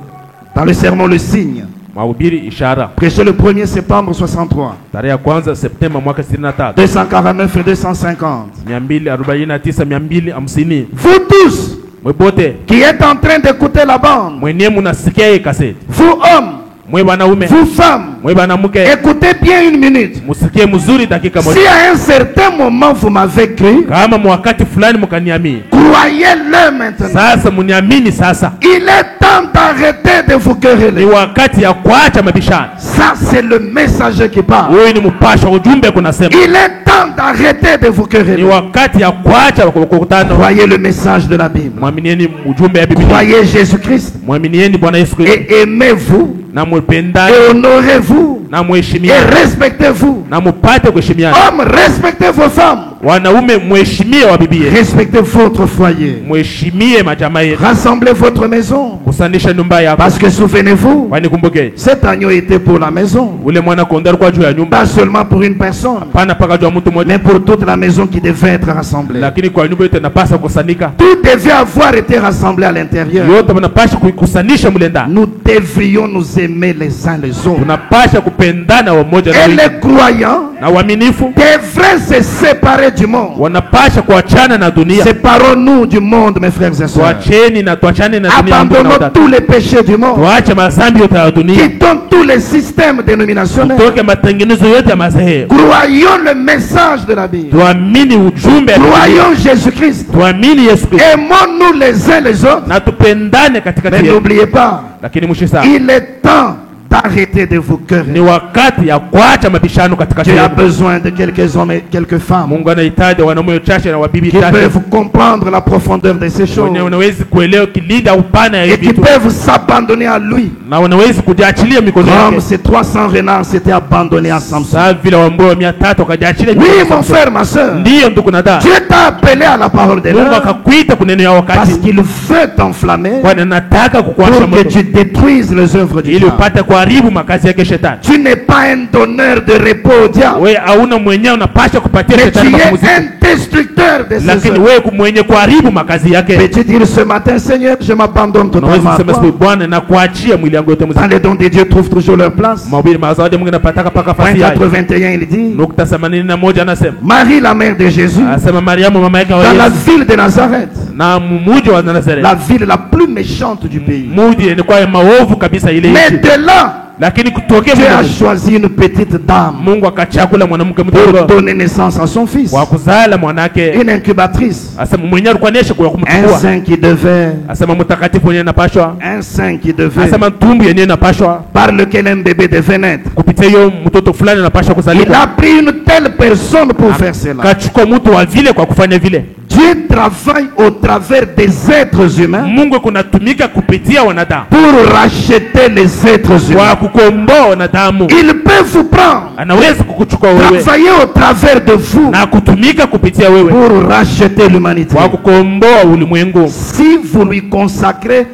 Dans le sermon Le Signe, Mahubiri ishara. prêché le 1er septembre 63, Tarehe ya kwanza Septemba mwaka 63. 249 et 250. 249 Vous tous Mwebote qui êtes en train d'écouter la bande, mwenye munasikia hii kaseti. vous hommes, Mwe wanaume, vous femmes, mwe banamuke, écoutez bien une minute. musikie mzuri dakika moja. Si à un certain moment vous m'avez cru, Kama mwakati fulani mkaniamini, croyez-le maintenant. sasa muniamini sasa. Il est temps d'arrêter de vous Ni quereller. wakati ya kuacha mabishano. Ça, c'est le messager qui parle. Wewe ni mpasha ujumbe kunasema. Il est temps d'arrêter de vous Ni quereller. wakati ya kuacha kukutana. Croyez le message de la Bible. Mwaminieni ujumbe ya Biblia. Croyez Jésus-Christ Mwaminieni Bwana Yesu Kristo. et aimez-vous Na mpendane, et honorez-vous na et mheshimiane, respectez-vous. na mpate kuheshimiana. Hommes, respectez vos femmes. Wanaume mheshimie wa bibie. Respectez votre foyer. Mheshimie majamaa yetu. Rassemblez votre maison. Kusanisha nyumba yako. Parce que souvenez-vous, Kwani kumbuke, cet agneau était pour la maison. ule mwana kondoo alikuwa juu ya nyumba. Pas seulement pour une personne, Pana paka juu ya mtu mmoja, mais pour toute la maison qui devait être rassemblée. lakini kwa nyumba yote napasa kusanika. Tout devait avoir été rassemblé à l'intérieur. Yote mnapasha kuikusanisha mle ndani. Nous devrions nous aimer les uns les autres. Tunapasha kupendana wamoja na Et wengine. les croyants Na waaminifu devraient se séparer du monde. wanapasha kuachana na dunia. Séparons-nous du monde, mes frères et sœurs. Tuacheni na tuachane na dunia. ndugu na Abandonnons wadada. tous les péchés du monde. Tuache mazambi yote ya dunia. Quittons tous les systèmes dénominationnels. Tutoke matengenezo yote ya madhehebu. Croyons le message de la Bible. Tuamini ujumbe. Croyons Jésus-Christ. Tuamini Yesu Kristo. Aimons-nous les uns les autres. Na tupendane katikati Mais yetu. n'oubliez pas, Lakini mshisa, il est temps d'arrêter de vous ni quereller. wakati ya kuacha mabishano katikati Dieu a yetu. besoin de quelques hommes et quelques femmes Mungu anahitaji wanaume wachache na wabibi qui chache peuvent comprendre la profondeur de ces choses wenye wanaweza kuelewa kilida upana ya et hivi qui vitu peuvent s'abandonner à lui. na wanaweza kujiachilia mikono Comme yake. ces 300 renards s'étaient abandonnés à Samson. Sasa vile wambao 300 wakajiachilia Oui, mikono ya mon Samson. frère, ma soeur. Ndiyo ndugu na dada, Dieu t'a appelé à la parole de Mungu l'heure akakuita kuneno ya parce wakati, qu'il veut t'enflammer kwani anataka kukuasha pour que moto tu détruises les œuvres du ili diable. upate kuharibu makazi yake shetani. Tu n'es pas un donneur de repos au diable, Wewe hauna mwenyewe unapasha kupatia mais tu shetani es mapumziko, un destructeur de ses lakini œuvres. wewe mwenye kuharibu makazi yake. Peux-tu dire ce matin, Seigneur, je m'abandonne Unaweza totalement à kusema toi. siku Bwana na kuachia mwili wangu yote Quand mzima. les dons de Dieu trouvent toujours leur place. Mahubiri mazawadi Mungu anapataka paka Point fasi yake. 81, il dit, Nukta 81 anasema, Marie, la mère de Jésus, anasema Mariamu mama yake wa dans la Yesu ville de Nazareth, na muji wa Nazareth, la ville la plus méchante du pays. muji ilikuwa maovu kabisa ile Mais nchi, de là, lakini kutokea Dieu a Mungu, choisi une petite dame Mungu akachagula mwanamke pour mdogo donner naissance à son fils. wa kuzala mwanake. Une incubatrice, Asema mwenyewe alikuwa nesha kwa un kumchukua. saint qui devait, Asema mtakatifu yenyewe napashwa, un saint qui devait, asema tumbu yenyewe napashwa par lequel un bébé devait naître. kupitia hiyo mtoto fulani napashwa Il kuzaliwa. a pris une telle personne pour faire cela. Kachukua mtu wa vile kwa kufanya vile. Dieu travaille au travers des êtres humains Mungu kunatumika kupitia wanadamu pour racheter les êtres kwa humains. kukomboa wanadamu. Il peut vous prendre, Anaweza kukuchukua wewe travailler au travers de vous na kutumika kupitia wewe pour racheter l'humanité. kwa kukomboa ulimwengu. Si vous lui consacrez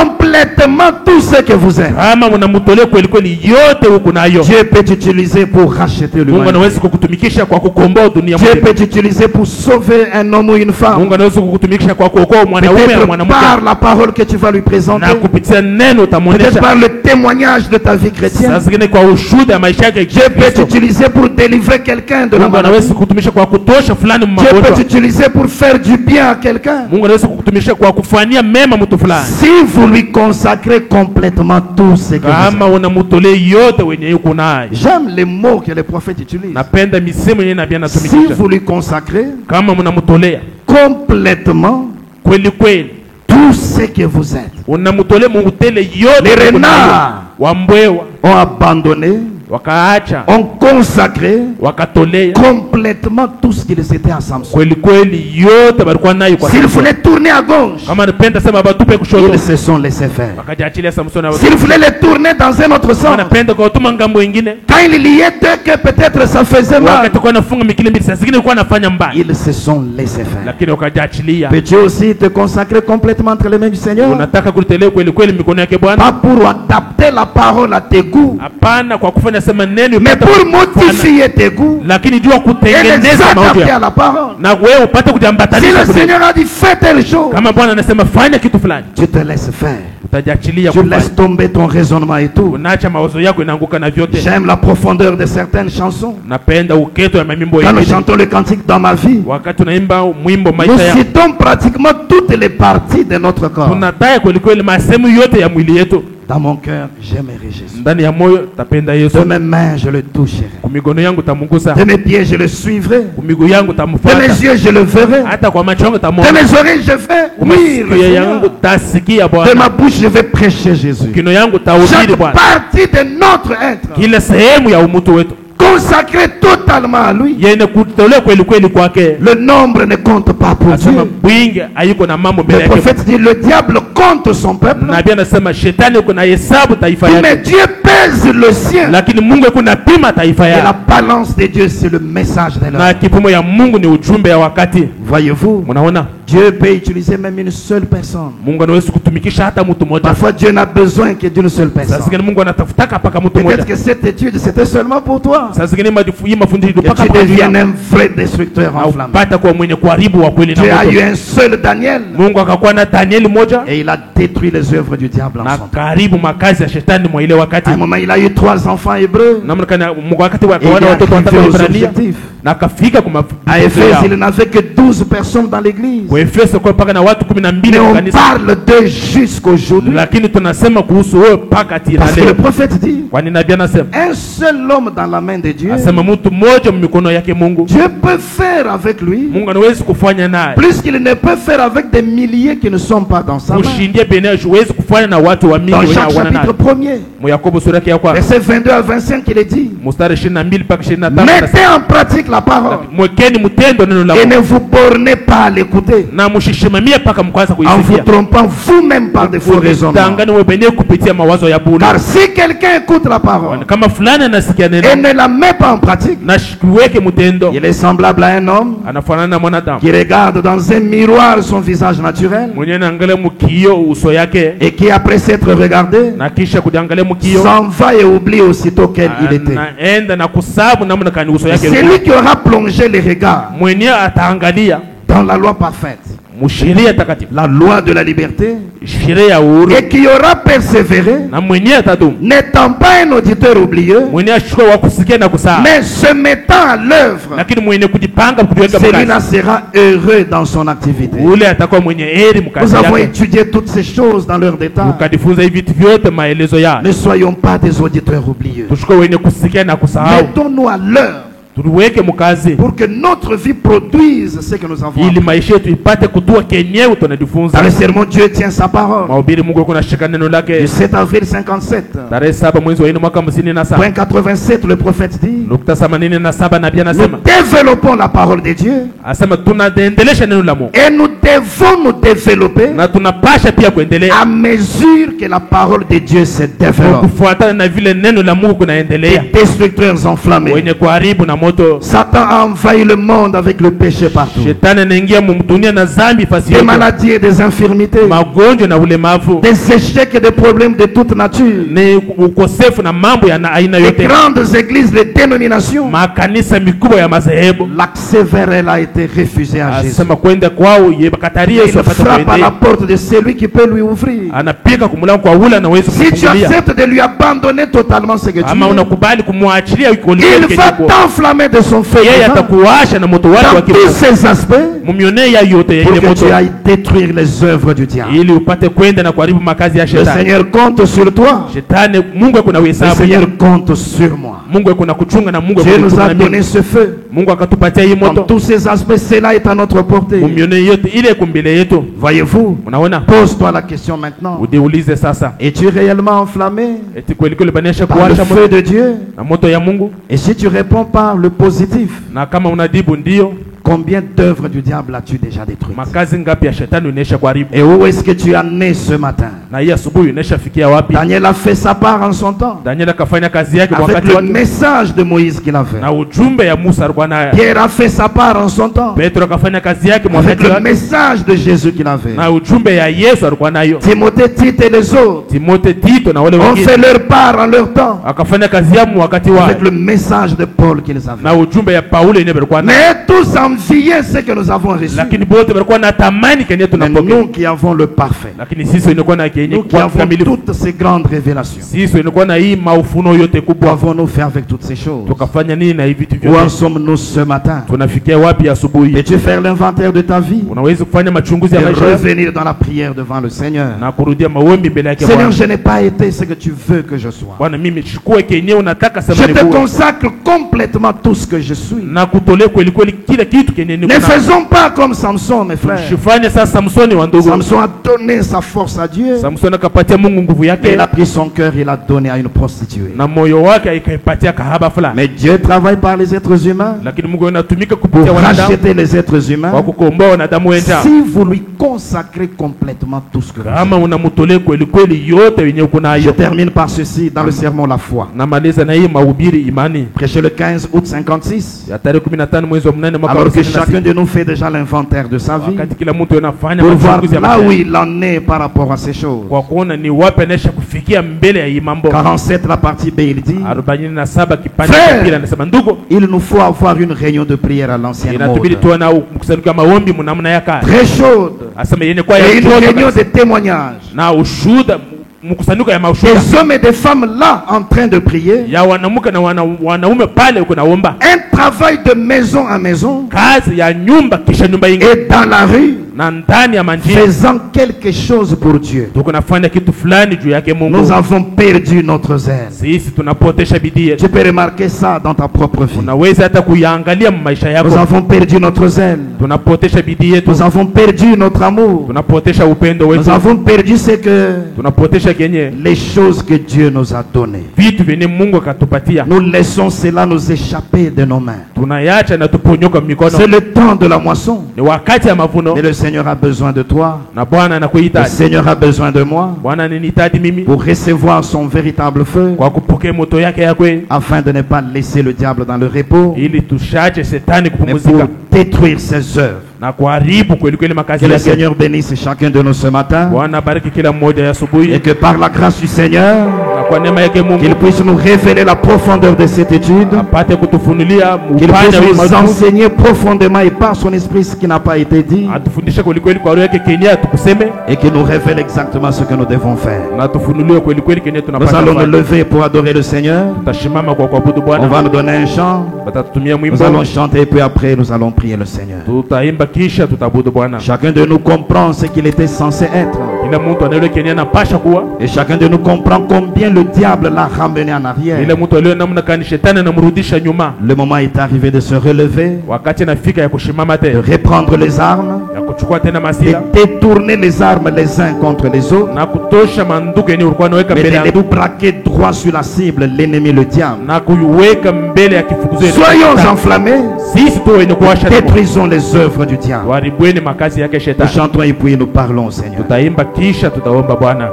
complètement tout ce que vous êtes, Kama unamtolea kweli kweli yote huko nayo, Dieu peut t'utiliser pour racheter Mungu l'humanité. anaweza kukutumikisha kwa kukomboa dunia Dieu mzima. peut t'utiliser pour sauver un homme ou une femme. Mungu anaweza kukutumikisha kwa kuokoa mwanaume na Peut-être mwanamke, par la parole que tu vas lui présenter. na kupitia neno Peut-être utamwonyesha. par le témoignage de ta vie chrétienne. Saa zingine kwa ushuhuda ya maisha yake Dieu peut Kristo. t'utiliser pour délivrer quelqu'un de la Mungu anaweza maladie. kukutumisha kwa kutosha fulani Dieu peut mmagonjwa. t'utiliser pour faire du bien à quelqu'un. Mungu anaweza kukutumisha kwa kufanyia mema mtu fulani. Si vous lui consacrez complètement tout ce que vous kama avez. unamutolea yote wenye yuko nayo. J'aime les mots que les prophètes utilisent. Napenda misemo yenye nabii Si anatumikisha. vous lui consacrez Kama mnamutolea complètement kweli kweli, tout ce que vous êtes. unamutolea mutele yote Les yuko nayo. renards Wambwewa ont abandonné, wakaacha, ont consacré wakatolea complètement tout ce qu'ils étaient à Samson. kweli kweli yote walikuwa nayo kwa S'ils Samson. voulaient tourner à gauche, Kama napenda sema batupe kushoto, ils se sont laissés faire. wakajaachilia Samson na S'ils voulaient les tourner dans un autre sens, wanapenda kwa utuma ngambo ingine. quand il liait deux que peut-être ça faisait mal, Wakati kwa nafunga mikili mbili, saa zingine kwa nafanya mbaya, ils se sont laissés faire. lakini wakajaachilia. Peux-tu aussi te consacrer complètement entre les mains du Seigneur? Unataka kulitelea kweli kweli mikono yake Bwana? Pas pour adapter la parole à tes goûts, Hapana kwa kufanya sema neno mais upate pour kufanya, modifier tes goûts lakini jua et les kutengeneza maovu adapter à yako la parole. na wewe upate Si kujambatanisha. le Seigneur a dit fais telle chose, Kama Bwana anasema fanya kitu fulani, tu te laisses faire. utajiachilia Tu laisses kufanya. tomber ton raisonnement et tout. Unaacha mawazo yako inaanguka na vyote. J'aime la profondeur de certaines chansons. Napenda uketo ya mamimbo Quand nous yengine. chantons le cantique dans ma vie, Wakati tunaimba mwimbo nous maisha yako, citons pratiquement toutes les parties de notre corps. tunataya kweli kweli masehemu yote ya mwili yetu. Dans mon cœur, j'aimerai Jésus. Ndani ya moyo tapenda Yesu. De mes mains, je le toucherai. Kumigono yangu tamungusa, De mes pieds, je le suivrai. kumiguu yangu De tamfuata, mes yeux, je le verrai. hata kwa macho yangu De tamwona, mes oreilles, je vais kwa oui, le masikio yangu Seigneur. tasikia De ma Bwana, bouche, je vais prêcher Jésus. kino yangu tahubiri Chaque Bwana. partie de notre être, Kila sehemu ya umutu wetu consacrée totalement à lui. yenye kutolea kweli kweli kwake. Le nombre ne compte pas pour Asema Dieu. bwingi hayuko na mambo mbele Le yake. prophète dit le diable compte son peuple, Nabii anasema shetani yuko na hesabu taifa mais yake, Dieu pèse le sien. lakini Mungu yuko na pima taifa Et la yake, balance de Dieu, c'est le message de na l'homme. kipimo ya Mungu ni ujumbe ya wakati. Voyez-vous, Mnaona, Dieu peut utiliser même une seule personne. Mungu anaweza kutumikisha hata mtu mmoja. Parfois, Dieu n'a besoin que d'une seule Saa personne. zingine Mungu anatafutaka paka mtu mmoja. Peut-être que cette étude, c'était seulement pour toi. Saa zingine hii mafundisho Que paka tu kwa deviennes ajili un vrai destructeur yako, enflammé. upata kuwa mwenye kuharibu wa kweli Dieu na a eu moto. un seul Daniel Mungu akakuwa na Danieli moja et il a détruit les œuvres du diable en na son temps. karibu makazi ya shetani mwa ile wakati. À un moment, il a eu 3 enfants hébreux. Namna kana Mungu wakati Et il wakaona est watoto watatu wa arrivé aux Ibrania objectifs. na akafika kwa À Éphèse, il n'avait que 12 personnes dans l'église. kwa Efeso kwa paka na watu 12 Mais kwa on kanisa, parle d'eux jusqu'aujourd'hui. lakini tunasema kuhusu wewe paka tena Parce que le leo. prophète dit, Kwani nabii anasema, un seul homme dans la main de Dieu, asema mtu mmoja mikono yake Mungu, Dieu peut faire avec lui Mungu anaweza kufanya naye plus qu'il ne peut faire avec des milliers qui ne sont pas dans sa main. kushindia benea, huwezi kufanya na watu wa mingi Dans wenye Jacques hawana naye. chapitre 1er, Mu Yakobo sura yake ya kwanza verset 22 à 25, il est dit, mstari 22 mpaka 25 mettez en pratique la parole mwekeni mtendo neno la et Mungu ne vous bornez pas à l'écouter na mshishimamie mpaka mkwanza en vous kuisikia, trompant vous-même par de faux raisonnements. dangani wewe benye kupitia mawazo ya bure. Car si quelqu'un écoute la parole Kama fulani anasikia et neno ne la met pas en pratique, na shikiweke mtendo, il est semblable à un homme anafanana na mwanadamu qui regarde dans un miroir son visage naturel mwenye anaangalia mkio uso yake, et qui, après s'être regardé, na kisha kuangalia mkio s'en va et oublie aussitôt quel il était. anaenda na kusabu namna kani uso yake. C'est lui qui aura plongé les regards Mwenye ataangalia dans la loi parfaite, msheria takatifu, la loi de la liberté, sheria ya uhuru, et qui aura persévéré, na mwenye atadumu, n'étant pas un auditeur oublieux, mwenye ashukua wa kusikia na kusaa, mais se mettant à l'œuvre, lakini mwenye kujipanga kujiweka celui-là mkazi, sera heureux dans son activité. ule atakuwa mwenye heri Nous mkazi avons yake. étudié toutes ces choses dans leur détail. Tukajifunza hivi vitu vyote maelezo yao, Ne soyons pas des auditeurs oublieux. tushukue wenye kusikia na kusahau, Mettons-nous à l'heure tuliweke mkazi pour que notre vie produise ce que nous avons ili appris. maisha yetu ipate kutua kenyewe tunajifunza. Dans le sermon, Dieu tient sa parole. Mahubiri Mungu yuko anashika neno Du lake. 7 avril 57, Tarehe 7 mwezi wa 4 mwaka 57 point 87, le prophète dit, nukta 87 nabii nous anasema, développons la parole de Dieu asema tunaendelesha neno la Mungu et nous devons nous développer na tunapasha pia kuendelea à mesure que la parole de Dieu se kwa développe. kufuatana na vile neno la Mungu kunaendelea. Des destructeurs enflammés. Wenye kuharibu na moto, Satan a envahi le monde avec le péché partout. shetani anaingia mdunia na dhambi fasi Des yote, maladies et des infirmités. magonjwa na ulemavu, Des échecs et des problèmes de toute nature. ni ukosefu na mambo ya aina Les yote, grandes églises, les dénominations. makanisa mikubwa ya madhehebu. L'accès vers elle a été refusé à Jésus. Asema kwenda kwao yebakataria Il Yesu apate frappe à la kuendea, porte de celui qui peut lui ouvrir. anapika kumlango kwa ule anaweza Si tu kufungulia. acceptes de lui abandonner totalement ce que tu Ama es, unakubali kumwachilia iko il va t'enflammer t'enflammer de son feu yeye divin atakuwasha na moto wake wa dans tous kimungu ses aspects mumione ya yote ya pour ile que moto, tu ailles détruire les œuvres du diable. ili upate kwenda na kuharibu makazi ya Le shetani. Seigneur compte sur toi. Shetani, Mungu kuna Le uhesabu, Seigneur compte sur moi. Mungu kuna kuchunga na Mungu Dieu nous kuchunga a na donné mimi. ce feu. Mungu akatupatia hii Dans moto, tous ces aspects, cela est à notre portée. mumione yote ile kumbele yetu. Voyez-vous, Unaona, pose-toi la question maintenant. ujiulize sasa, Es-tu réellement enflammé eti kweli kweli banesha par le kuwasha feu moto de Dieu? na moto ya Mungu? Et si tu réponds par le positif, Na kama unajibu ndio, combien d'œuvres du diable as-tu déjà détruites? makazi ngapi ya shetani unaisha kuharibu? Et où est-ce que tu as né ce matin? Na hii asubuhi unaisha fikia wapi? Daniel a fait sa part en son temps, Daniel akafanya kazi yake kwa avec wakati le wake message de Moïse qu'il avait. na ujumbe ya Musa alikuwa nayo. Pierre a fait sa part en son temps, Petro akafanya kazi yake kwa avec wakati le wake message de Jésus qu'il avait. na ujumbe ya Yesu alikuwa nayo. Timothée, Tite et les autres Timothée, Tito na wale ont fait wengine leur part en leur temps, akafanya kazi yao wakati wao avec le message de Paul qu'ils na avaient. ujumbe ya Paulo yenyewe alikuwa nayo. Mais tous enviaient ce que nous avons reçu. Lakini bote walikuwa na tamani kenye Mais tunapokea, nous qui avons le parfait, lakini sisi wenyewe na kenye nous qui kwa avons kamilifu, toutes ces grandes révélations, sisi wenyewe na hii maufuno yote kubwa, qu'avons-nous fait avec toutes ces choses? tukafanya nini na hivi vitu Où en vyote? sommes-nous ce matin? Tunafikia wapi asubuhi? Peux-tu faire l'inventaire de ta vie Unaweza kufanya machunguzi ya et maisha yako revenir dans la prière devant le Seigneur? na kurudia maombi mbele yake Seigneur, Bwana. je n'ai pas été ce que tu veux que je sois. Bwana, mimi chukue kenye unataka Je sema te ni consacre complètement tout ce que je suis. na kutolea kweli kweli kila kitu kenye niko Ne nacho. faisons pas comme Samson, mes frères. Usifanye sasa Samsoni wa ndugu. Samson a donné sa force à Dieu. Samsoni akapatia Mungu nguvu Et yake il a pris son cœur et l'a donné à une prostituée. na moyo wake akaipatia kahaba fulani, Mais Dieu travaille par les êtres humains lakini Mungu anatumika pour kupitia wanadamu racheter les êtres humains. kwa kukomboa wanadamu wenzao. Si vous lui consacrez complètement tout ce que vous Kama êtes. unamtolea kweli kweli yote yenye uko Je nayo. termine par ceci dans le sermon La Foi. Namaliza na hii mahubiri imani Prêché le 15 août 56. ya tarehe 15 mwezi wa 8 mwaka Alors que 1956. chacun de nous fait déjà l'inventaire de sa vie Wakati kila mtu anafanya pour voir machunguzi ya là où maisha il en est par rapport à ces choses. kwa kuona ni wapi anaweza kufikia mbele ya hii mambo. 47 la partie B, il dit 47 kipande Frère, cha pili anasema, ndugu, il nous faut avoir une réunion de prière à l'ancienne inatubidi mode. tuwe na mkusanyiko wa maombi mnamna ya kale. Très chaude. Asema yenye kwa Et ya une moto réunion kabisa. de témoignages. Na ushuhuda, mkusanyiko ya maushuhuda Des hommes et des femmes là en train de prier. ya wanamke na wanaume pale uko naomba. Un travail de maison à maison Kazi ya nyumba kisha nyumba ingine et dans la rue, na ndani ya manjia faisant quelque chose pour Dieu. tuko nafanya kitu fulani juu yake Mungu. Nous avons perdu notre zèle. Sisi tunapotesha bidii yetu. Tu peux remarquer ça dans ta propre vie. Unaweza hata kuyaangalia maisha Nous yako. avons perdu notre zèle. Tunapotesha bidii yetu. Nous avons perdu notre amour. Tunapotesha upendo Nous wetu. avons perdu ce que Tunapotesha kenye les choses que Dieu nous a données. vitu vyenye Mungu akatupatia. Nous laissons cela nous échapper de nos mains. Tunaacha na tuponyoka mikono. C'est le temps de la moisson. Ni wakati ya mavuno Mais le Seigneur a besoin de toi. na Bwana Le anakuhitaji. Seigneur a besoin de moi Bwana ananihitaji mimi pour recevoir son véritable feu, kwa kupokea moto yake ya kweli, afin de ne pas laisser le diable dans le repos, ili tushache shetani mais pour kupumzika détruire ses œuvres. na kuharibu kweli kweli makazi Que le yake. Seigneur bénisse chacun de nous ce matin Bwana bariki kila mmoja ya et asubuhi, que par la grâce du Seigneur, na kwa neema yake Mungu qu'il puisse nous révéler la profondeur de cette étude, apate kutufunulia qu'il upana puisse wa nous mafunzo, enseigner profondément et par son esprit ce qui n'a pas été dit, atufundishe kweli kweli kwa roho yake kenye tukuseme, et qu'il nous révèle exactement ce que nous devons faire. na tufunulie kweli kweli kenye Nous tunapaswa allons nous kufanya. lever pour adorer le Seigneur. Tutashimama kwa kuabudu On Bwana, va nous donner un chant. watatutumia Nous mwimbo, allons chanter et puis après nous allons prier le Seigneur. tutaimba kisha tutabudu Bwana. Chacun de nous comprend ce qu'il était censé être. Kila mtu anaelewa kenye anapasha kuwa, Et chacun de nous comprend combien le diable l'a ramené en arrière. ile mtu aliyo namna kani shetani anamrudisha nyuma. Le moment est arrivé de se relever, Wakati anafika ya kushimama de tena, reprendre les armes, ya kuchukua tena de masila détourner les armes les uns contre les autres, na kutosha manduku yenye ulikuwa unaweka mais mbele de ya les braquer droit sur la cible, l'ennemi le diable. na kuiweka mbele ya kifukuzo. Soyons enflammés, Sisi tu wenye kuwasha moto, détruisons les œuvres du diable. tuharibueni makazi yake Nous shetani. chantons et puis nous parlons au Seigneur. Tutaimba kisha tutaomba Bwana.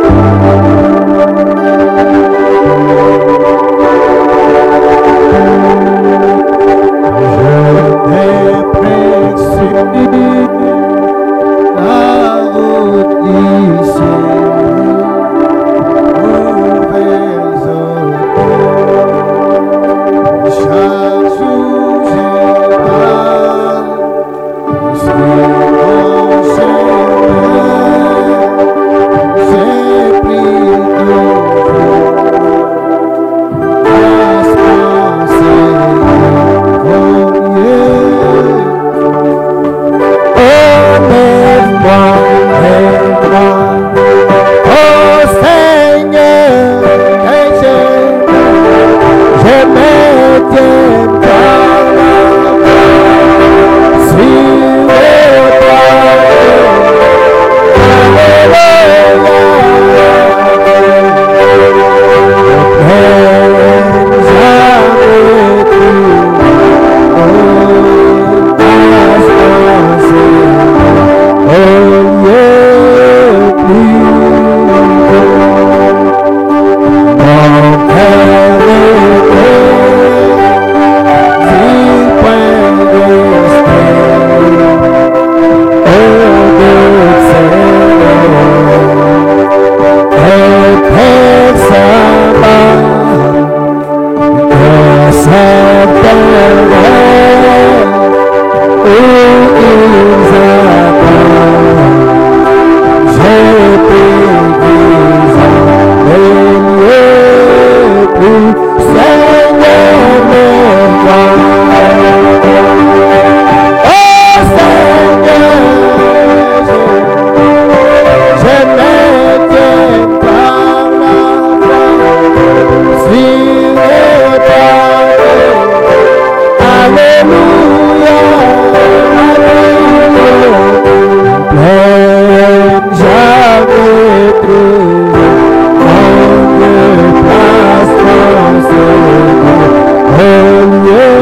Thank wewe